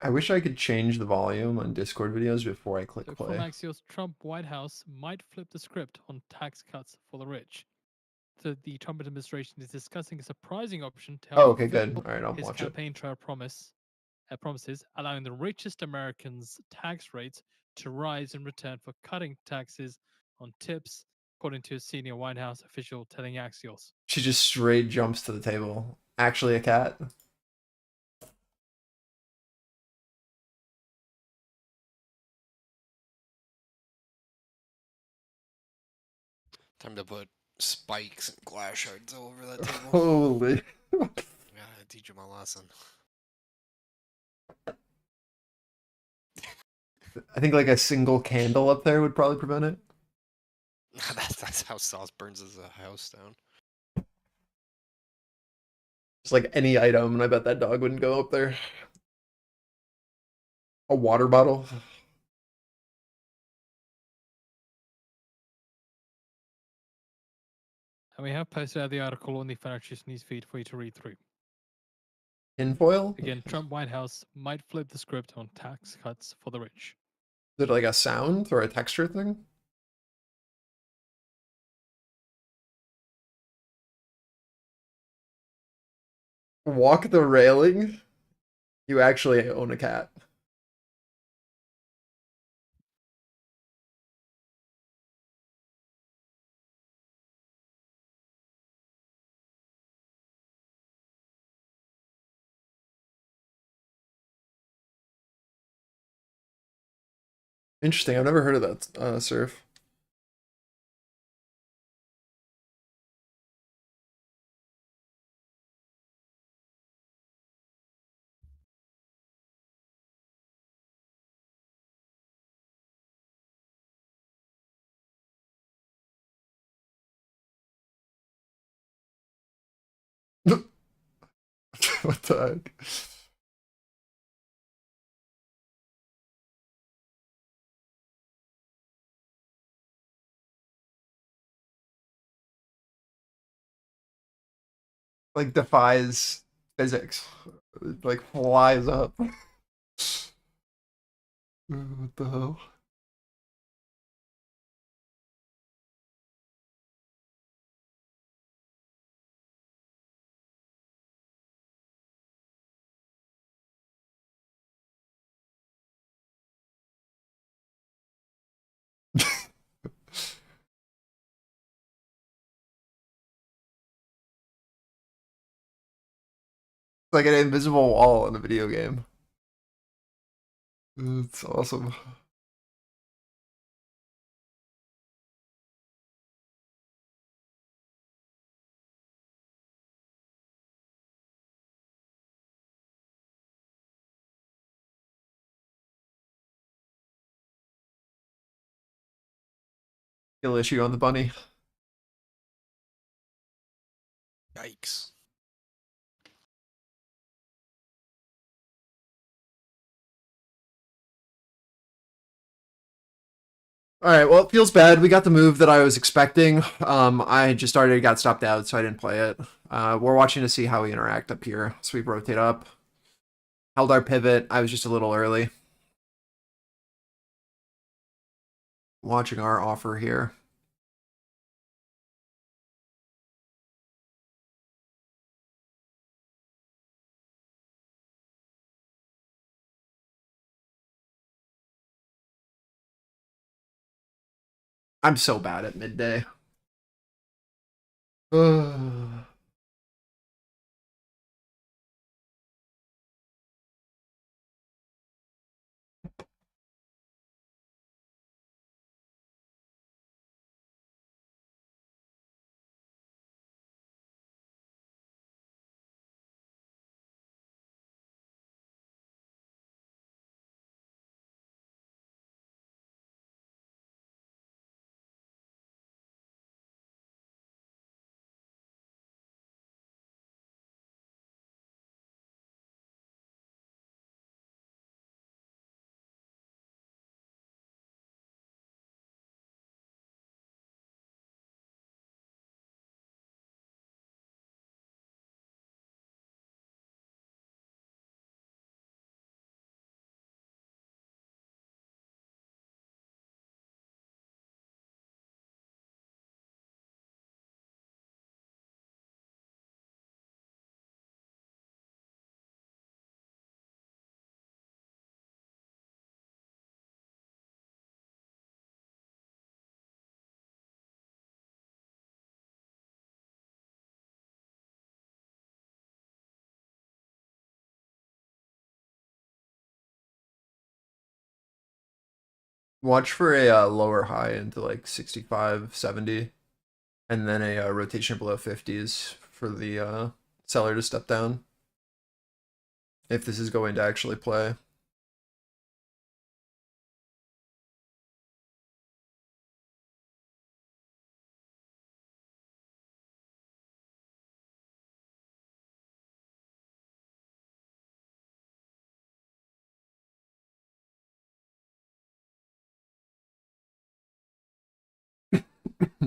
I wish I could change the volume on Discord videos before I click So play. from Axios, Trump White House might flip the script on tax cuts for the rich. So the Trump administration is discussing a surprising option to help Oh, okay, good. fulfill All right, I'll his watch it. campaign trail promises, allowing the richest Americans' tax rates to rise in return for cutting taxes on tips, according to a senior White House official telling Axios. She just straight jumps to the table. Actually a cat. Time to put spikes and glass shards all over that table. Holy. Gotta teach him a lesson. I think like a single candle up there would probably prevent it. That's how sauce burns his house down. Just like any item, and I bet that dog wouldn't go up there. A water bottle. And we have posted out the article on the Financial News feed for you to read through. Tinfoil? Again, Trump White House might flip the script on tax cuts for the rich. Is it like a sound or a texture thing? Walk the railing? You actually own a cat. Interesting. I've never heard of that surf. What the heck? Like defies physics. It, like flies up. What the hell? Like an invisible wall in a video game. It's awesome. Skill issue on the bunny. Yikes. All right, well, it feels bad. We got the move that I was expecting. I just already got stopped out, so I didn't play it. We're watching to see how we interact up here. So we rotate up. Held our pivot. I was just a little early. Watching our offer here. I'm so bad at midday. Ugh. Watch for a lower high into like 65, 70, and then a rotation below 50s for the seller to step down. If this is going to actually play.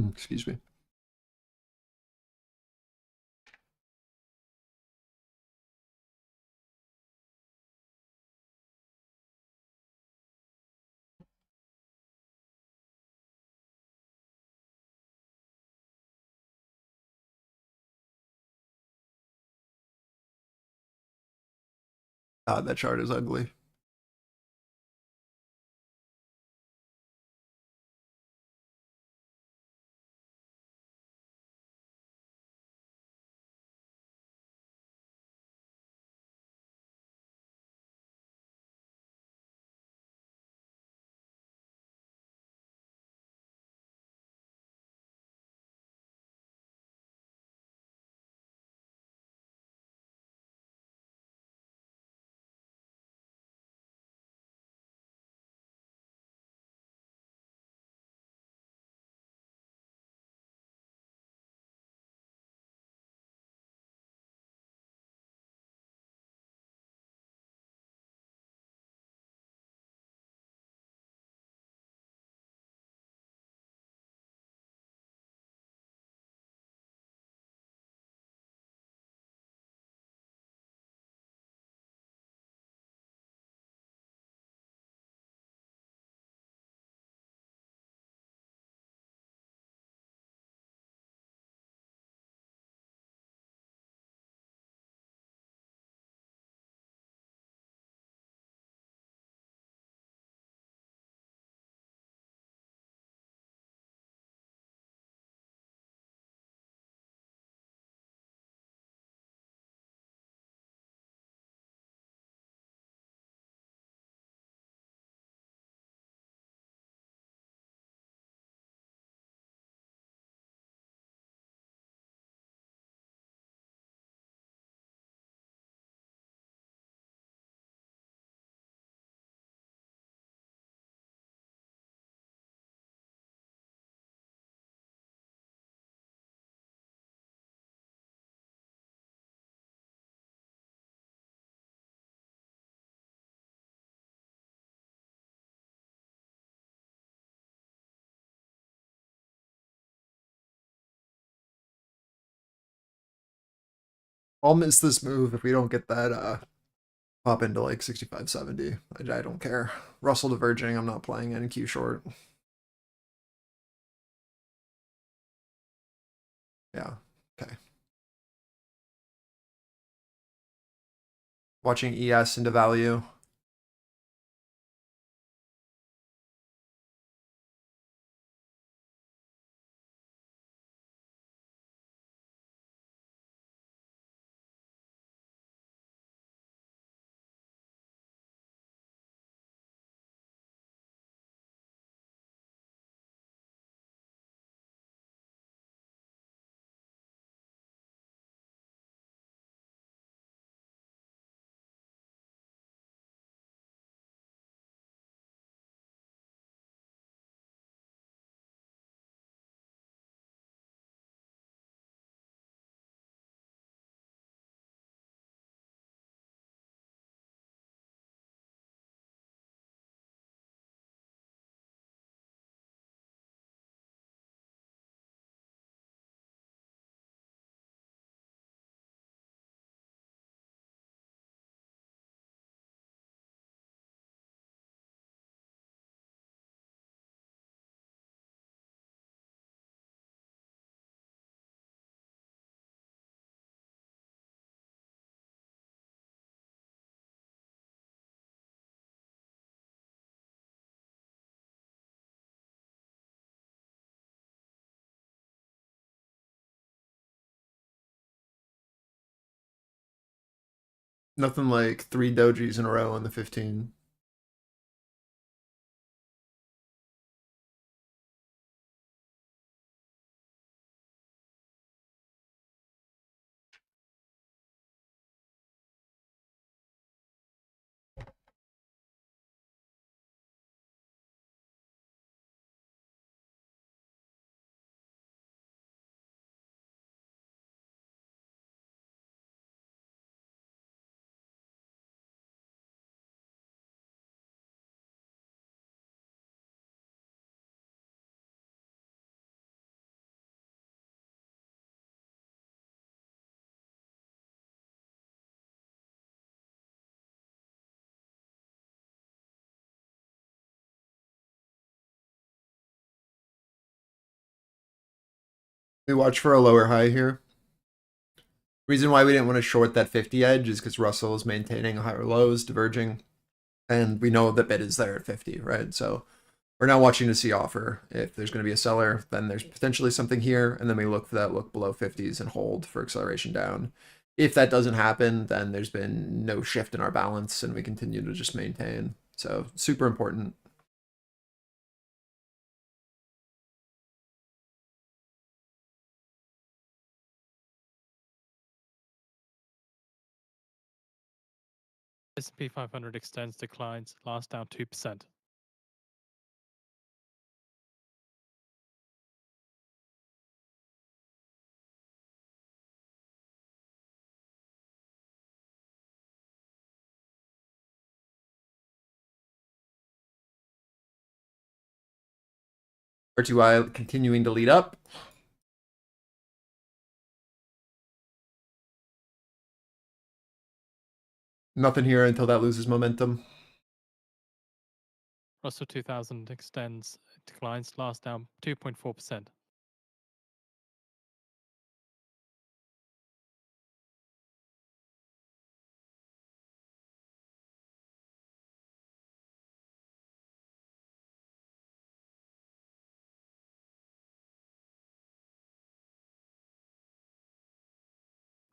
Excuse me. That chart is ugly. I'll miss this move if we don't get that pop into like 65, 70. I don't care. Russell diverging, I'm not playing NQ short. Yeah, okay. Watching ES into value. Nothing like 3 dojis in a row on the 15. We watch for a lower high here. Reason why we didn't want to short that 50 edge is because Russell is maintaining higher lows, diverging, and we know the bid is there at 50, right? So we're now watching to see offer. If there's going to be a seller, then there's potentially something here, and then we look for that look below 50s and hold for acceleration down. If that doesn't happen, then there's been no shift in our balance, and we continue to just maintain. So super important. S&P 500 extends, declines, last down 2%. RTY continuing to lead up. Nothing here until that loses momentum. Russell 2000 extends, declines, last down 2.4%.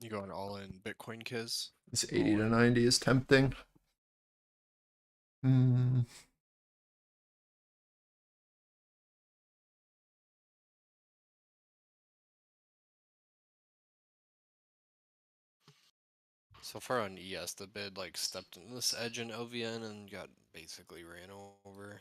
You going all in Bitcoin, Kiz? This 80 to 90 is tempting. So far on ES, the bid like stepped in this edge in LVN and got basically ran over.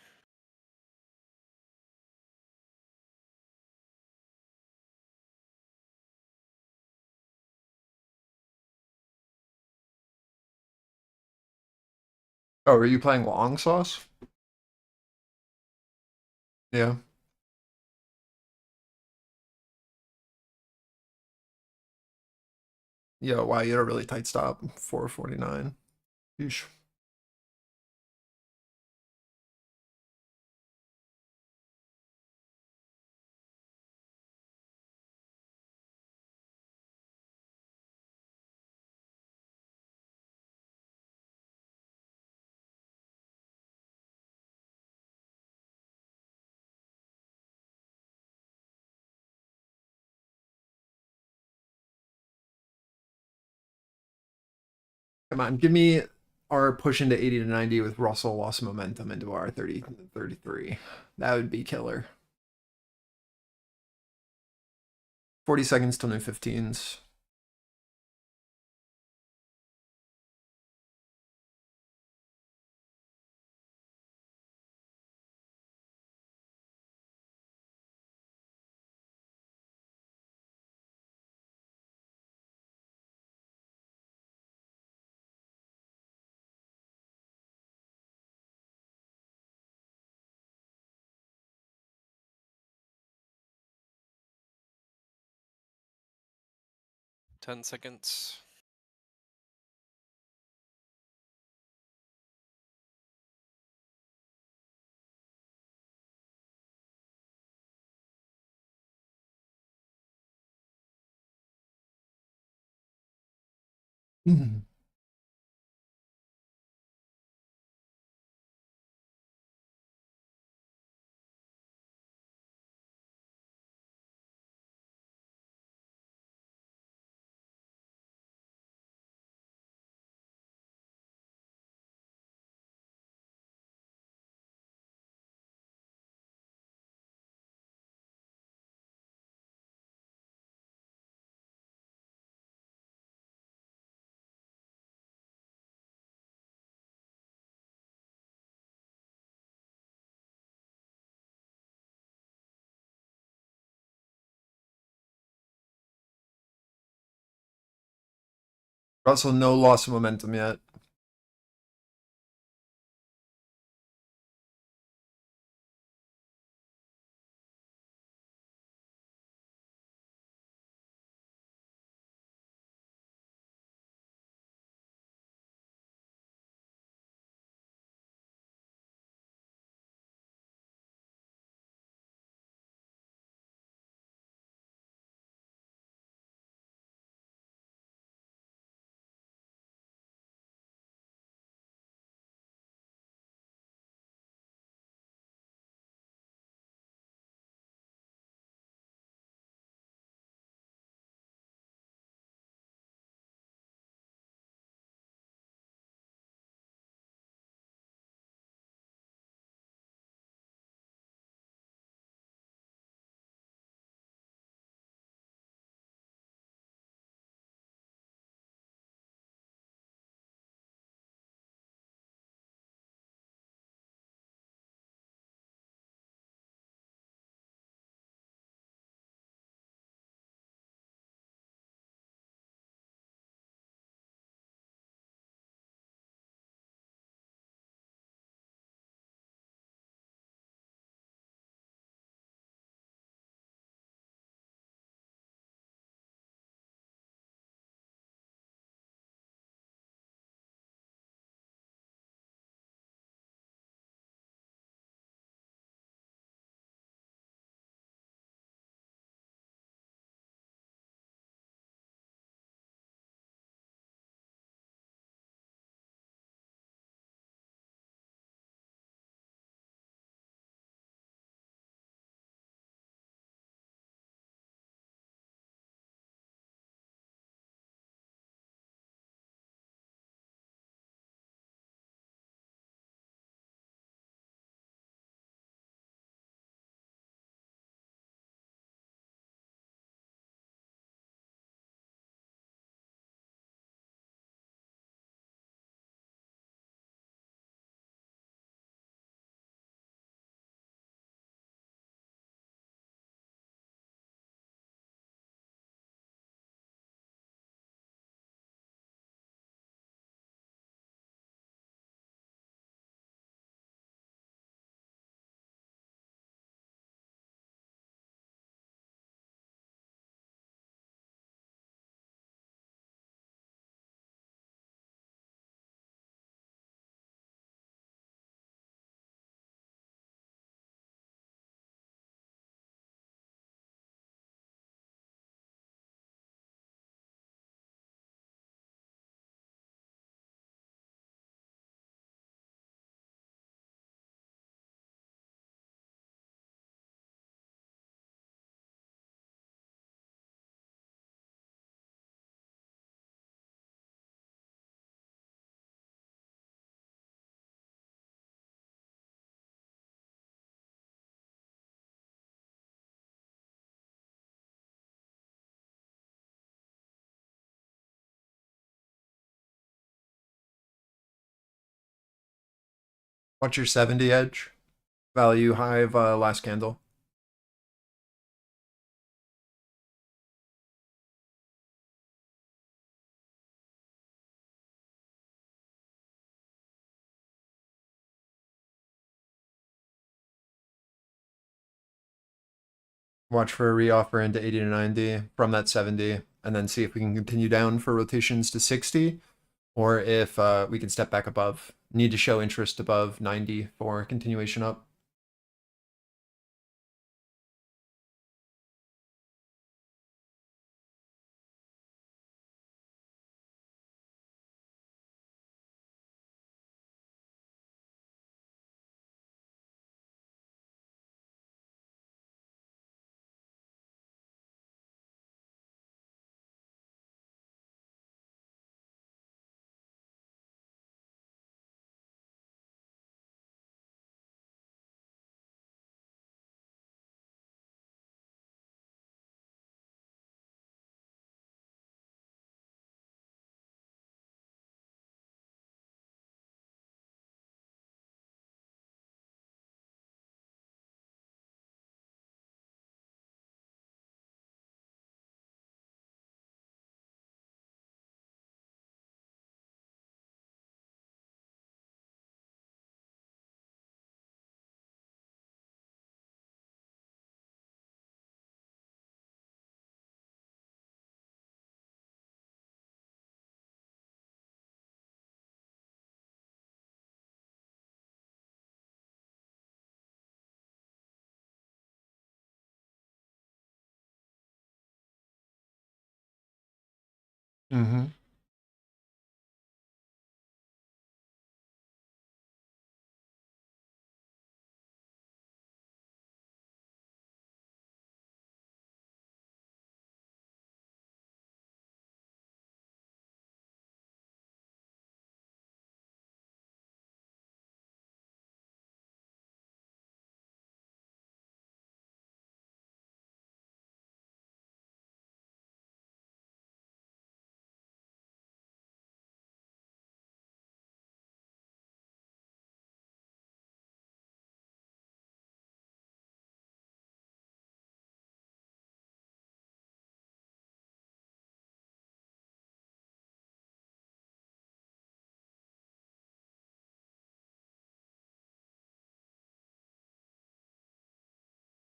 Oh, are you playing long sauce? Yeah. Yo, wow, you had a really tight stop. 449. Yeesh. Come on, give me our push into 80 to 90 with Russell lost momentum into our 30, 33. That would be killer. 40 seconds till new 15s. Ten seconds. Also, no loss of momentum yet. Watch your 70 edge. Value hive last candle. Watch for a reoffer into 80 to 90 from that 70, and then see if we can continue down for rotations to 60, or if we can step back above. Need to show interest above 90 for continuation up. Mm-hmm.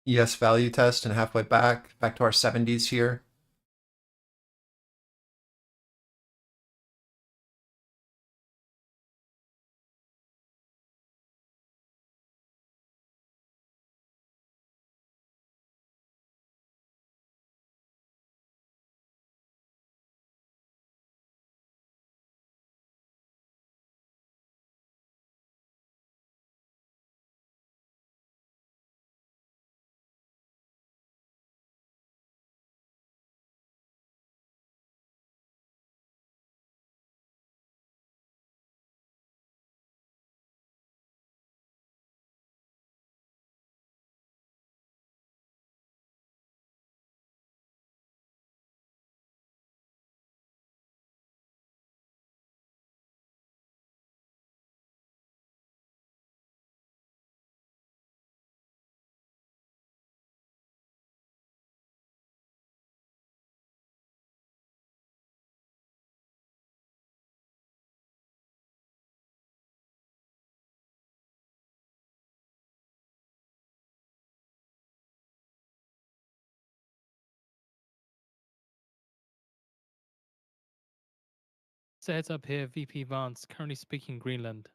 ES value test and halfway back to our 70s here. So heads up here, VP Vance, currently speaking Greenland.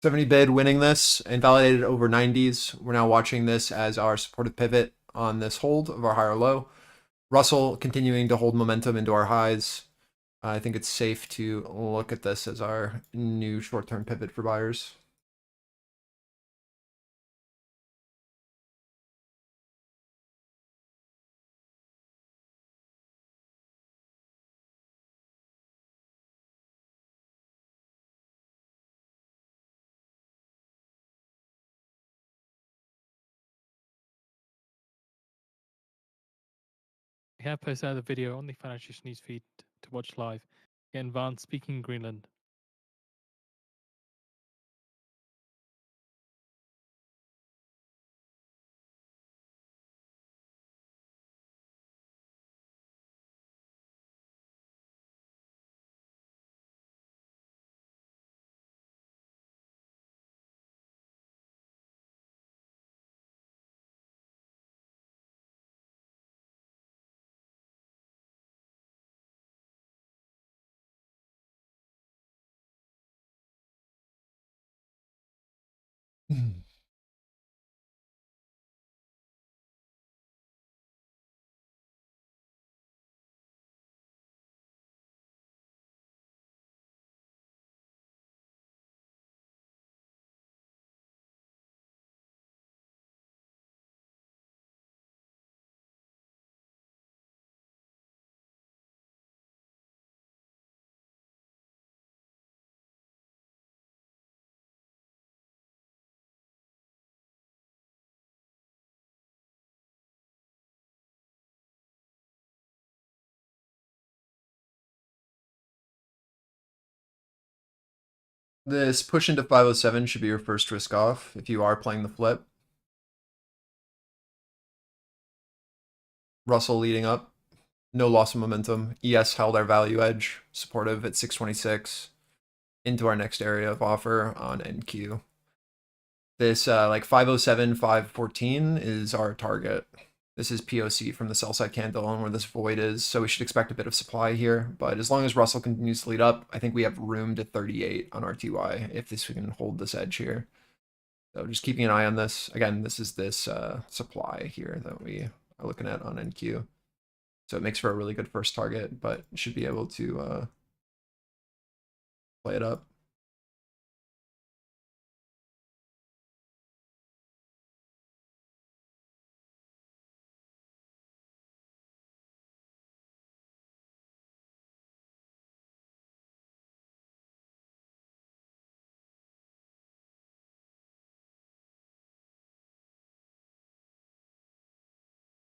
$70 bid winning this and validated over 90s. We're now watching this as our supportive pivot on this hold of our higher low. Russell continuing to hold momentum into our highs. I think it's safe to look at this as our new short-term pivot for buyers. We have posted out the video on the Financial News feed to watch live. Again, Vance speaking Greenland. This push into 507 should be your first risk off if you are playing the flip. Russell leading up. No loss of momentum. ES held our value edge, supportive at 626 into our next area of offer on NQ. This like 507, 514 is our target. This is POC from the sell side candle and where this void is, so we should expect a bit of supply here. But as long as Russell continues to lead up, I think we have room to 38 on RTY if we can hold this edge here. So just keeping an eye on this. Again, this is this supply here that we are looking at on NQ. So it makes for a really good first target, but should be able to play it up.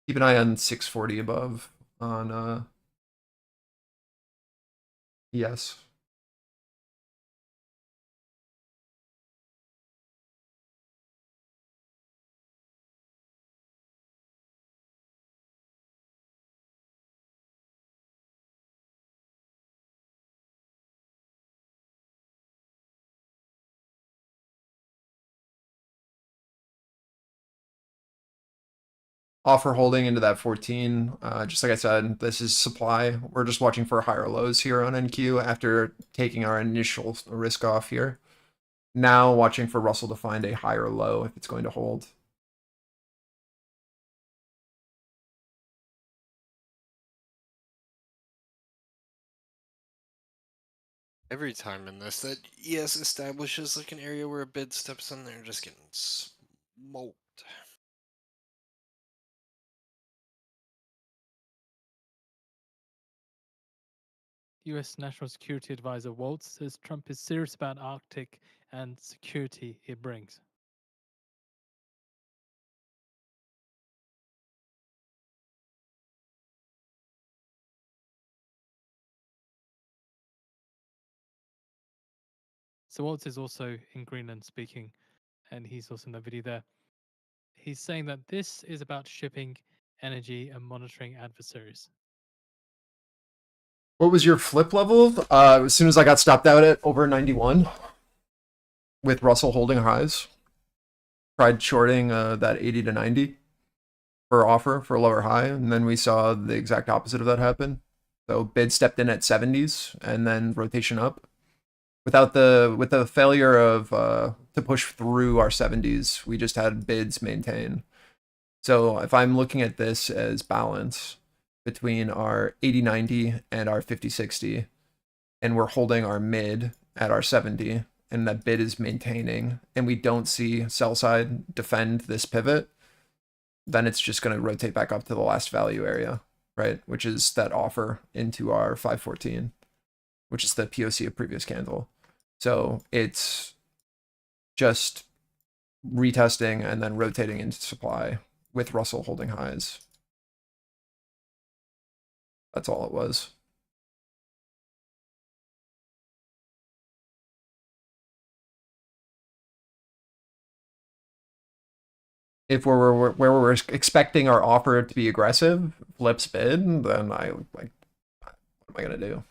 Keep an eye on 640 above on yes. Offer holding into that 14. Just like I said, this is supply. We're just watching for higher lows here on NQ after taking our initial risk off here. Now watching for Russell to find a higher low if it's going to hold. Every time in this, that ES establishes like an area where a bid steps in, they're just getting smoked. US National Security Advisor Waltz says Trump is serious about Arctic and security it brings. So Waltz is also in Greenland speaking, and he's also in the video there. He's saying that this is about shipping, energy, and monitoring adversaries. What was your flip level? As soon as I got stopped out at over 91 with Russell holding highs, tried shorting that 80 to 90 for offer for a lower high, and then we saw the exact opposite of that happen. So bid stepped in at 70s and then rotation up. With the failure of to push through our 70s, we just had bids maintain. So if I'm looking at this as balance between our 80-90 and our 50-60, and we're holding our mid at our 70, and that bid is maintaining, and we don't see sell side defend this pivot, then it's just going to rotate back up to the last value area, right? Which is that offer into our 514, which is the POC of previous candle. So it's just retesting and then rotating into supply with Russell holding highs. That's all it was. If we're where we're expecting our offer to be aggressive, flips bid, then I like, what am I gonna do?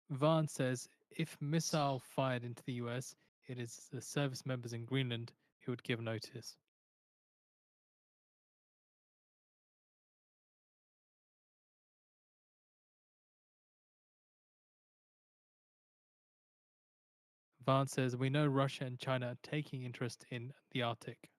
Vaughn says if missile fired into the US, it is the service members in Greenland who would give notice. Vaughn says we know Russia and China are taking interest in the Arctic.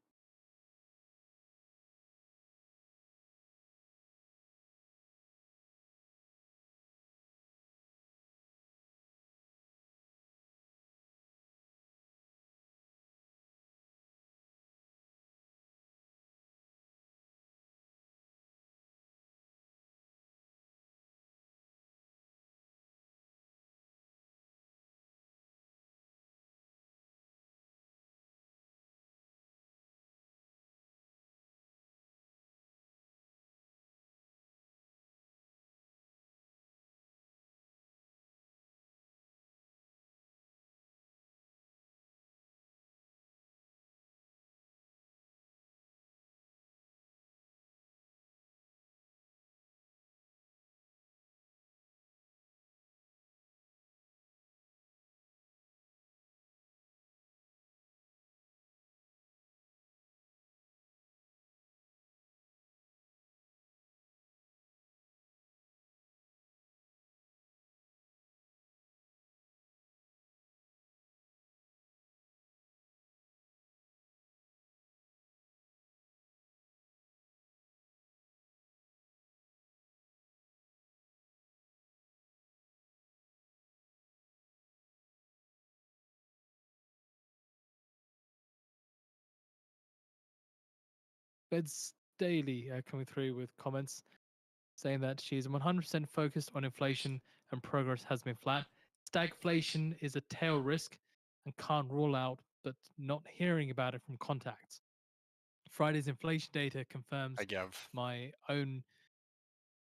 Fed's Daily coming through with comments saying that she's 100% focused on inflation and progress has been flat. Stagflation is a tail risk and can't rule out, but not hearing about it from contacts. Friday's inflation data confirms I give. my own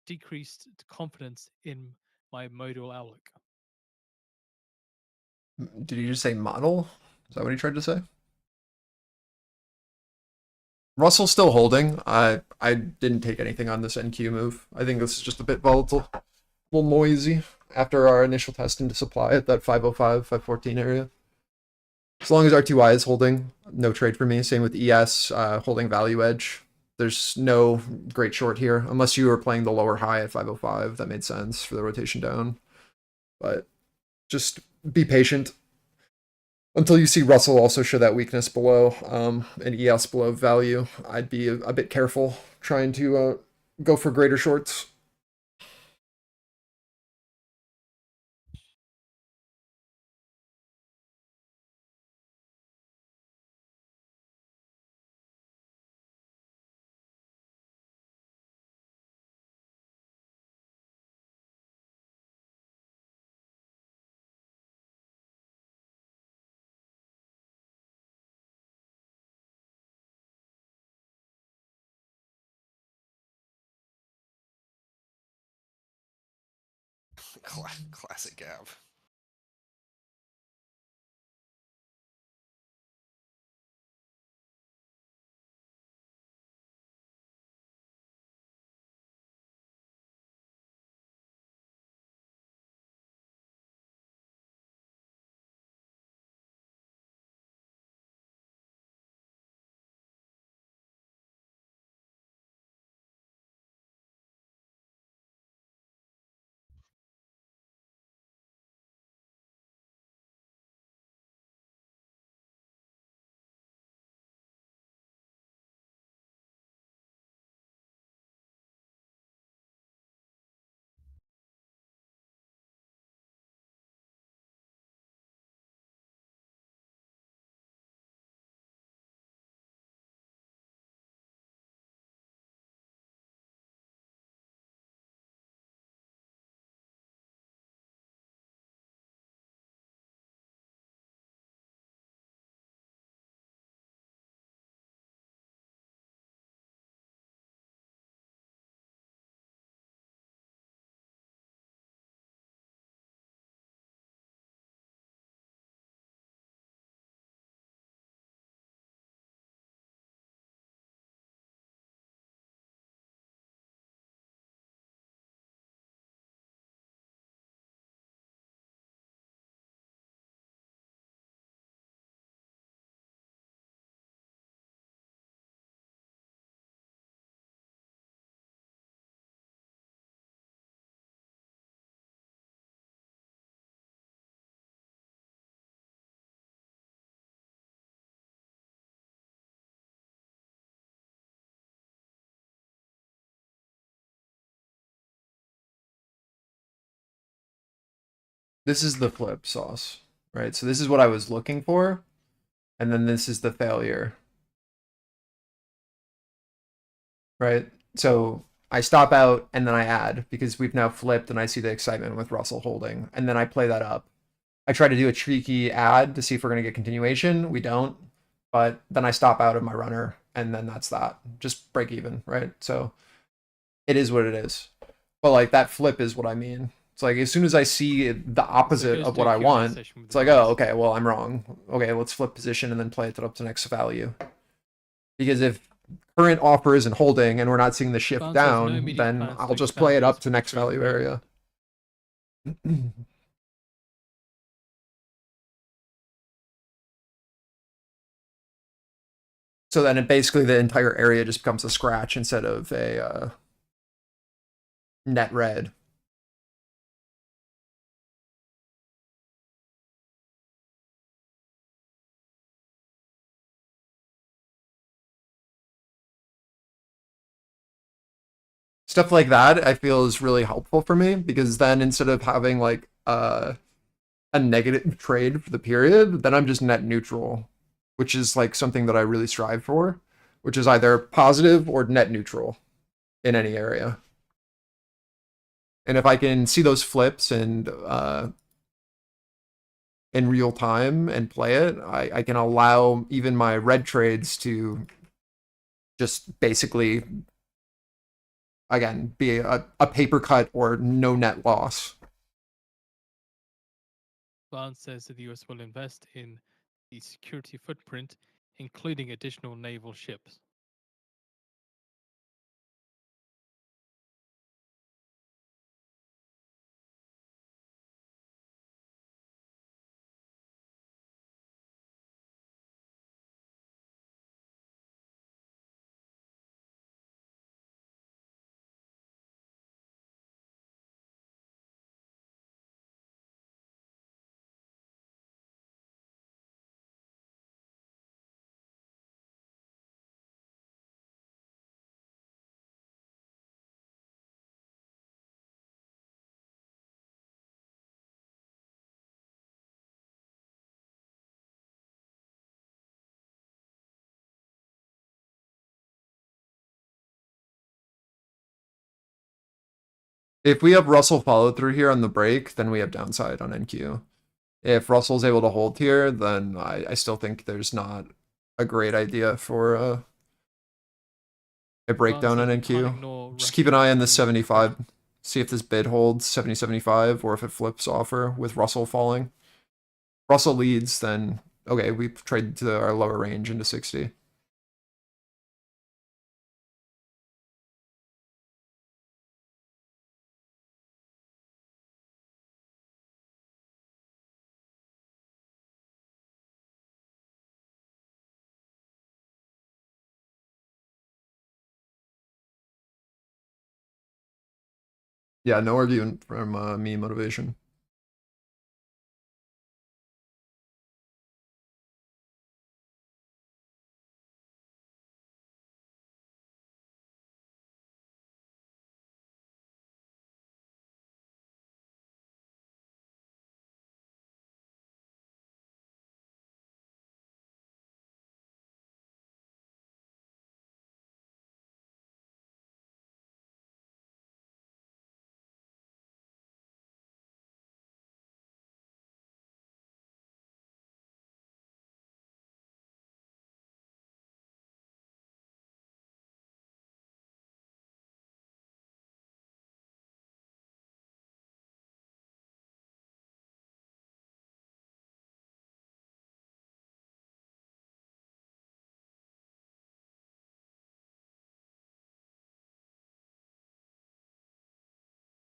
decreased confidence in my modal outlook. Did you just say model? Is that what he tried to say? Russell's still holding. I didn't take anything on this NQ move. I think this is just a bit volatile, a little noisy after our initial test into supply at that 505, 514 area. As long as RTY is holding, no trade for me. Same with ES, holding value edge. There's no great short here, unless you were playing the lower high at 505. That made sense for the rotation down. But just be patient until you see Russell also show that weakness below and ES below value. I'd be a bit careful trying to go for greater shorts. Classic gap. This is the flip sauce, right? So this is what I was looking for. And then this is the failure, right? So I stop out and then I add because we've now flipped and I see the excitement with Russell holding. And then I play that up. I try to do a tricky add to see if we're going to get continuation. We don't. But then I stop out of my runner and then that's that. Just break even, right? So it is what it is. But like that flip is what I mean. It's like as soon as I see the opposite of what I want, it's like, oh, okay, well, I'm wrong. Okay, let's flip position and then play it up to next value. Because if current offer isn't holding and we're not seeing the shift down, then I'll just play it up to next value area. So then it basically the entire area just becomes a scratch instead of a net red. Stuff like that I feel is really helpful for me because then instead of having like a negative trade for the period, then I'm just net neutral, which is like something that I really strive for, which is either positive or net neutral in any area. And if I can see those flips and in real time and play it, I can allow even my red trades to just basically, again, be a paper cut or no net loss. Barnes says that the US will invest in the security footprint, including additional naval ships. If we have Russell follow through here on the break, then we have downside on NQ. If Russell's able to hold here, then I still think there's not a great idea for a breakdown on NQ. Just keep an eye on this 75. See if this bid holds 70-75 or if it flips offer with Russell falling. Russell leads, then okay, we trade to our lower range into 60. Yeah, no argument from me, Motivation.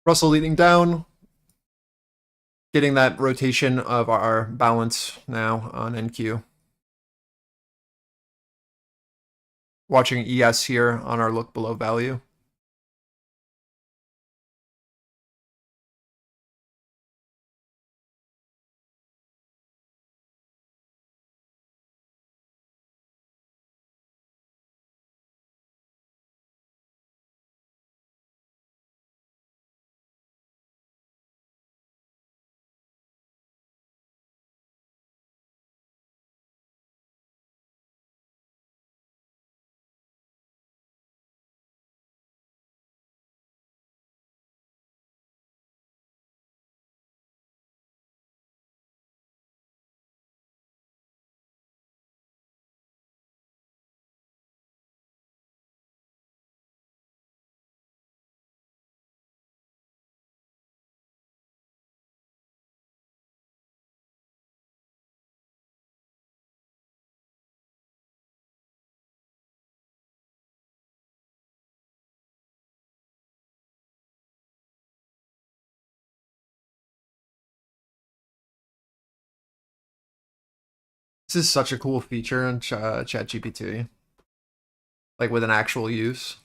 Russell leading down, getting that rotation of our balance now on NQ. Watching ES here on our look below value. This is such a cool feature in ChatGPT. Like with an actual use.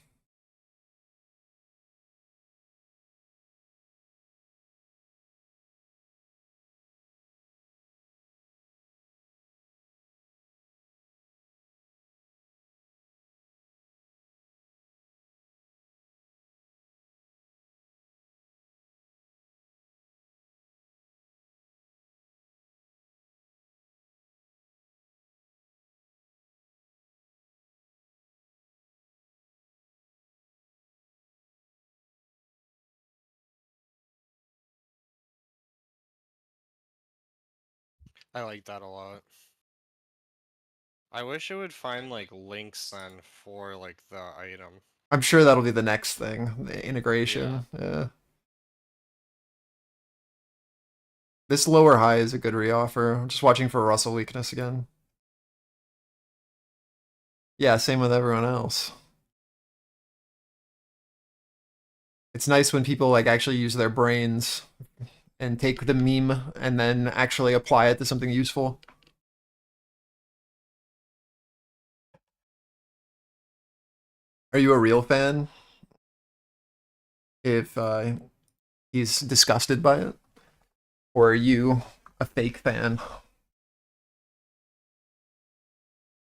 I like that a lot. I wish it would find like links then for like the item. I'm sure that'll be the next thing, the integration. Yeah. This lower high is a good reoffer. I'm just watching for Russell weakness again. Yeah, same with everyone else. It's nice when people like actually use their brains and take the meme and then actually apply it to something useful. Are you a real fan? If he's disgusted by it? Or are you a fake fan?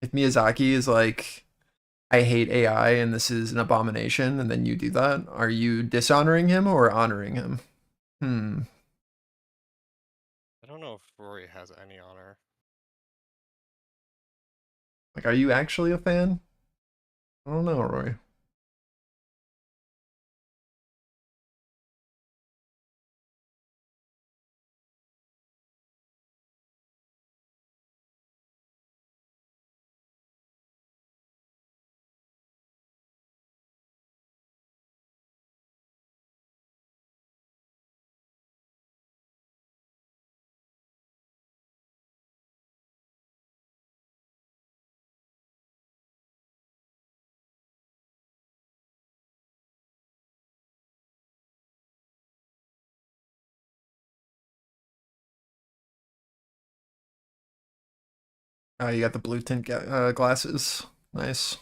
If Miyazaki is like, I hate AI and this is an abomination, and then you do that, are you dishonoring him or honoring him? I don't know if Rory has any honor. Like, are you actually a fan? I don't know, Roy. You got the blue tint glasses. Nice.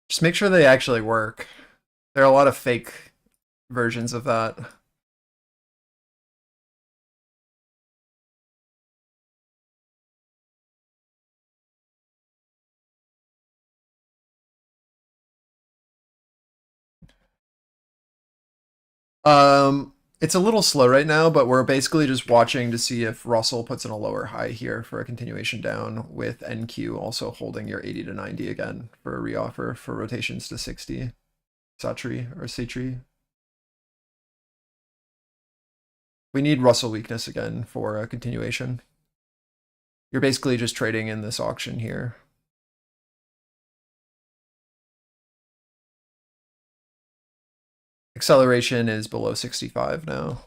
Just make sure they actually work. There are a lot of fake versions of that. It's a little slow right now, but we're basically just watching to see if Russell puts in a lower high here for a continuation down, with NQ also holding your 80 to 90 again for a reoffer for rotations to 60. Satri or Satri. We need Russell weakness again for a continuation. You're basically just trading in this auction here. Acceleration is below 65 now.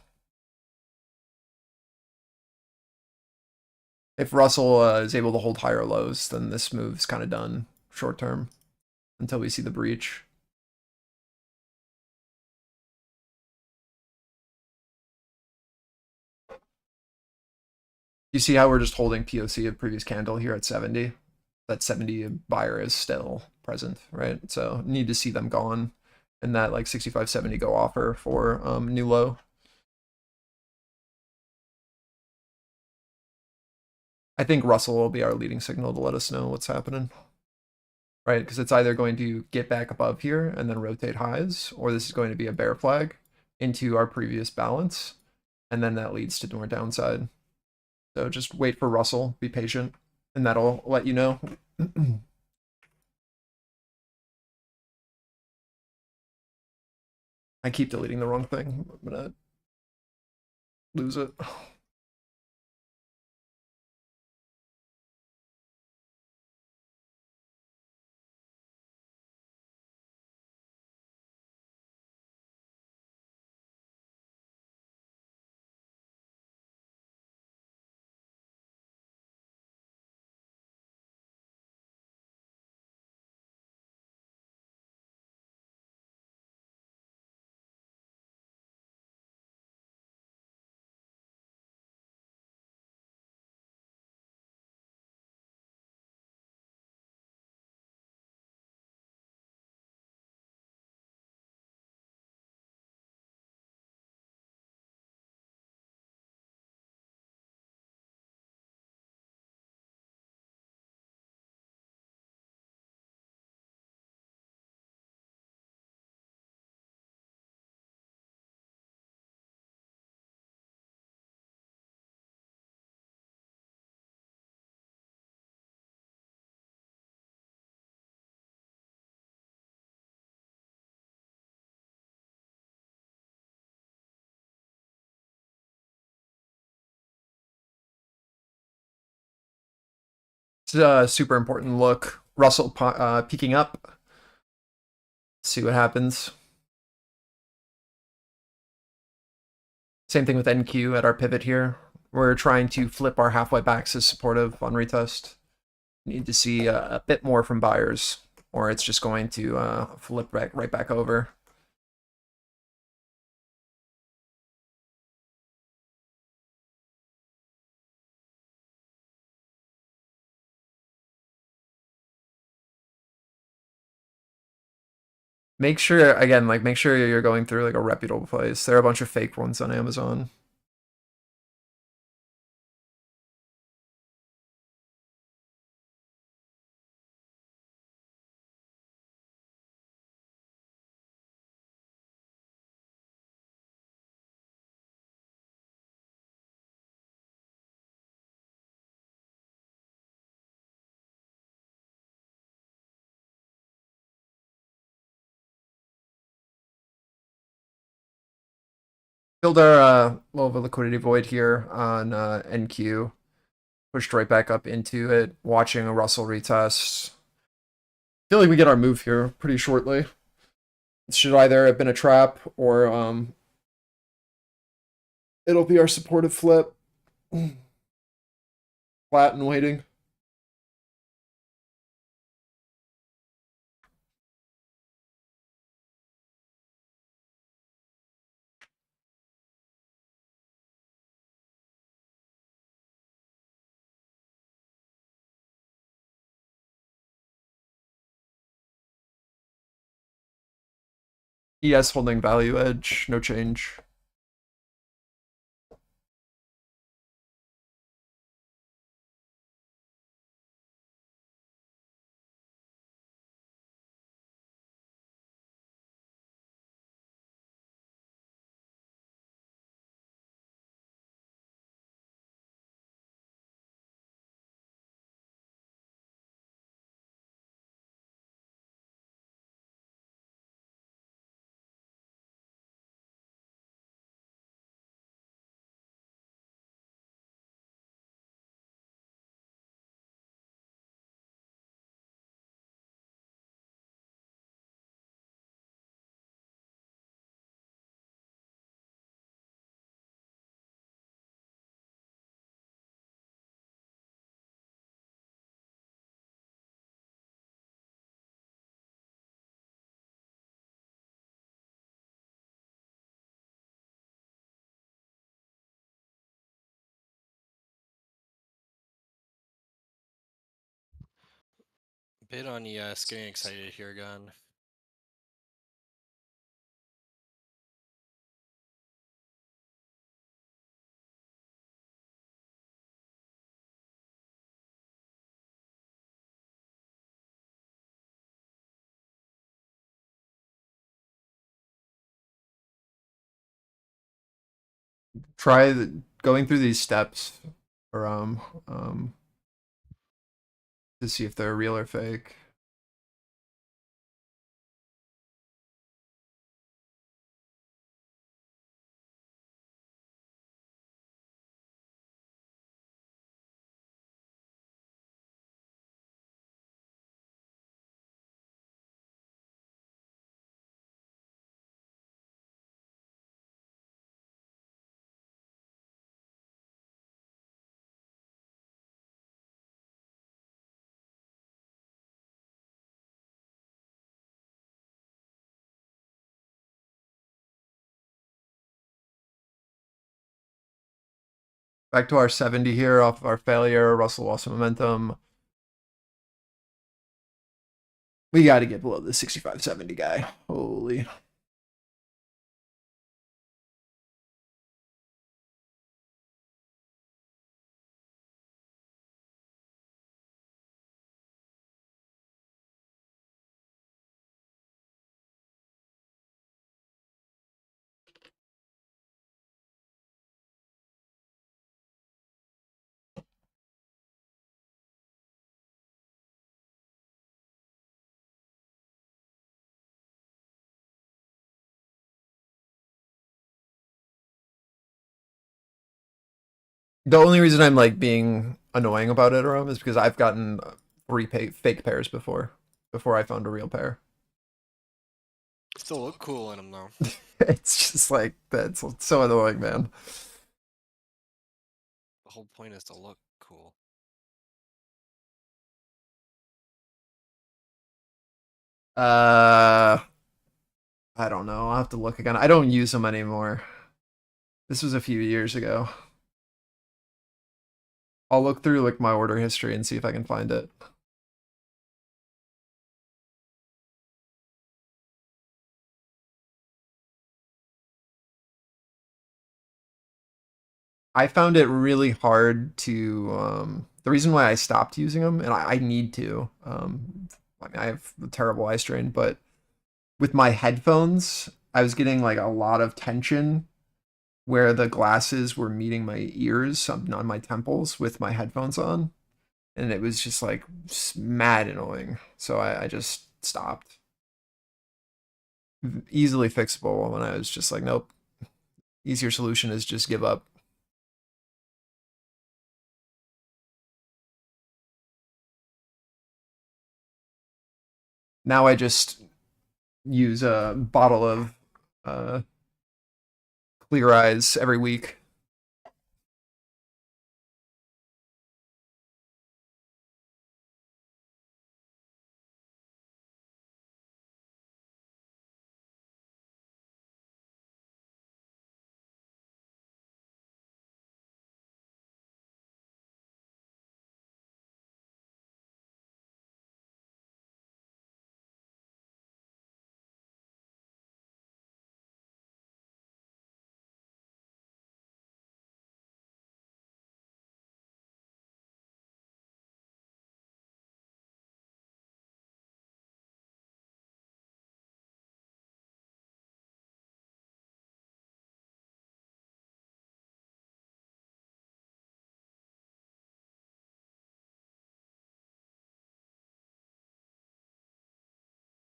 If Russell is able to hold higher lows, then this move's kind of done short term until we see the breach. You see how we're just holding POC of previous candle here at 70? That 70 buyer is still present, right? So need to see them gone and that like 65, 70 go offer for new low. I think Russell will be our leading signal to let us know what's happening. Right, because it's either going to get back above here and then rotate highs, or this is going to be a bear flag into our previous balance, and then that leads to more downside. So just wait for Russell, be patient, and that'll let you know. I keep deleting the wrong thing. I'm gonna lose it. It's a super important look. Russell peeking up. See what happens. Same thing with NQ at our pivot here. We're trying to flip our halfway backs as supportive on retest. Need to see a bit more from buyers, or it's just going to flip right back over. Make sure, again, like, make sure you're going through like a reputable place. There are a bunch of fake ones on Amazon. Build our low of a liquidity void here on NQ. Pushed right back up into it, watching a Russell retest. Feel like we get our move here pretty shortly. It should either have been a trap or it'll be our supportive flip. Flat and waiting. ES holding value edge, no change. Bid on ES, getting excited here again. Try going through these steps or to see if they're real or fake. Back to our 70 here off our failure. Russell lost some momentum. We got to get below the 65-70 guy. Holy. The only reason I'm like being annoying about it, is because I've gotten three fake pairs before I found a real pair. Still look cool in them though. It's just like that's so annoying, man. The whole point is to look cool. I don't know. I'll have to look again. I don't use them anymore. This was a few years ago. I'll look through like my order history and see if I can find it. I found it really hard to the reason why I stopped using them, and I need to. I mean, I have a terrible eye strain, but with my headphones, I was getting like a lot of tension where the glasses were meeting my ears on my temples with my headphones on, and it was just like mad annoying. So I just stopped. Easily fixable when I was just like, nope. Easier solution is just give up. Now I just use a bottle of Clear Eyes every week.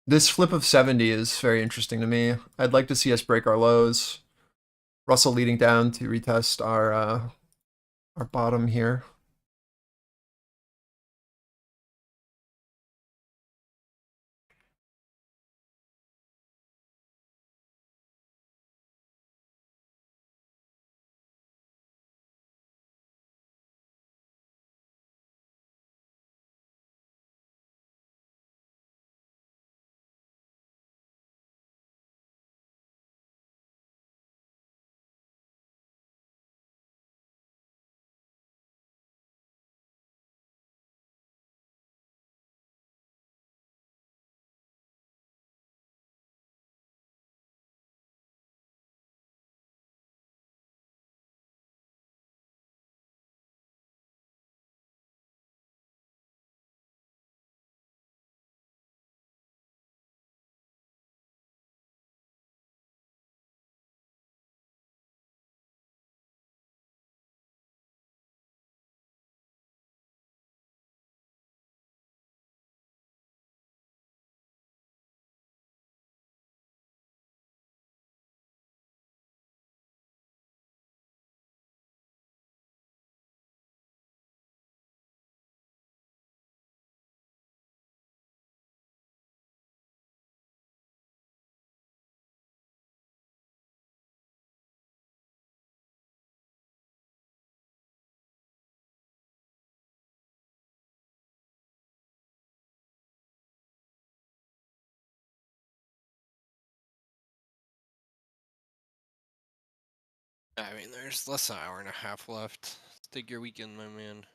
This flip of 70 is very interesting to me. I'd like to see us break our lows. Russell leading down to retest our bottom here. I mean, there's less than an hour and a half left. Dig your weekend, my man.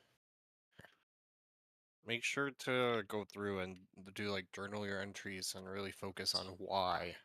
Make sure to go through and do like journal your entries and really focus on why.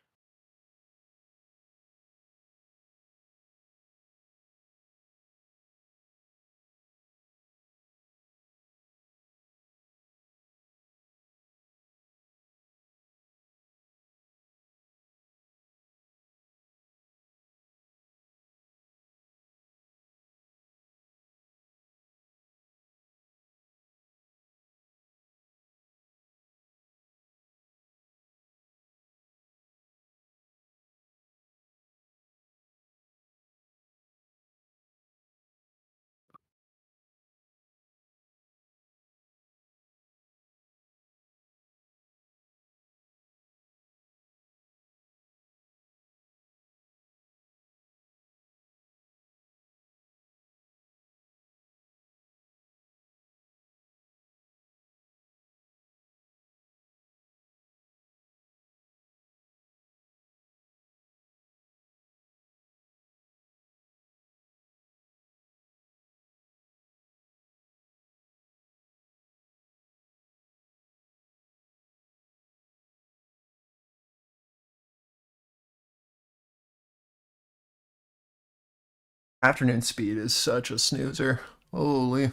Afternoon speed is such a snoozer. Holy.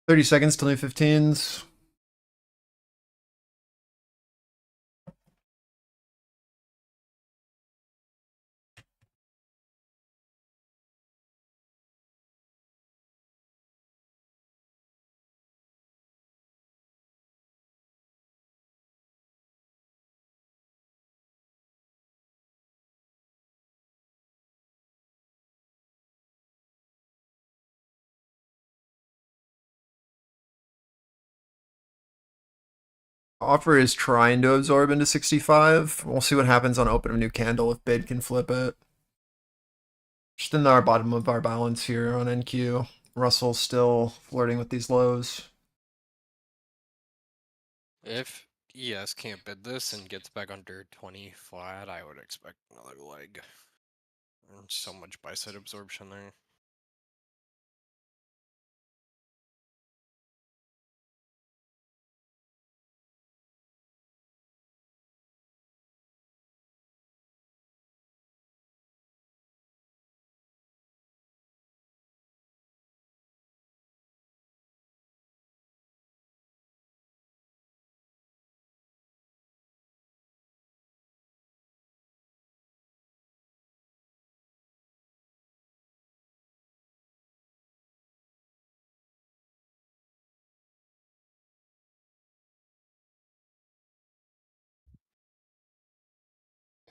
$30 seconds till new 15s. Offer is trying to absorb into 65. We'll see what happens on open of new candle if bid can flip it. Just in our bottom of our balance here on NQ. Russell's still flirting with these lows. If ES can't bid this and gets back under 20 flat, I would expect another leg. There's so much buy side absorption there.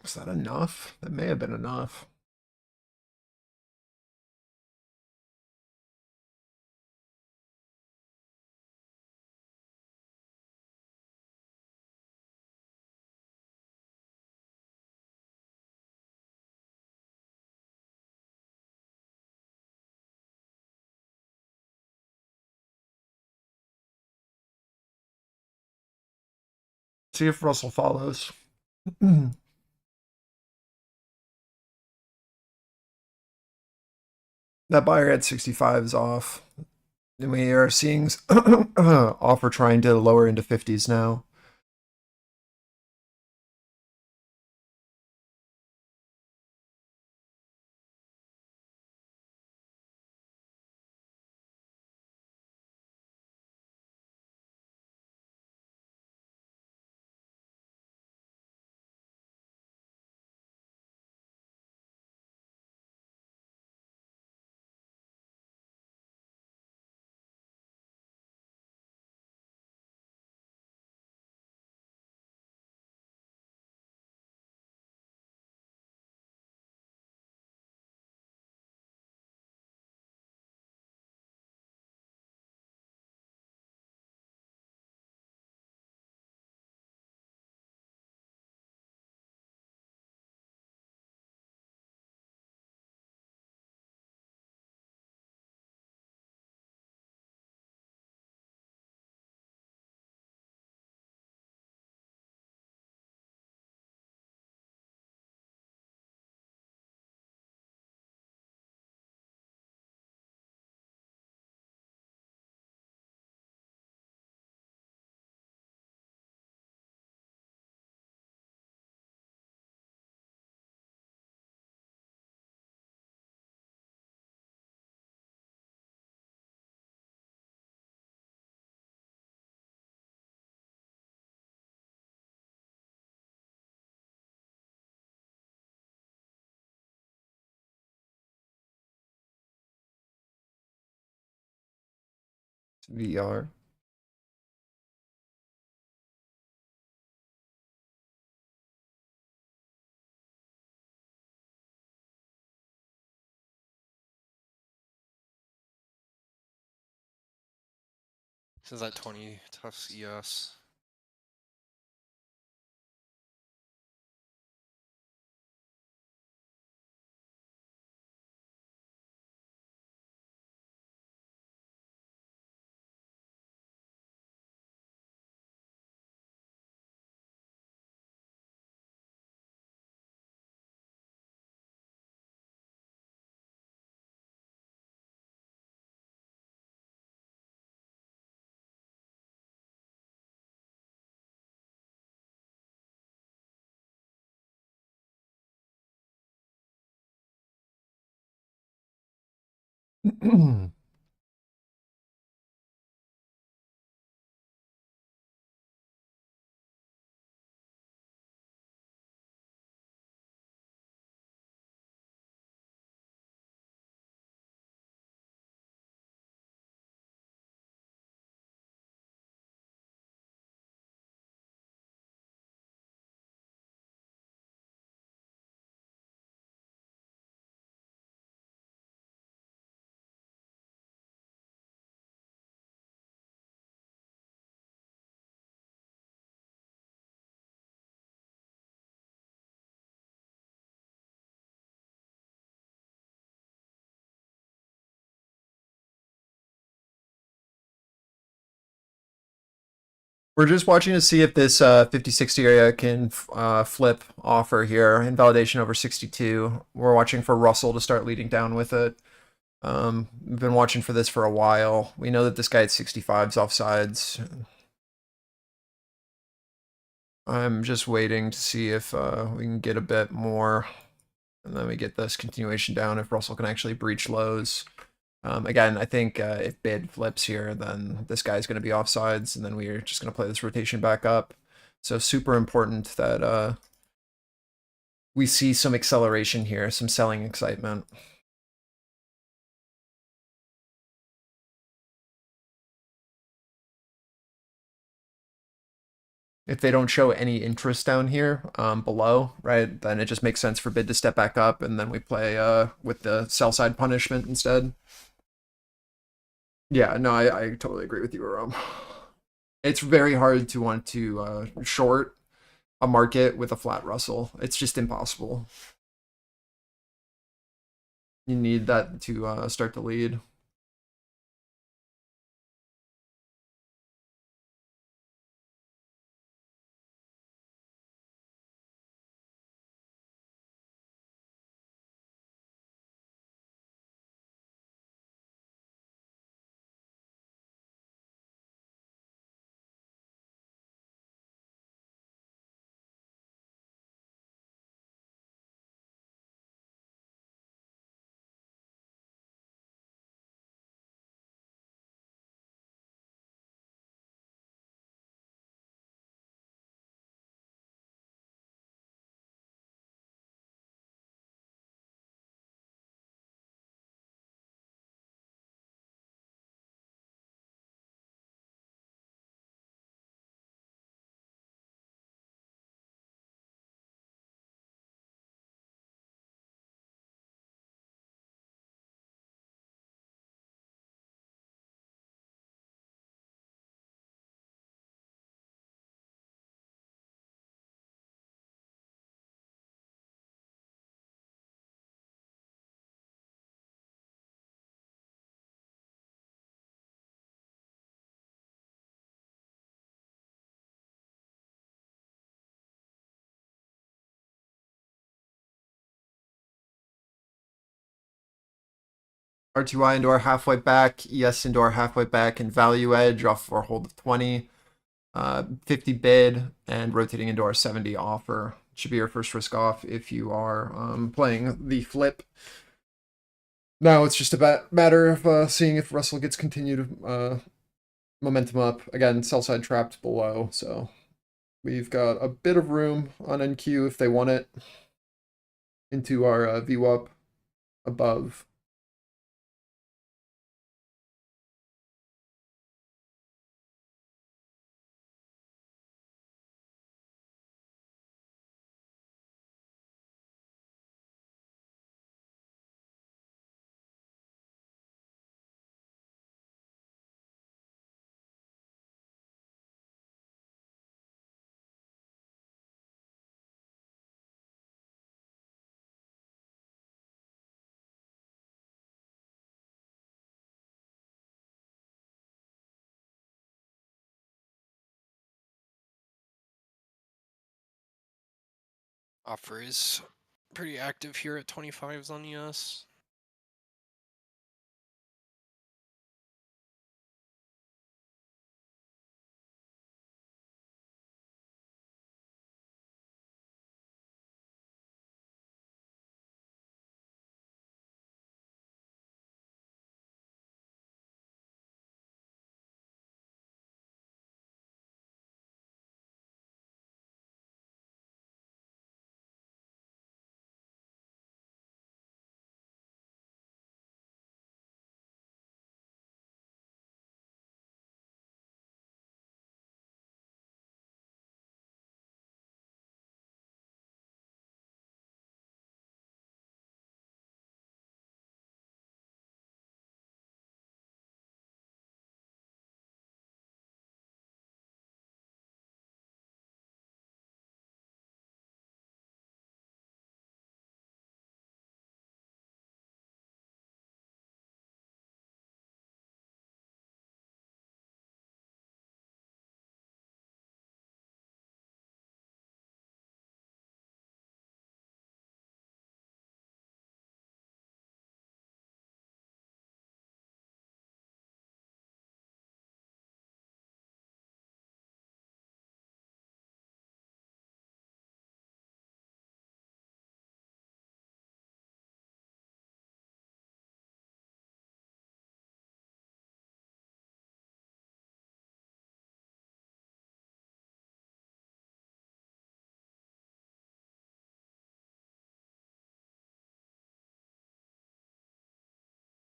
Was that enough? That may have been enough. See if Russell follows. That buyer at 65 is off. And we are seeing offer trying to lower into 50s now. VR. Since that 20 tough ES. We're just watching to see if this 50-60 area can flip offer here. Invalidation over 62. We're watching for Russell to start leading down with it. We've been watching for this for a while. We know that this guy at 65's offsides. I'm just waiting to see if we can get a bit more. And then we get this continuation down if Russell can actually breach lows. Again, I think if bid flips here, then this guy's going to be offsides, and then we're just going to play this rotation back up. So super important that we see some acceleration here, some selling excitement. If they don't show any interest down here below, right, then it just makes sense for bid to step back up, and then we play with the sell side punishment instead. Yeah, no, I totally agree with you, Aram. It's very hard to want to short a market with a flat Russell. It's just impossible. You need that to start to lead. RTY into our halfway back, ES into our halfway back, and value edge off of our hold of 20. 50 bid, and rotating into our 70 offer. Should be your first risk off if you are playing the flip. Now it's just a matter of seeing if Russell gets continued momentum up. Again, sell side trapped below, so we've got a bit of room on NQ if they want it into our VWAP above. Offer is pretty active here at 25s on US.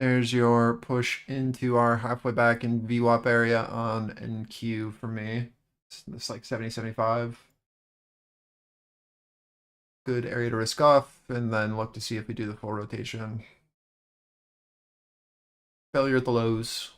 There's your push into our halfway back in VWAP area on NQ for me. It's like 70, 75. Good area to risk off, and then look to see if we do the full rotation. Failure at the lows.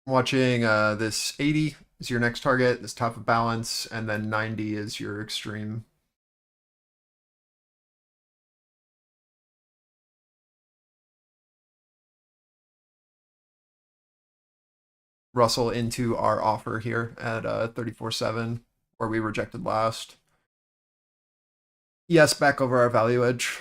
Watching this 80 is your next target, this top of balance, and then 90 is your extreme. Russell into our offer here at 34.7, where we rejected last. Yes, back over our value edge.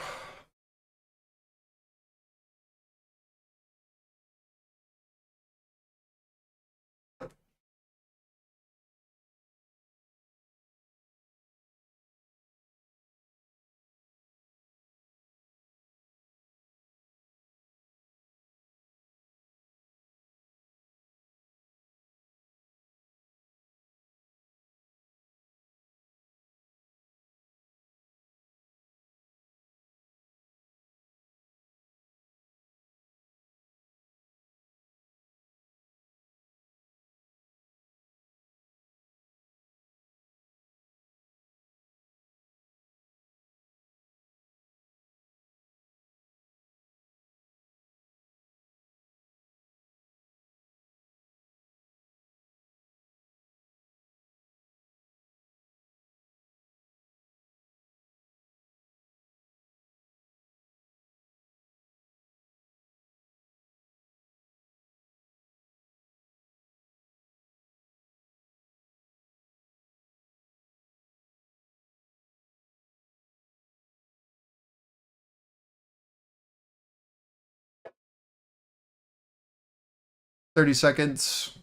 30 seconds,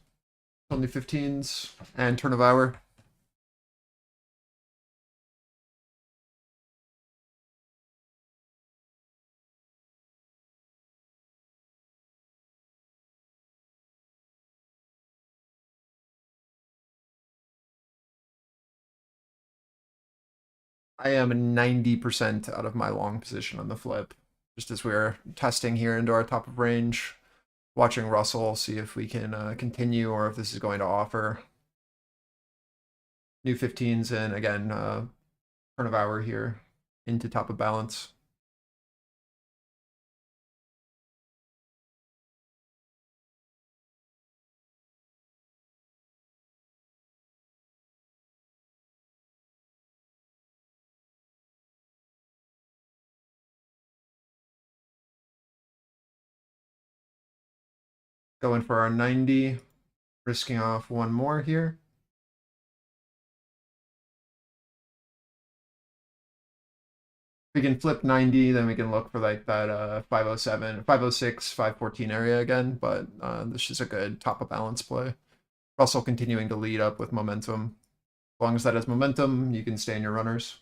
only 15s, and turn of hour. I am 90% out of my long position on the flip, just as we're testing here into our top of range, watching Russell, see if we can continue or if this is going to offer. New 15s and again, turn of hour here into top of balance. Going for our 90, risking off one more here. If we can flip 90, then we can look for like that 507, 506, 514 area again, but this is a good top of balance play. Russell continuing to lead up with momentum. As long as that has momentum, you can stay in your runners.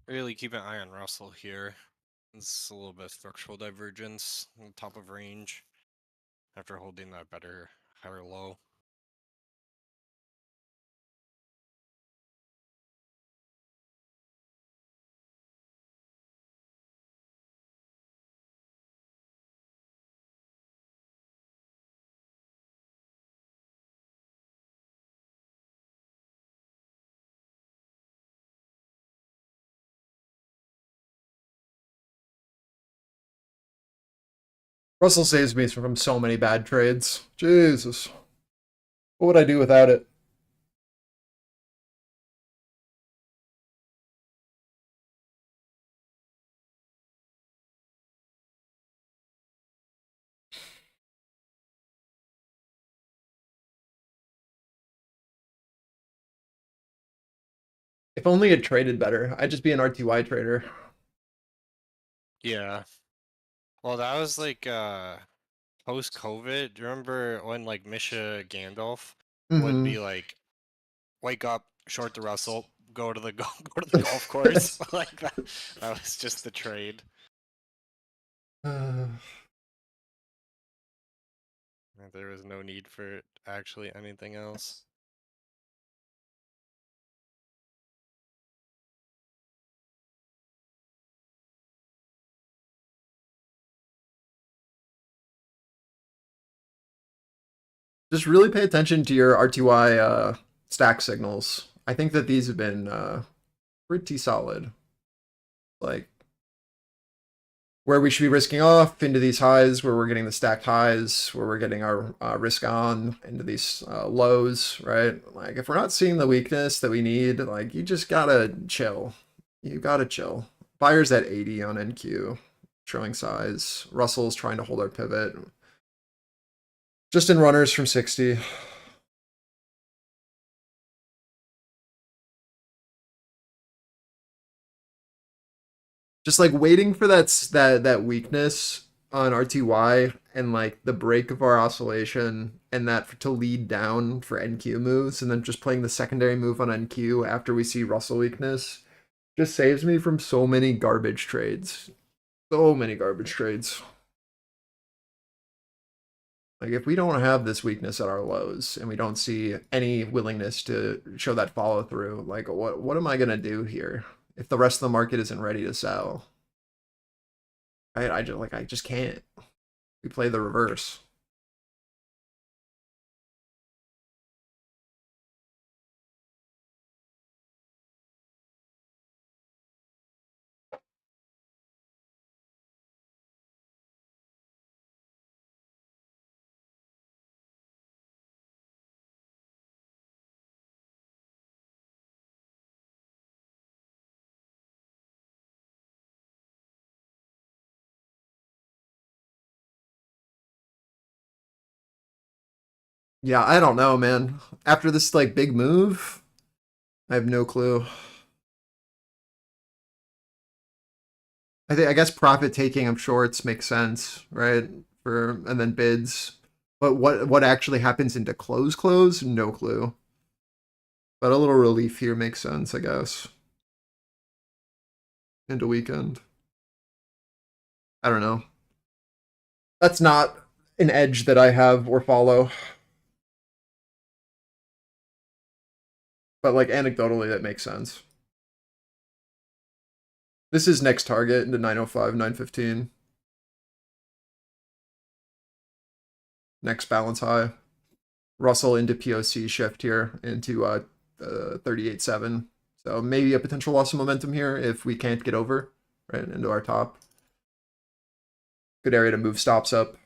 Really keep an eye on Russell here. It's a little bit of structural divergence on the top of range after holding that better higher low. Russell saves me from so many bad trades. Jesus. What would I do without it? If only it traded better. I'd just be an RTY trader. Yeah. Well, that was like post COVID. Do you remember when like Misha Gandalf would be like wake up, short the Russell, go to the golf course. Like that was just the trade. There was no need for actually anything else. Just really pay attention to your RTY stack signals. I think that these have been pretty solid. Like where we should be risking off into these highs, where we're getting the stacked highs, where we're getting our risk on into these lows, right? Like if we're not seeing the weakness that we need, like you just gotta chill. You gotta chill. Buyers at 80 on NQ, showing size. Russell's trying to hold our pivot. Just in runners from 60. Just like waiting for that weakness on RTY and like the break of our oscillation and that to lead down for NQ moves, and then just playing the secondary move on NQ after we see Russell weakness just saves me from so many garbage trades. So many garbage trades. Like if we don't have this weakness at our lows and we don't see any willingness to show that follow through, like what am I gonna do here if the rest of the market isn't ready to sell? I just can't. We play the reverse. Yeah, I don't know, man. After this like big move, I have no clue. I guess profit taking of shorts makes sense, right? And then bids. But what actually happens into close? No clue. But a little relief here makes sense, I guess. Into weekend. I don't know. That's not an edge that I have or follow. But like anecdotally, that makes sense. This is next target into 905, 915. Next balance high. Russell into POC shift here into 38.7. So maybe a potential loss of momentum here if we can't get over, right, into our top. Good area to move stops up.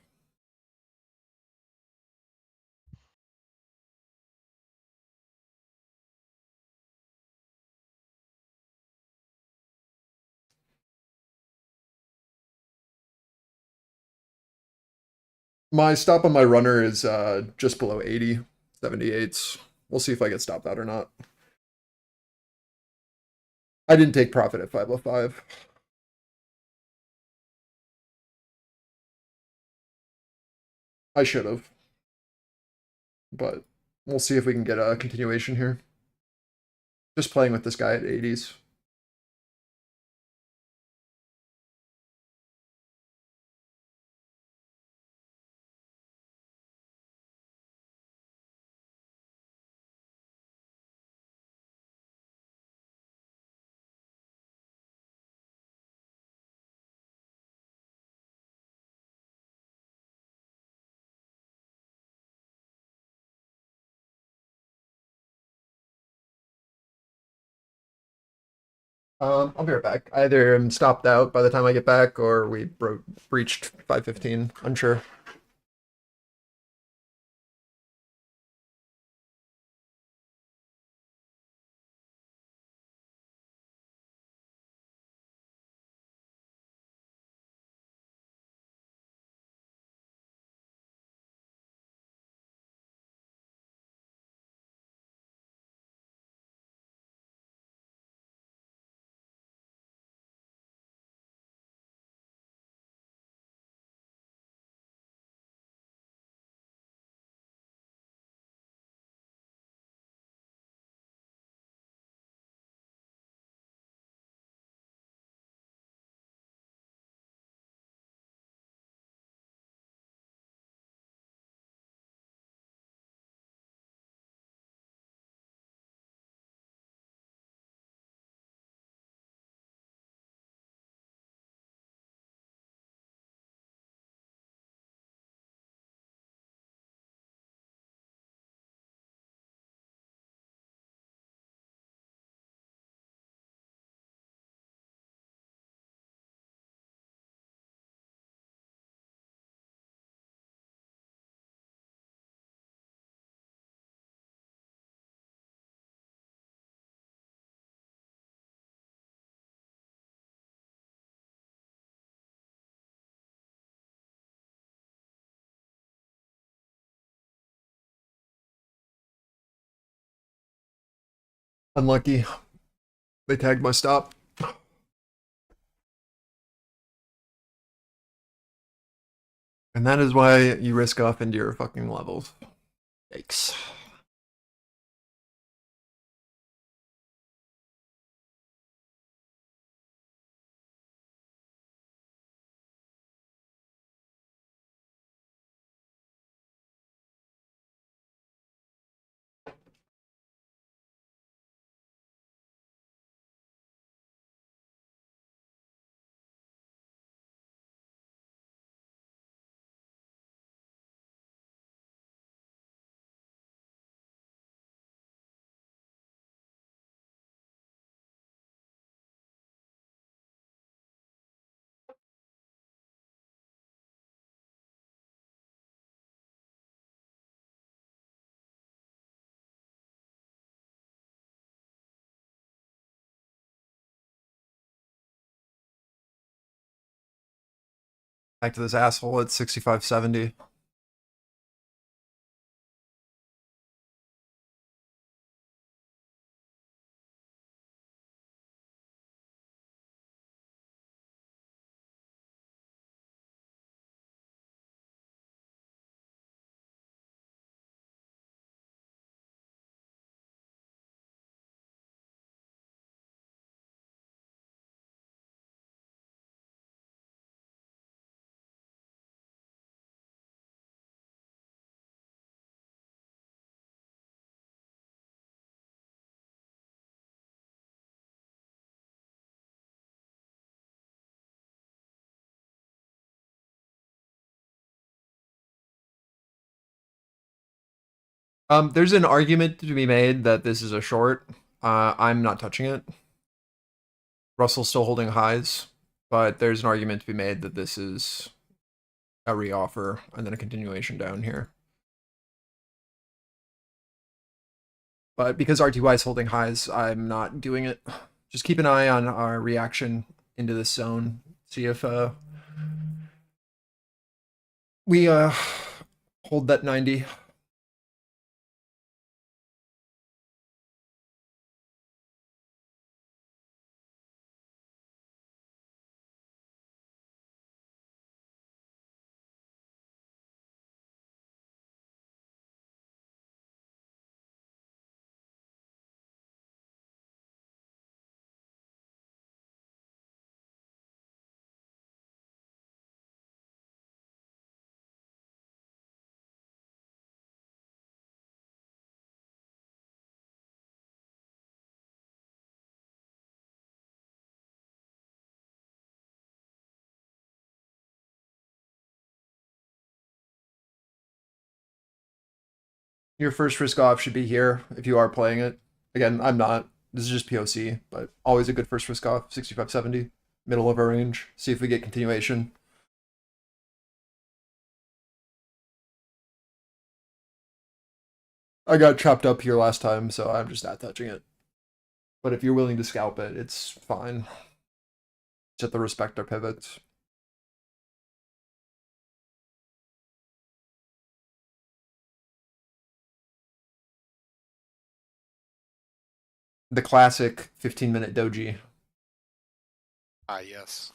My stop on my runner is just below 80, 78s. We'll see if I get stopped out or not. I didn't take profit at 505. I should have. But we'll see if we can get a continuation here. Just playing with this guy at 80s. I'll be right back. Either I'm stopped out by the time I get back, or we breached 515. Unsure. Unlucky. They tagged my stop. And that is why you risk off into your fucking levels. Yikes. Back to this asshole at 65.70. There's an argument to be made that this is a short. I'm not touching it. Russell's still holding highs, but there's an argument to be made that this is a reoffer and then a continuation down here. But because RTY is holding highs, I'm not doing it. Just keep an eye on our reaction into this zone. See if we hold that 90. Your first risk off should be here if you are playing it. Again, I'm not. This is just POC, but always a good first risk off. 65.70, middle of our range. See if we get continuation. I got chopped up here last time, so I'm just not touching it. But if you're willing to scalp it, it's fine. Just have to respect our pivots. The classic 15-minute doji. Ah, yes.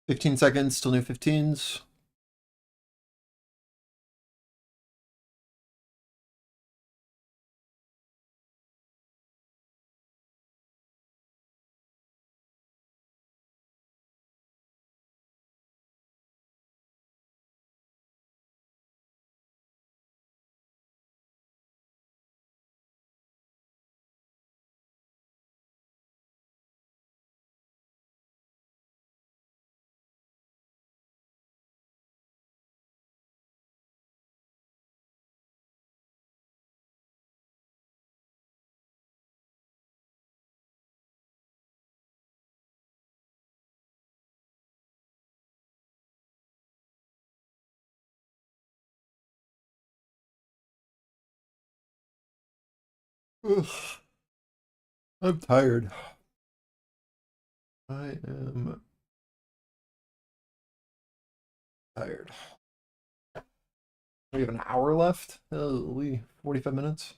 $15 seconds, still new 15s. Ugh. I'm tired. I am tired. We have an hour left. Holy, 45 minutes.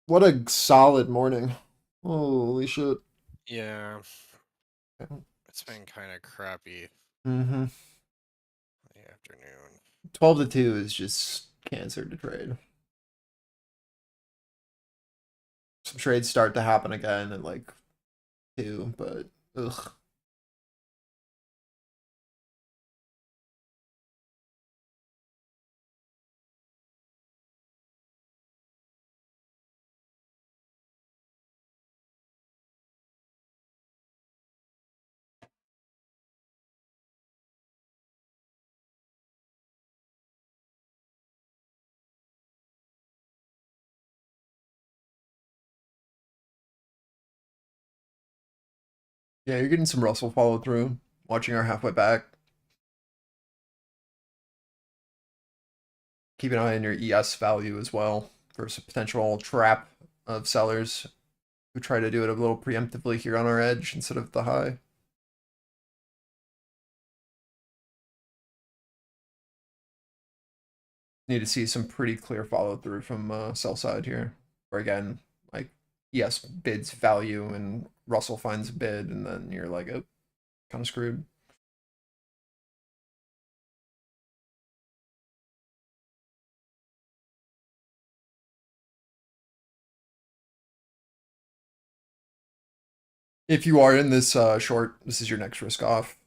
What a solid morning. Holy shit. Yeah. It's been kind of crappy Mm-hmm. in the afternoon. 12 to 2 is just cancer to trade. Some trades start to happen again at like 2, but ugh. Yeah, you're getting some Russell follow through. Watching our halfway back. Keep an eye on your ES value as well for some potential trap of sellers who try to do it a little preemptively here on our edge instead of the high. Need to see some pretty clear follow through from sell side here. Or again, like ES bids value and Russell finds a bid and then you're like, oh, kind of screwed. If you are in this short, this is your next risk off.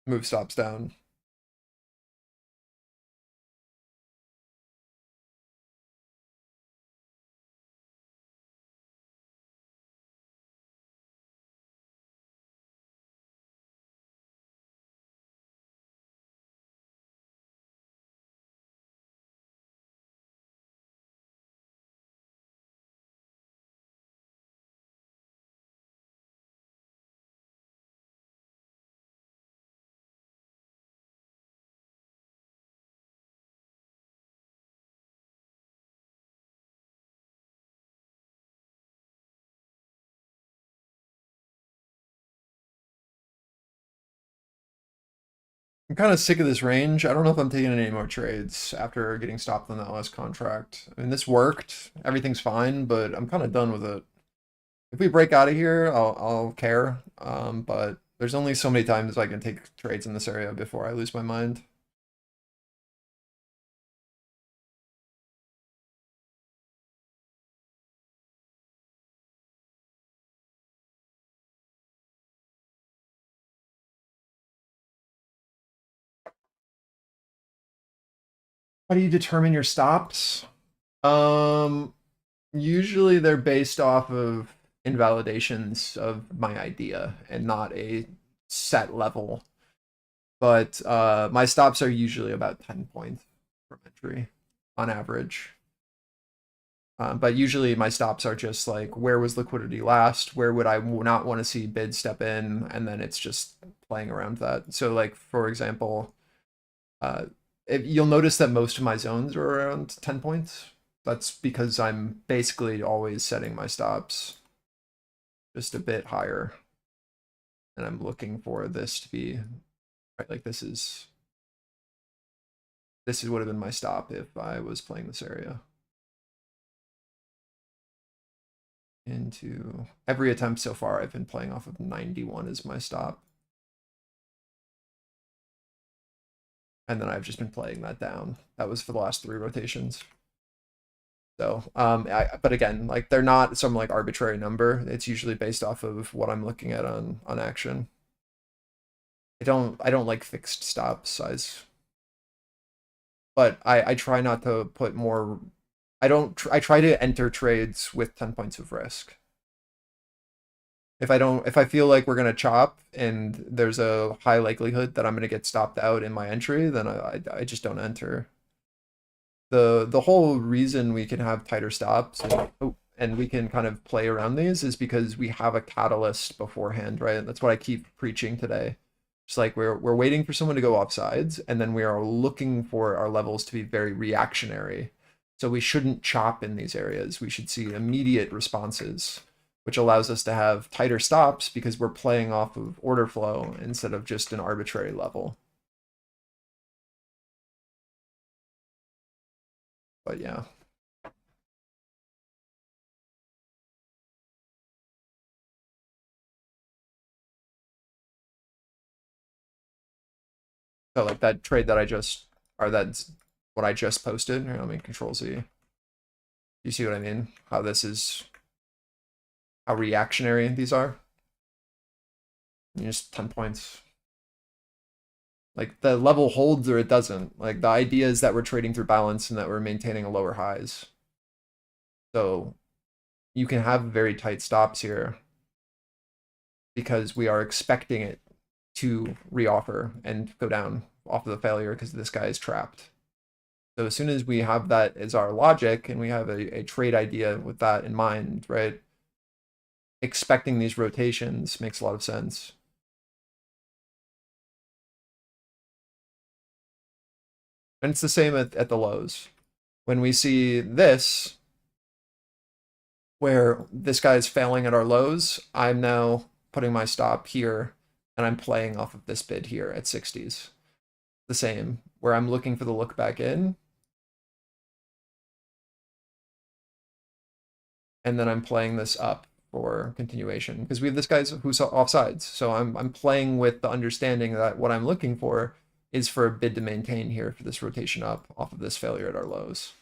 Move stops down. I'm kind of sick of this range. I don't know if I'm taking any more trades after getting stopped on that last contract. I mean, this worked. Everything's fine, but I'm kind of done with it. If we break out of here, I'll care. But there's only so many times I can take trades in this area before I lose my mind. How do you determine your stops? Usually they're based off of invalidations of my idea and not a set level. But my stops are usually about 10 points from entry on average. But usually my stops are just like, where was liquidity last? Where would I not want to see bids step in? And then it's just playing around that. So like, for example, you'll notice that most of my zones are around 10 points. That's because I'm basically always setting my stops just a bit higher. And I'm looking for this to be, right, like this would have been my stop if I was playing this area. Into every attempt so far, I've been playing off of 91 as my stop. And then I've just been playing that down. That was for the last 3 rotations. So, but again, like they're not some like arbitrary number. It's usually based off of what I'm looking at on action. I don't like fixed stop size. But I try not to put more. I try to enter trades with 10 points of risk. If I feel like we're gonna chop and there's a high likelihood that I'm gonna get stopped out in my entry, then I just don't enter. The whole reason we can have tighter stops and we can kind of play around these is because we have a catalyst beforehand, right? That's what I keep preaching today. It's like we're waiting for someone to go off sides, and then we are looking for our levels to be very reactionary. So we shouldn't chop in these areas. We should see immediate responses, which allows us to have tighter stops because we're playing off of order flow instead of just an arbitrary level. But yeah. So like that trade that I just, or that's what I just posted. Here, let me Control Z. You see what I mean? How this is, how reactionary these are. Just 10 points. Like the level holds or it doesn't. Like the idea is that we're trading through balance and that we're maintaining a lower highs. So you can have very tight stops here because we are expecting it to reoffer and go down off of the failure because this guy is trapped. So as soon as we have that as our logic and we have a trade idea with that in mind, right? Expecting these rotations makes a lot of sense. And it's the same at the lows. When we see this, where this guy is failing at our lows, I'm now putting my stop here, and I'm playing off of this bid here at 60s. The same, where I'm looking for the look back in, and then I'm playing this up for continuation, because we have this guy's who's offsides. So I'm playing with the understanding that what I'm looking for is for a bid to maintain here for this rotation up off of this failure at our lows.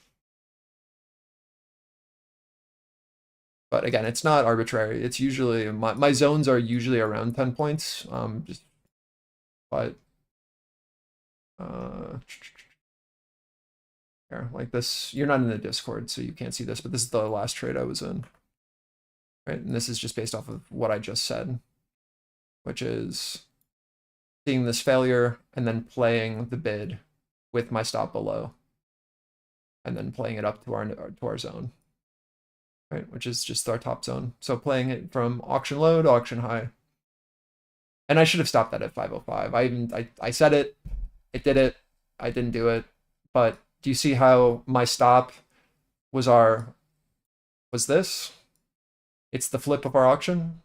But again, it's not arbitrary. It's usually, my zones are usually around 10 points. But here, like this, you're not in the Discord, so you can't see this, but this is the last trade I was in. Right, and this is just based off of what I just said, which is seeing this failure and then playing the bid with my stop below, and then playing it up to our zone. Right, which is just our top zone. So playing it from auction low to auction high. And I should have stopped that at 505. I said it, did it, I didn't do it. But do you see how my stop was this? It's the flip of our auction.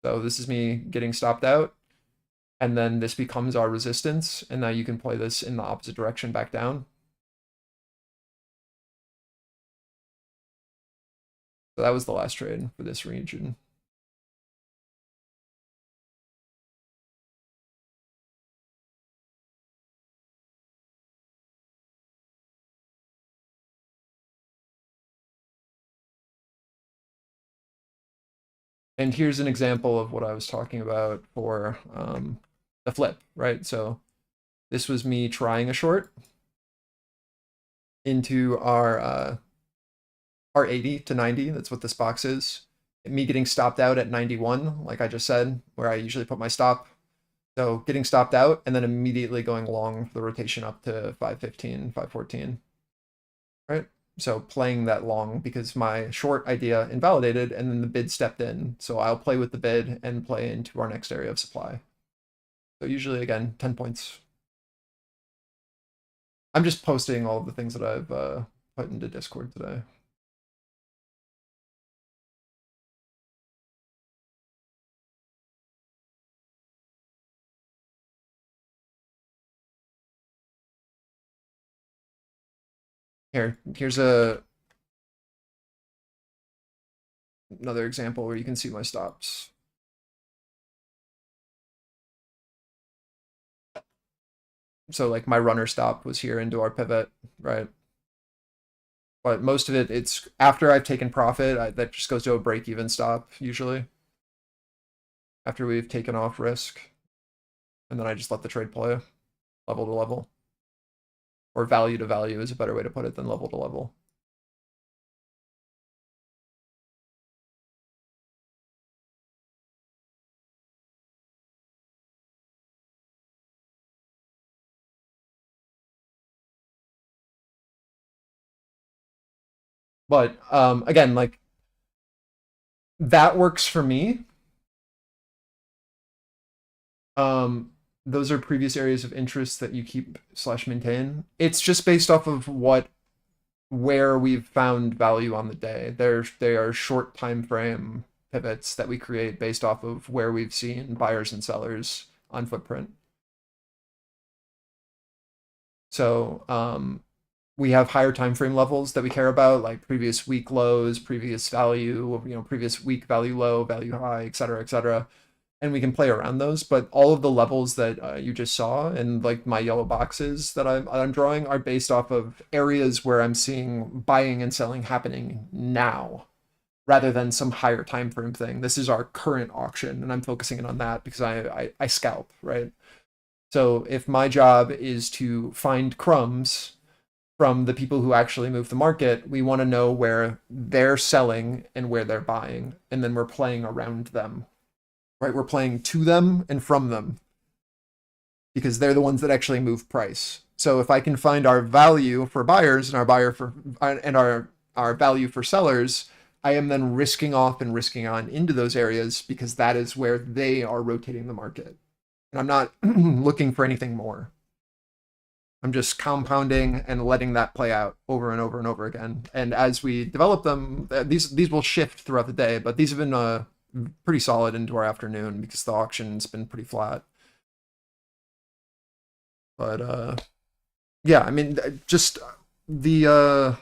So this is me getting stopped out. And then this becomes our resistance. And now you can play this in the opposite direction back down. So that was the last trade for this region. And here's an example of what I was talking about for the flip, right? So this was me trying a short into our 80 to 90. That's what this box is. Me getting stopped out at 91, like I just said, where I usually put my stop. So getting stopped out and then immediately going long for the rotation up to 515, 514, right? So playing that long because my short idea invalidated and then the bid stepped in. So I'll play with the bid and play into our next area of supply. So usually, again, 10 points. I'm just posting all of the things that I've put into Discord today. Here's another example where you can see my stops. So like my runner stop was here into our pivot, right? But most of it, it's after I've taken profit, that just goes to a break-even stop usually. After we've taken off risk. And then I just let the trade play level to level. Or value to value is a better way to put it than level to level. But again, like that works for me. those are previous areas of interest that you keep / maintain. It's just based off of where we've found value on the day. They are short time frame pivots that we create based off of where we've seen buyers and sellers on footprint. So we have higher time frame levels that we care about, like previous week lows, previous value, previous week value low, value high, et cetera, et cetera. And we can play around those, but all of the levels that you just saw and like my yellow boxes that I'm drawing are based off of areas where I'm seeing buying and selling happening now, rather than some higher time frame thing. This is our current auction, and I'm focusing in on that because I scalp, right? So if my job is to find crumbs from the people who actually move the market, we want to know where they're selling and where they're buying, and then we're playing around them. Right, we're playing to them and from them because they're the ones that actually move price. So if I can find our value for buyers and our value for sellers, I am then risking off and risking on into those areas because that is where they are rotating the market. And I'm not looking for anything more. I'm just compounding and letting that play out over and over and over again. And as we develop them, these will shift throughout the day, but these have been pretty solid into our afternoon because the auction's been pretty flat. But yeah, I mean, just the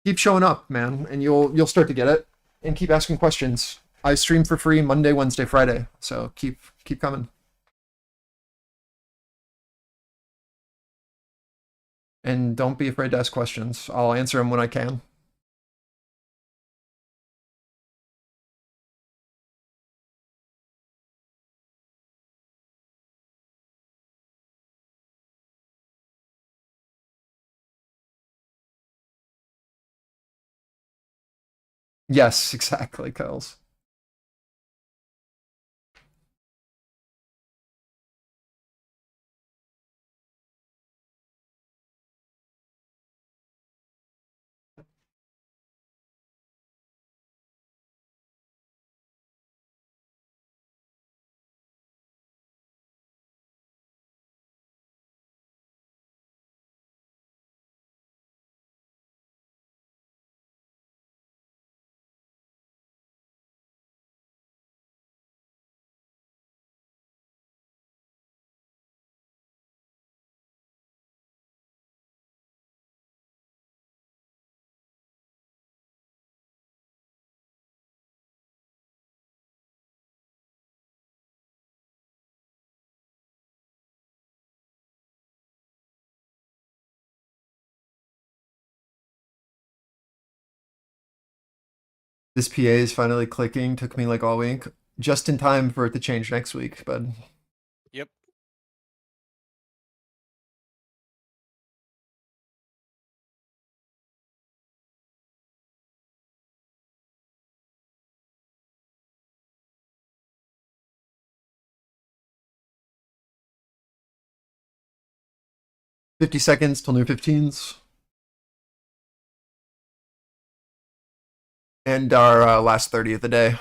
keep showing up, man, and you'll start to get it, and keep asking questions. I stream for free Monday, Wednesday, Friday, so keep coming. And don't be afraid to ask questions. I'll answer them when I can. Yes, exactly, Kyles. This PA is finally clicking. Took me like all week, just in time for it to change next week, but Yep. $50 till new 15s. And our last 30 of the day.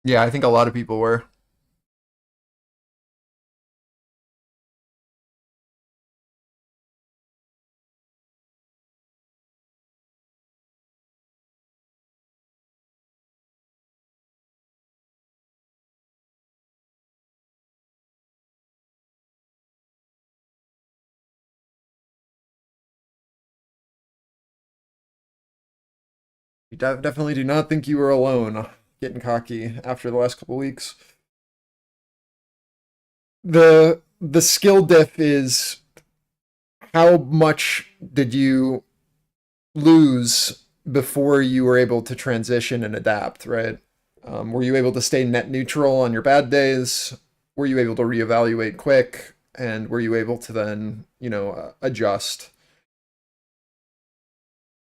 Yeah, I think a lot of people were. You definitely do not think you were alone getting cocky after the last couple weeks. The skill diff is how much did you lose before you were able to transition and adapt, right? Were you able to stay net neutral on your bad days? Were you able to reevaluate quick? And were you able to then, adjust?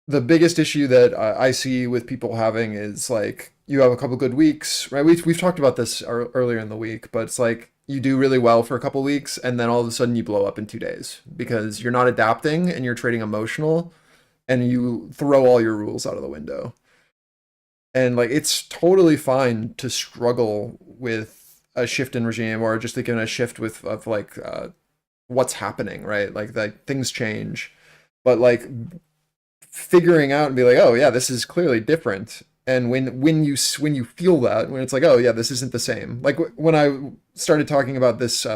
the biggest issue that I see with people having is like you have a couple good weeks, right? We've talked about this earlier in the week, but it's like you do really well for a couple weeks and then all of a sudden you blow up in 2 days because you're not adapting and you're trading emotional and you throw all your rules out of the window. And like it's totally fine to struggle with a shift in regime or just like in a shift with of like what's happening, right? Like things change, but like figuring out and be like, oh yeah, this is clearly different. And when you feel that, when it's like, oh yeah, this isn't the same. Like when I started talking about this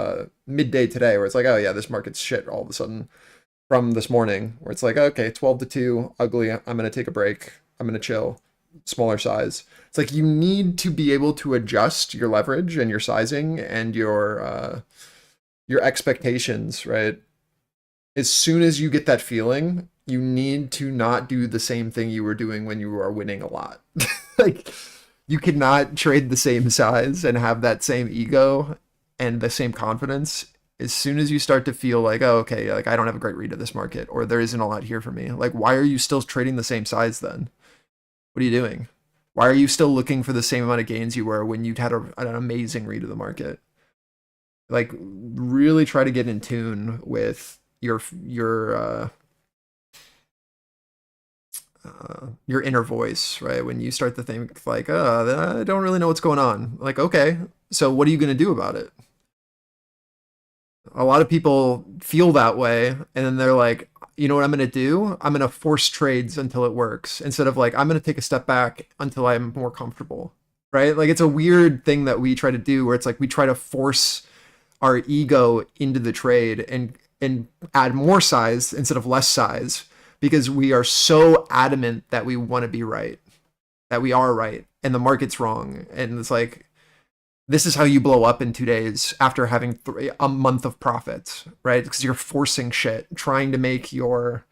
midday today, where it's like, oh yeah, this market's shit all of a sudden from this morning, where it's like, okay, 12 to 2, ugly. I'm gonna take a break. I'm gonna chill. Smaller size. It's like you need to be able to adjust your leverage and your sizing and your expectations, right? As soon as you get that feeling, you need to not do the same thing you were doing when you were winning a lot. Like you cannot trade the same size and have that same ego and the same confidence. As soon as you start to feel like, oh, okay, like I don't have a great read of this market or there isn't a lot here for me. Like, why are you still trading the same size then? What are you doing? Why are you still looking for the same amount of gains you were when you'd had an amazing read of the market? Like really try to get in tune with your inner voice, right? When you start to think like, I don't really know what's going on. Like, okay, so what are you going to do about it? A lot of people feel that way, and then they're like, you know what I'm going to do? I'm going to force trades until it works, instead of like, I'm going to take a step back until I'm more comfortable, right? Like, it's a weird thing that we try to do where it's like we try to force our ego into the trade and add more size instead of less size because we are so adamant that we want to be right, that we are right, and the market's wrong. And it's like, this is how you blow up in 2 days after having a month of profits, right? Because you're forcing shit, trying to make your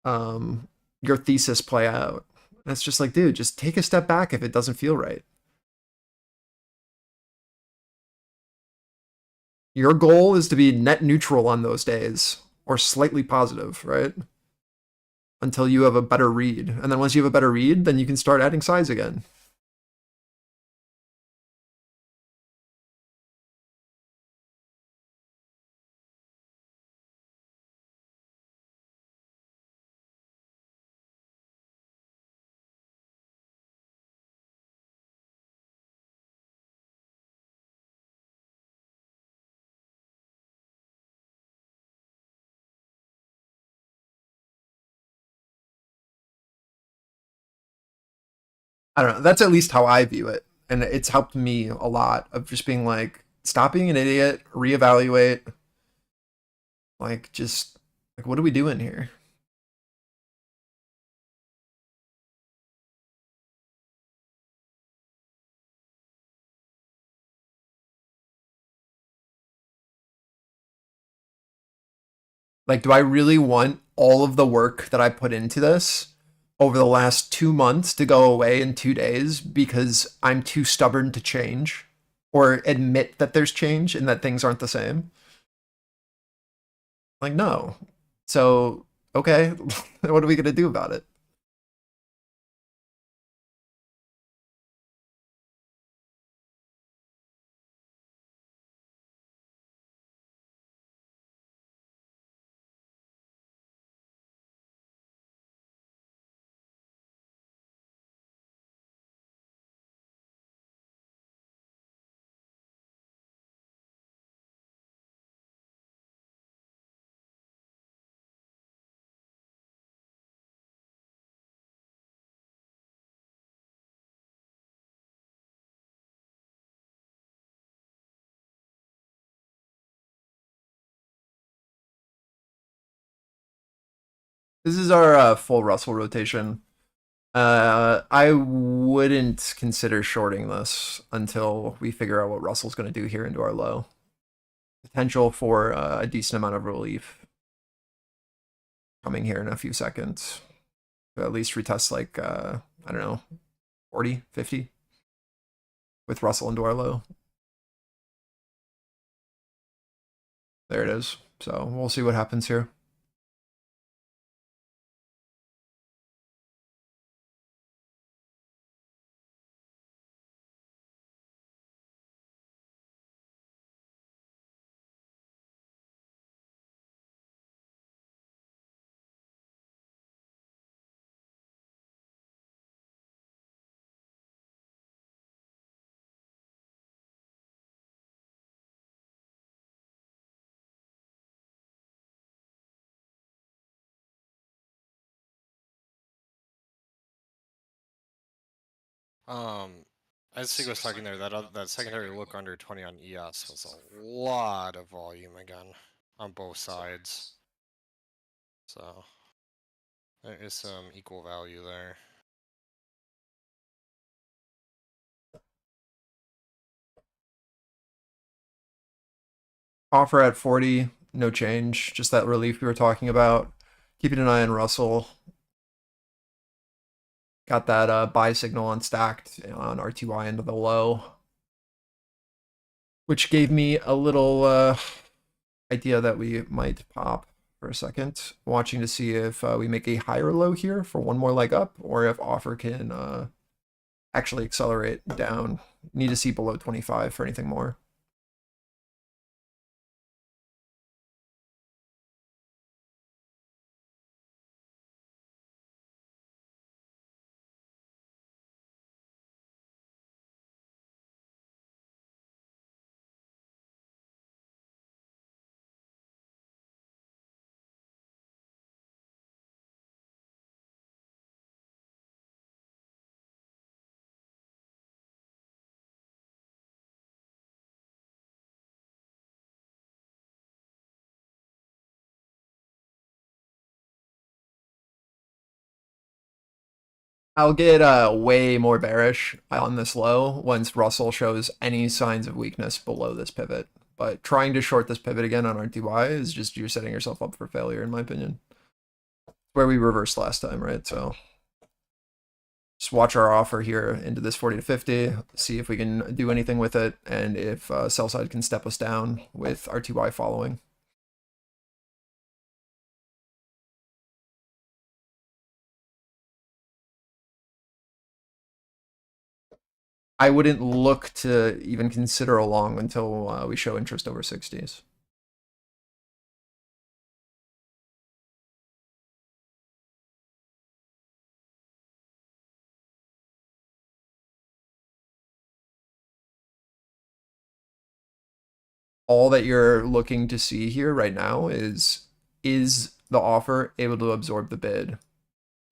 thesis play out. And it's just like, dude, just take a step back if it doesn't feel right. Your goal is to be net neutral on those days or slightly positive, right? Until you have a better read. And then once you have a better read, then you can start adding size again. I don't know. That's at least how I view it. And it's helped me a lot of just being like, stop being an idiot, reevaluate. Like, just, like, what are we doing here? Like, do I really want all of the work that I put into this over the last 2 months to go away in 2 days because I'm too stubborn to change or admit that there's change and that things aren't the same? Like, no. So, okay, what are we going to do about it? This is our full Russell rotation. I wouldn't consider shorting this until we figure out what Russell's going to do here into our low. Potential for a decent amount of relief coming here in a few seconds. But at least retest like, I don't know, 40, 50 with Russell into our low. There it is. So we'll see what happens here. As Sig was talking there, that secondary look under 20 on ES was a lot of volume again on both sides. So there is some equal value there. Offer at 40, no change, just that relief we were talking about. Keeping an eye on Russell. Got that buy signal unstacked on RTY into the low, which gave me a little idea that we might pop for a second. Watching to see if we make a higher low here for one more leg up, or if offer can actually accelerate down. Need to see below 25 for anything more. I'll get way more bearish on this low once Russell shows any signs of weakness below this pivot. But trying to short this pivot again on RTY is just you're setting yourself up for failure, in my opinion. Where we reversed last time, right? So just watch our offer here into this 40 to 50, see if we can do anything with it, and if sell side can step us down with RTY following. I wouldn't look to even consider a long until we show interest over 60s. All that you're looking to see here right now is the offer able to absorb the bid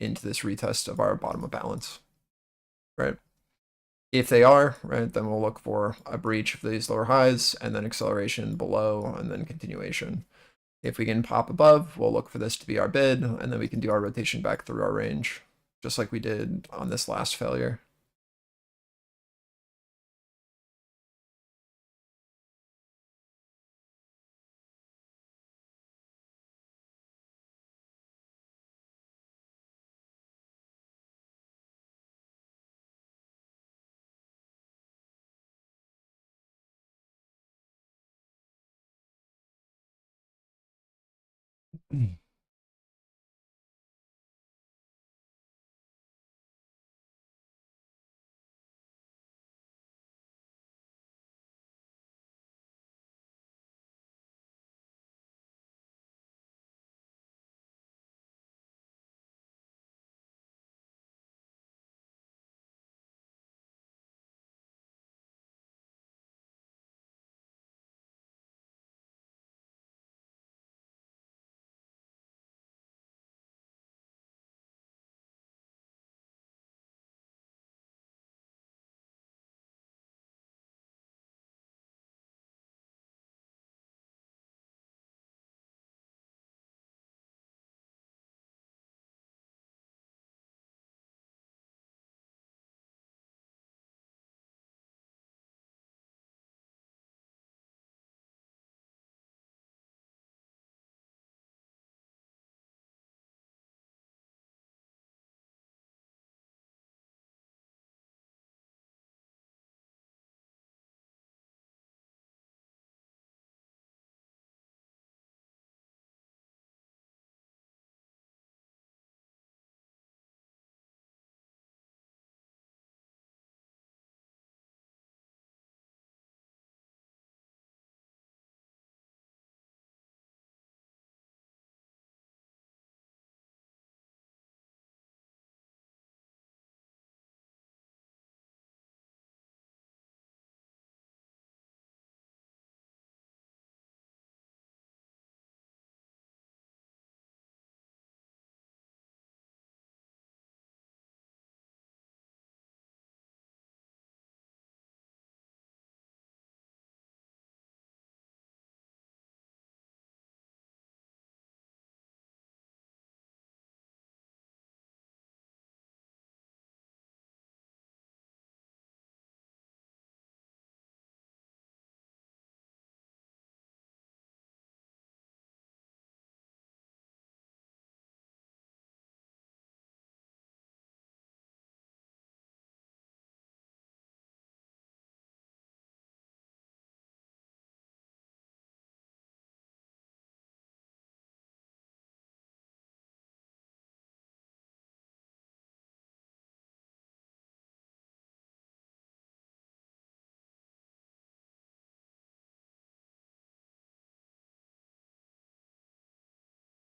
into this retest of our bottom of balance, right? If they are, right, then we'll look for a breach of these lower highs and then acceleration below and then continuation. If we can pop above, we'll look for this to be our bid, and then we can do our rotation back through our range, just like we did on this last failure.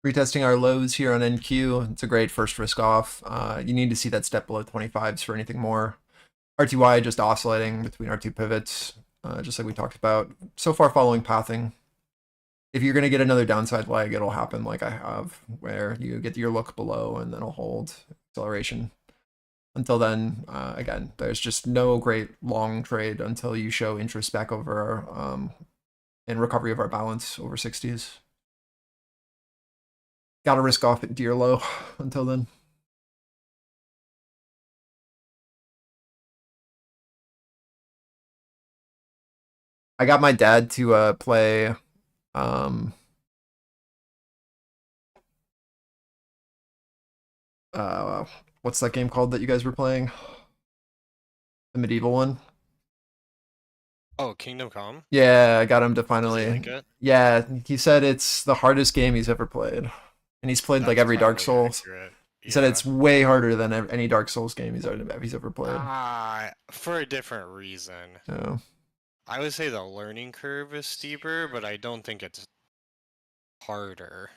Retesting our lows here on NQ. It's a great first risk off. You need to see that step below 25s for anything more. RTY just oscillating between our two pivots, just like we talked about. So far following pathing. If you're going to get another downside leg, it'll happen like I have, where you get your look below and then it'll hold acceleration. Until then, again, there's just no great long trade until you show interest back over our, and recovery of our balance over 60s. Gotta risk off at deer low until then. I got my dad to play what's that game called that you guys were playing? The medieval one? Oh, Kingdom Come? Yeah, I got him to Does finally. he like it? Yeah, he said it's the hardest game he's ever played. And he's played like That's every Dark probably Souls. accurate. He said it's way harder than any Dark Souls game he's ever played. For a different reason. Yeah. I would say the learning curve is steeper, but I don't think it's harder.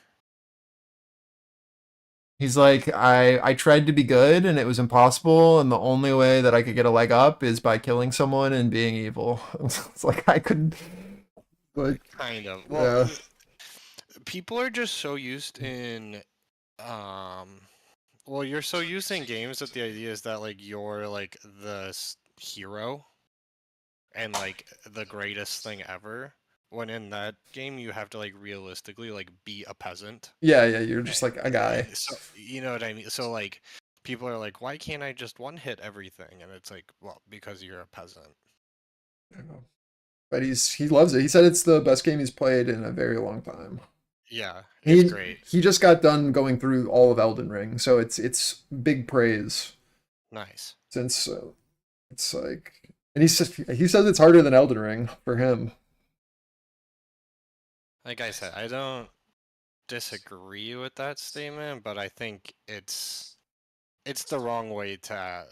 He's like, I tried to be good and it was impossible, and the only way that I could get a leg up is by killing someone and being evil. It's like I couldn't. Like, Kind of. Well, yeah. people are just so used in, well, you're so used in games that the idea is that like you're like the hero and like the greatest thing ever. When in that game you have to like realistically like be a peasant. Yeah, you're just like a guy. So you know what I mean? So like people are like, why can't I just one hit everything? And it's like, well, because you're a peasant. But he loves it. He said it's the best game he's played in a very long time. Yeah, it's great. He just got done going through all of Elden Ring, so it's big praise. Nice. Since it's like, and he says it's harder than Elden Ring for him. Like I said, I don't disagree with that statement, but I think it's the wrong way to.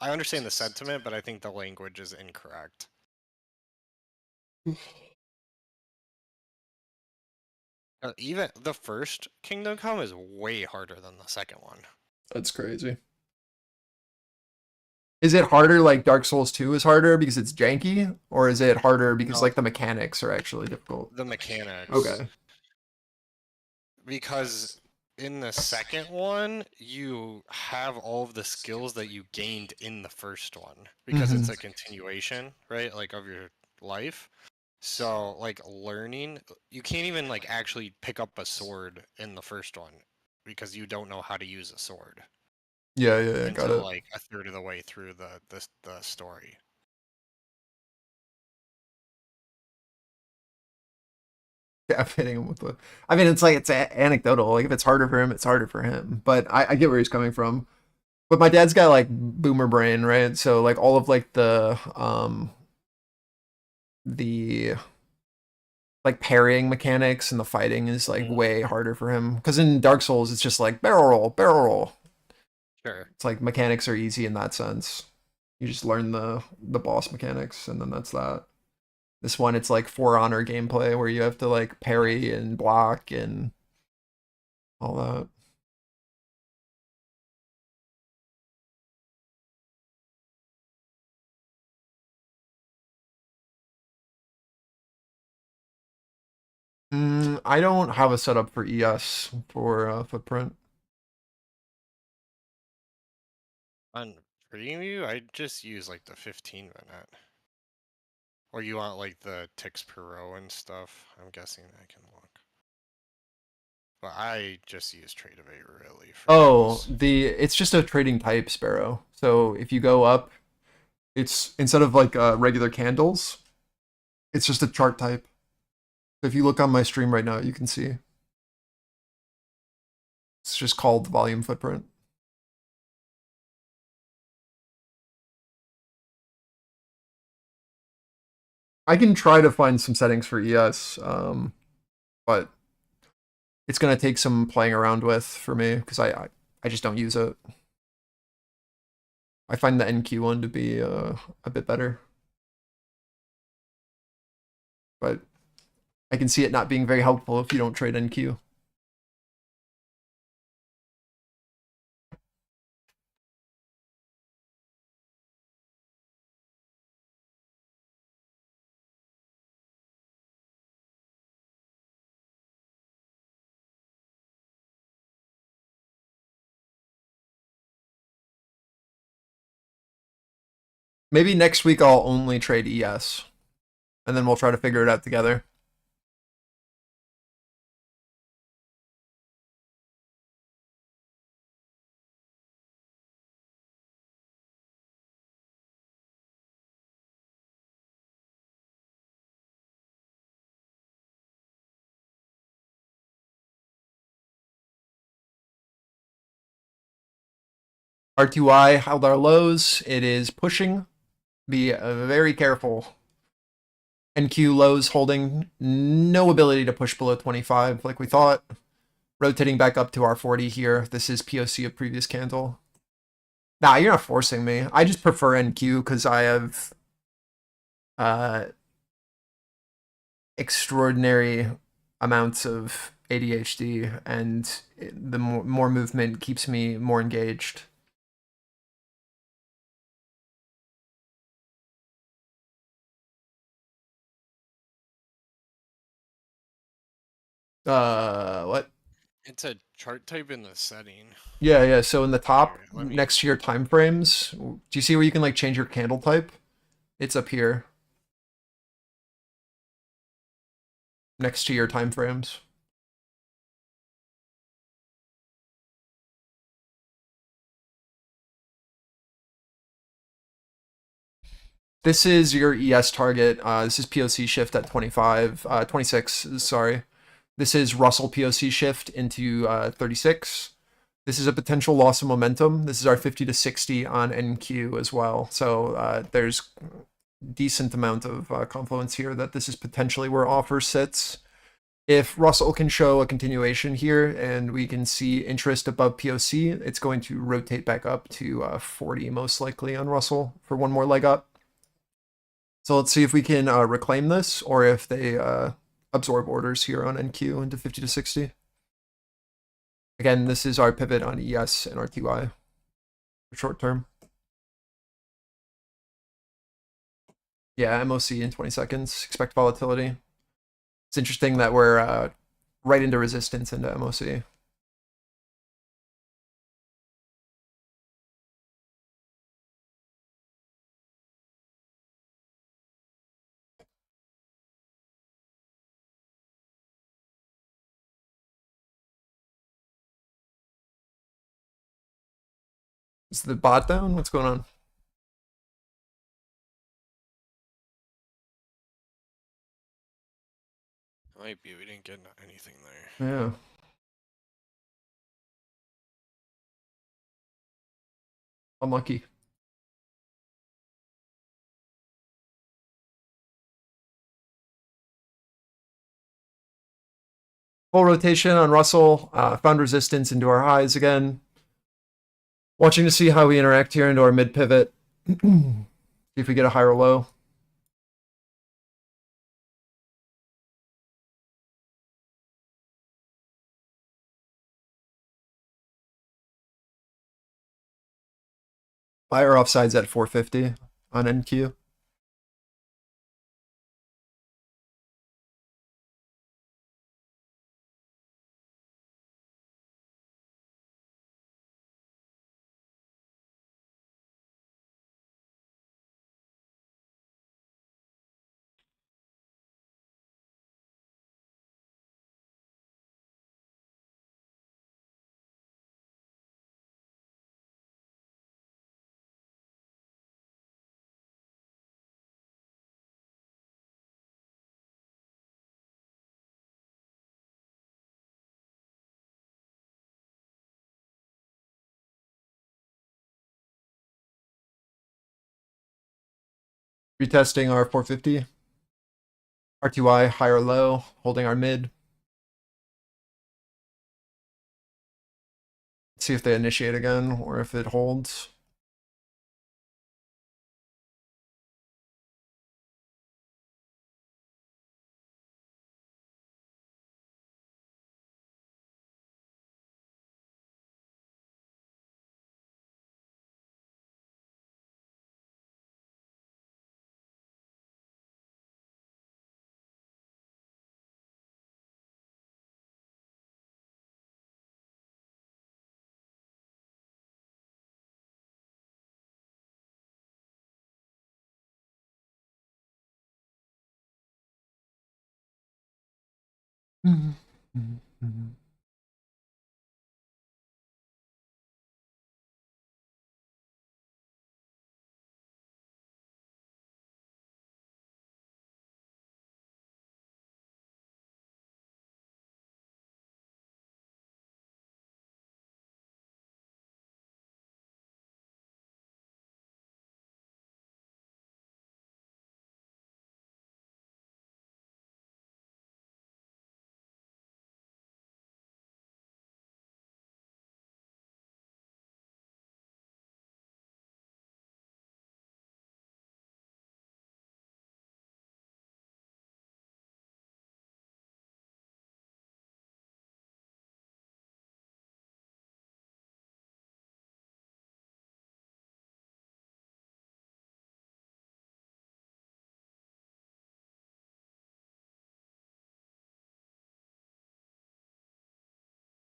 I understand the sentiment, but I think the language is incorrect. Even the first Kingdom Come is way harder than the second one. That's crazy. Is it harder like Dark Souls 2 is harder because it's janky? Or is it harder because like the mechanics are actually difficult? The mechanics. Okay. Because in the second one, you have all of the skills that you gained in the first one. Because it's a continuation, right? Like of your life. So like learning, you can't even like actually pick up a sword in the first one. Because you don't know how to use a sword. Yeah, got Until it. like a third of the way through the story. Yeah, I'm hitting him with the. I mean, it's like it's anecdotal. Like if it's harder for him, it's harder for him. But I get where he's coming from. But my dad's got like boomer brain, right? So like all of like the like parrying mechanics and the fighting is like way harder for him. Because in Dark Souls, it's just like barrel roll. Sure. It's like mechanics are easy in that sense. You just learn the boss mechanics, and then that's that. This one, it's like For Honor gameplay where you have to like parry and block and all that. I don't have a setup for ES for footprint. On preview, I just use like the 15-minute. Or you want like the ticks per row and stuff? I'm guessing I can look. But I just use Tradeovate really for it's just a trading type Sparrow. So if you go up, it's instead of like regular candles, it's just a chart type. If you look on my stream right now, you can see. It's just called volume footprint. I can try to find some settings for ES, but it's going to take some playing around with for me because I just don't use it. I find the NQ one to be a bit better. But I can see it not being very helpful if you don't trade NQ. Maybe next week I'll only trade ES. And then we'll try to figure it out together. RTY held our lows. It is pushing. Be very careful. NQ lows holding, no ability to push below 25 like we thought. Rotating back up to our 40 here. This is POC of previous candle. Nah, you're not forcing me. I just prefer NQ because I have extraordinary amounts of ADHD, and the more movement keeps me more engaged. What? It's a chart type in the setting. Yeah. So in the top, Here, let me- next to your time frames, do you see where you can like change your candle type? It's up here. Next to your time frames. This is your ES target. This is POC shift at 26, sorry. This is Russell POC shift into 36. This is a potential loss of momentum. This is our 50 to 60 on NQ as well. So there's decent amount of confluence here that this is potentially where offer sits. If Russell can show a continuation here and we can see interest above POC, it's going to rotate back up to 40 most likely on Russell for one more leg up. So let's see if we can reclaim this or if they absorb orders here on NQ into 50 to 60. Again, this is our pivot on ES and RTY for short term. Yeah, MOC in 20 seconds. Expect volatility. It's interesting that we're right into resistance into MOC. Is the bot down? What's going on? Might be. We didn't get anything there. Yeah. Unlucky. Full rotation on Russell. Found resistance into our highs again. Watching to see how we interact here into our mid pivot. See if we get a higher low. Buyer offsides at 450 on NQ. Retesting our 450. RTY higher low, holding our mid. See if they initiate again or if it holds.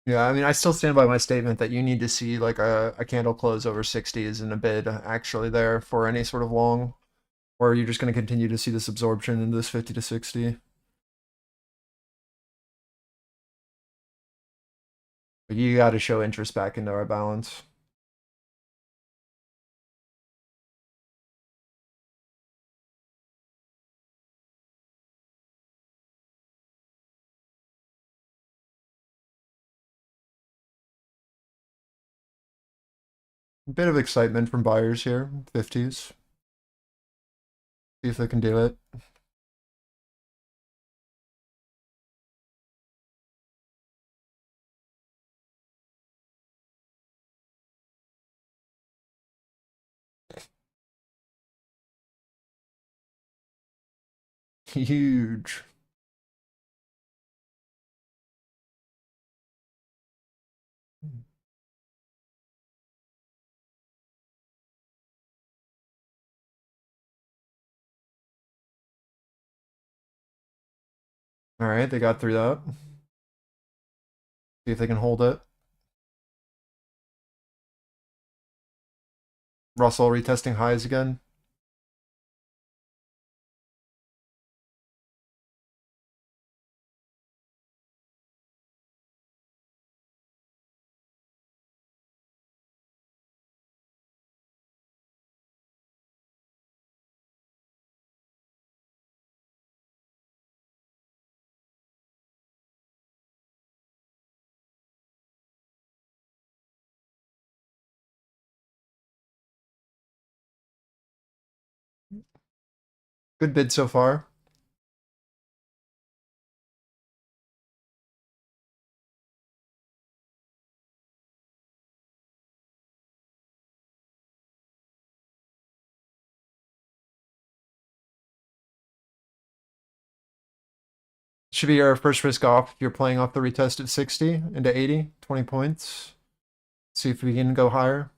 Yeah, I mean, I still stand by my statement that you need to see like a candle close over 60 is in a bid actually there for any sort of long, or you're just going to continue to see this absorption into this 50 to 60. But you got to show interest back into our balance. A bit of excitement from buyers here, 50s. See if they can do it. Huge. All right, they got through that. See if they can hold it. Russell retesting highs again. Good bid so far. Should be our first risk off if you're playing off the retest at 60 into 80, 20 points. See if we can go higher.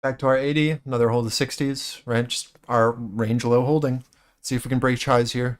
Back to our 80, another hold of 60s, right? Just our range low holding. See if we can break highs here.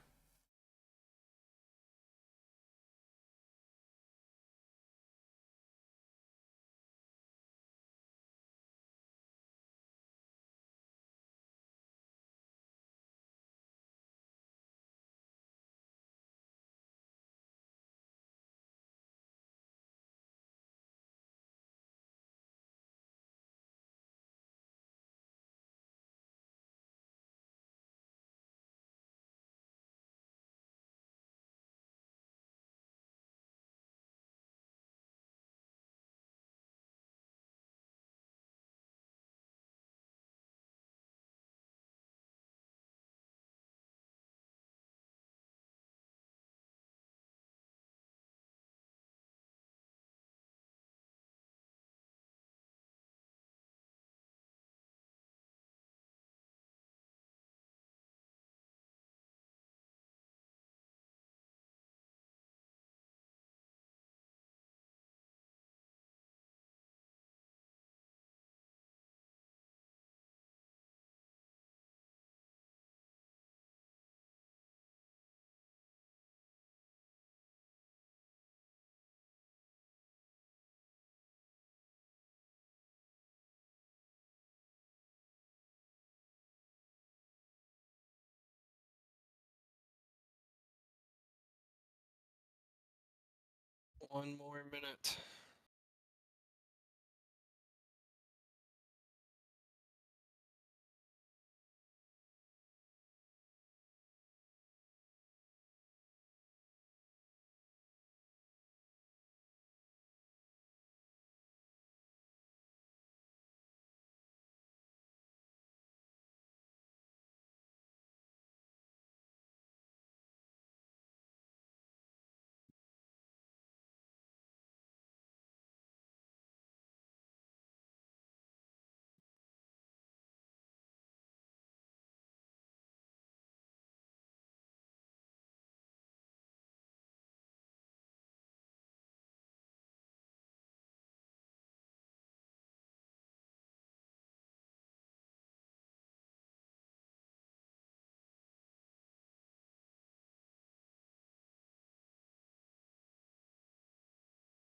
One more minute.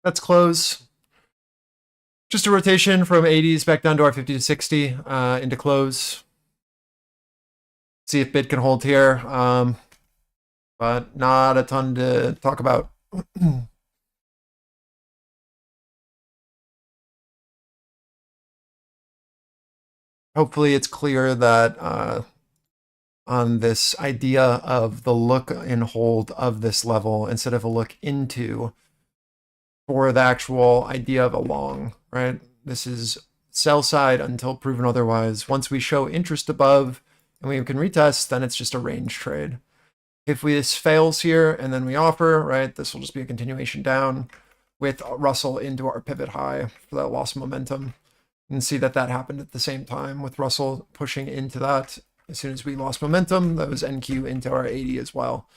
Let's close. Just a rotation from 80s back down to our 50 to 60 into close. See if bid can hold here, but not a ton to talk about. Hopefully it's clear that on this idea of the look and hold of this level instead of a look into for the actual idea of a long, right? This is sell side until proven otherwise. Once we show interest above and we can retest, then it's just a range trade. If this fails here and then we offer, right, this will just be a continuation down with Russell into our pivot high for that lost momentum. You can see that that happened at the same time with Russell pushing into that. As soon as we lost momentum, that was NQ into our 80 as well.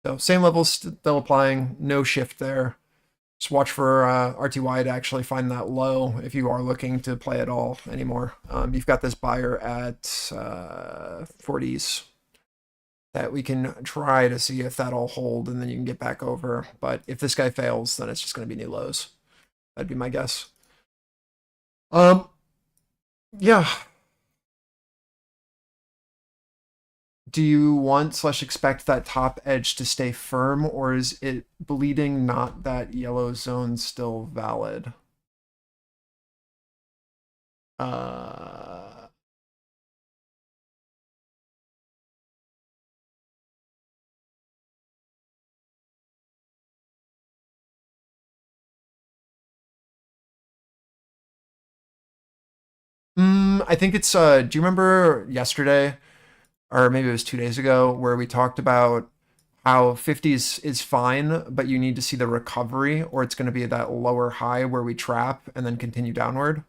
So same levels still applying, no shift there. Just watch for RTY to actually find that low if you are looking to play at all anymore. You've got this buyer at 40s that we can try to see if that'll hold and then you can get back over. But if this guy fails, then it's just going to be new lows. That'd be my guess. Yeah. Do you want / expect that top edge to stay firm, or is it bleeding not that yellow zone still valid? I think it's do you remember yesterday, or maybe it was 2 days ago, where we talked about how 50s is fine, but you need to see the recovery, or it's going to be that lower high where we trap and then continue downward? Do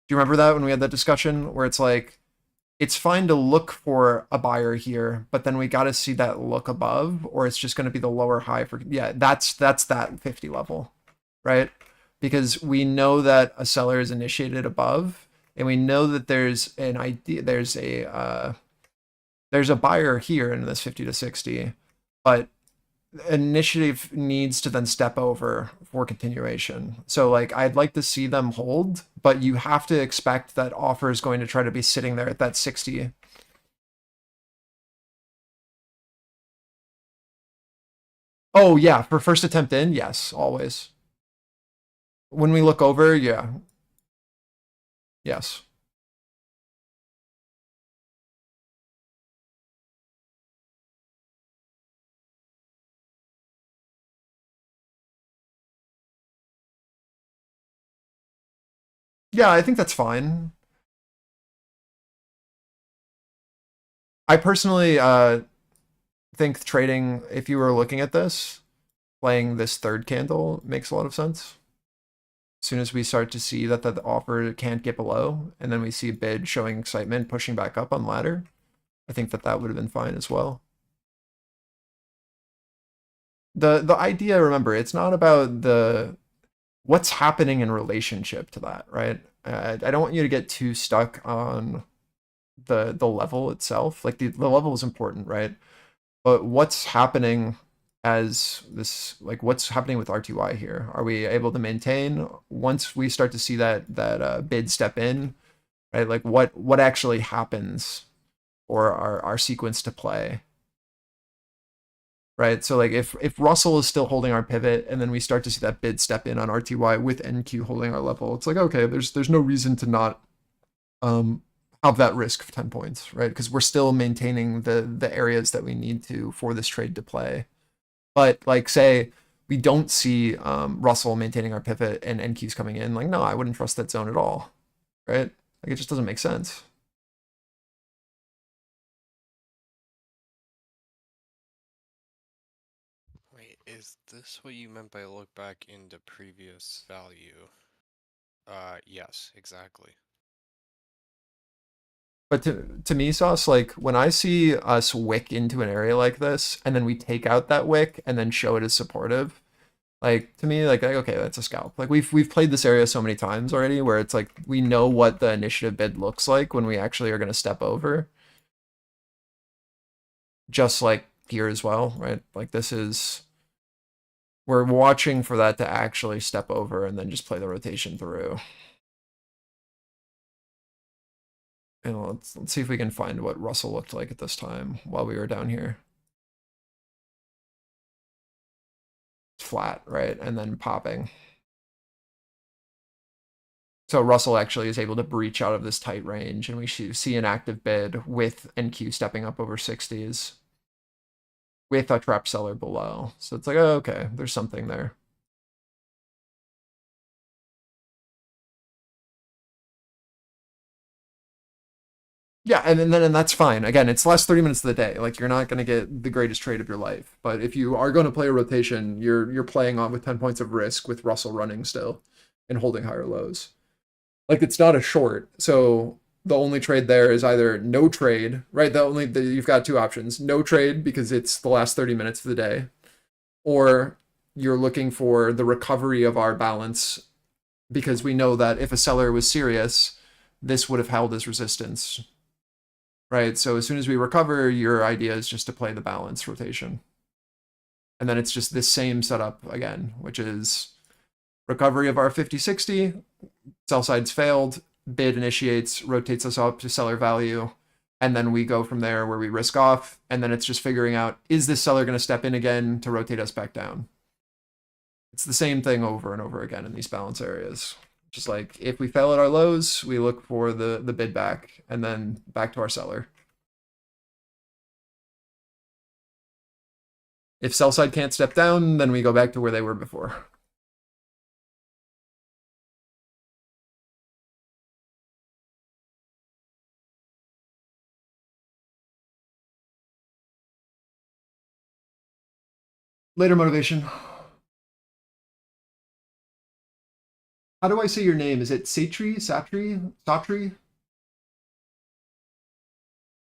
you remember that when we had that discussion where it's like, it's fine to look for a buyer here, but then we got to see that look above, or it's just going to be the lower high for, yeah, that's that 50 level, right? Because we know that a seller is initiated above, and we know that there's an idea, there's there's a buyer here in this 50 to 60, but initiative needs to then step over for continuation. So like I'd like to see them hold, but you have to expect that offer is going to try to be sitting there at that 60. Oh yeah, for first attempt in, yes, always. When we look over, yeah. Yes. Yeah, I think that's fine. I personally think trading, if you were looking at this, playing this third candle makes a lot of sense. As soon as we start to see that the offer can't get below, and then we see bid showing excitement, pushing back up on ladder, I think that would have been fine as well. The idea, remember, it's not about the what's happening in relationship to that, right? I don't want you to get too stuck on the level itself. Like the level is important, right? But what's happening as this, like what's happening with RTY here? Are we able to maintain once we start to see that bid step in, right? Like what actually happens for our sequence to play, right? So like if Russell is still holding our pivot and then we start to see that bid step in on RTY with NQ holding our level, it's like, okay, there's no reason to not have that risk of 10 points, right? Because we're still maintaining the areas that we need to for this trade to play. But like say we don't see Russell maintaining our pivot and NQ's coming in, like no, I wouldn't trust that zone at all, right? Like it just doesn't make sense. Wait, is this what you meant by look back into previous value? Yes, exactly. But to me, Sauce, like when I see us wick into an area like this, and then we take out that wick and then show it as supportive, like to me, like okay, that's a scalp. Like we've played this area so many times already, where it's like we know what the initiative bid looks like when we actually are going to step over. Just like here as well, right? Like this is we're watching for that to actually step over and then just play the rotation through. And let's see if we can find what Russell looked like at this time while we were down here. Flat, right? And then popping. So Russell actually is able to breach out of this tight range, and we see an active bid with NQ stepping up over 60s with a trap seller below. So it's like, oh, okay, there's something there. Yeah, and that's fine. Again, it's the last 30 minutes of the day. Like you're not going to get the greatest trade of your life, but if you are going to play a rotation, you're playing on with 10 points of risk with Russell running still and holding higher lows. Like it's not a short, so the only trade there is either no trade, right? You've got two options: no trade because it's the last 30 minutes of the day, or you're looking for the recovery of our balance because we know that if a seller was serious, this would have held as resistance. Right, so as soon as we recover, your idea is just to play the balance rotation. And then it's just this same setup again, which is recovery of our 50-60, sell side's failed, bid initiates, rotates us up to seller value, and then we go from there where we risk off, and then it's just figuring out, is this seller going to step in again to rotate us back down? It's the same thing over and over again in these balance areas. Just like if we fail at our lows, we look for the bid back and then back to our seller. If sell side can't step down, then we go back to where they were before. Later motivation. How do I say your name? Is it Satri? Satri? Satri?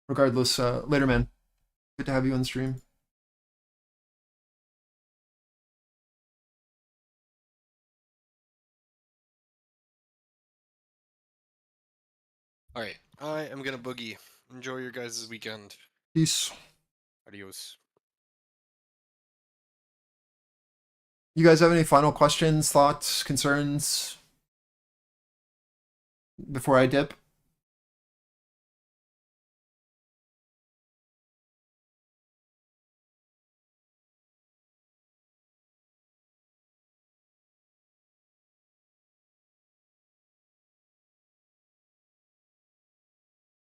Regardless, later, man. Good to have you on the stream. Alright, I am gonna boogie. Enjoy your guys' weekend. Peace. Adios. You guys have any final questions, thoughts, concerns before I dip?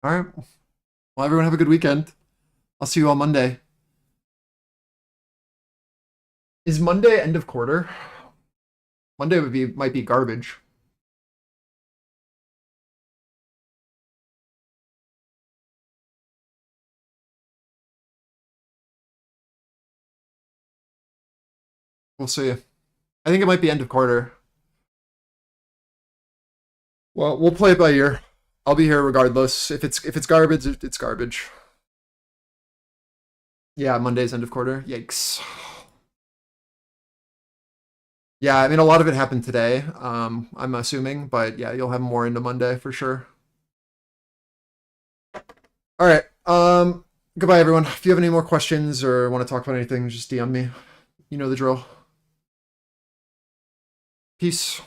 All right. Well, everyone have a good weekend. I'll see you on Monday. Is Monday end of quarter? Monday might be garbage. We'll see. I think it might be end of quarter. Well, we'll play it by ear. I'll be here regardless. If it's garbage, it's garbage. Yeah, Monday's end of quarter. Yikes. Yeah, I mean, a lot of it happened today, I'm assuming, but yeah, you'll have more into Monday for sure. All right. Goodbye, everyone. If you have any more questions or want to talk about anything, just DM me. You know the drill. Peace.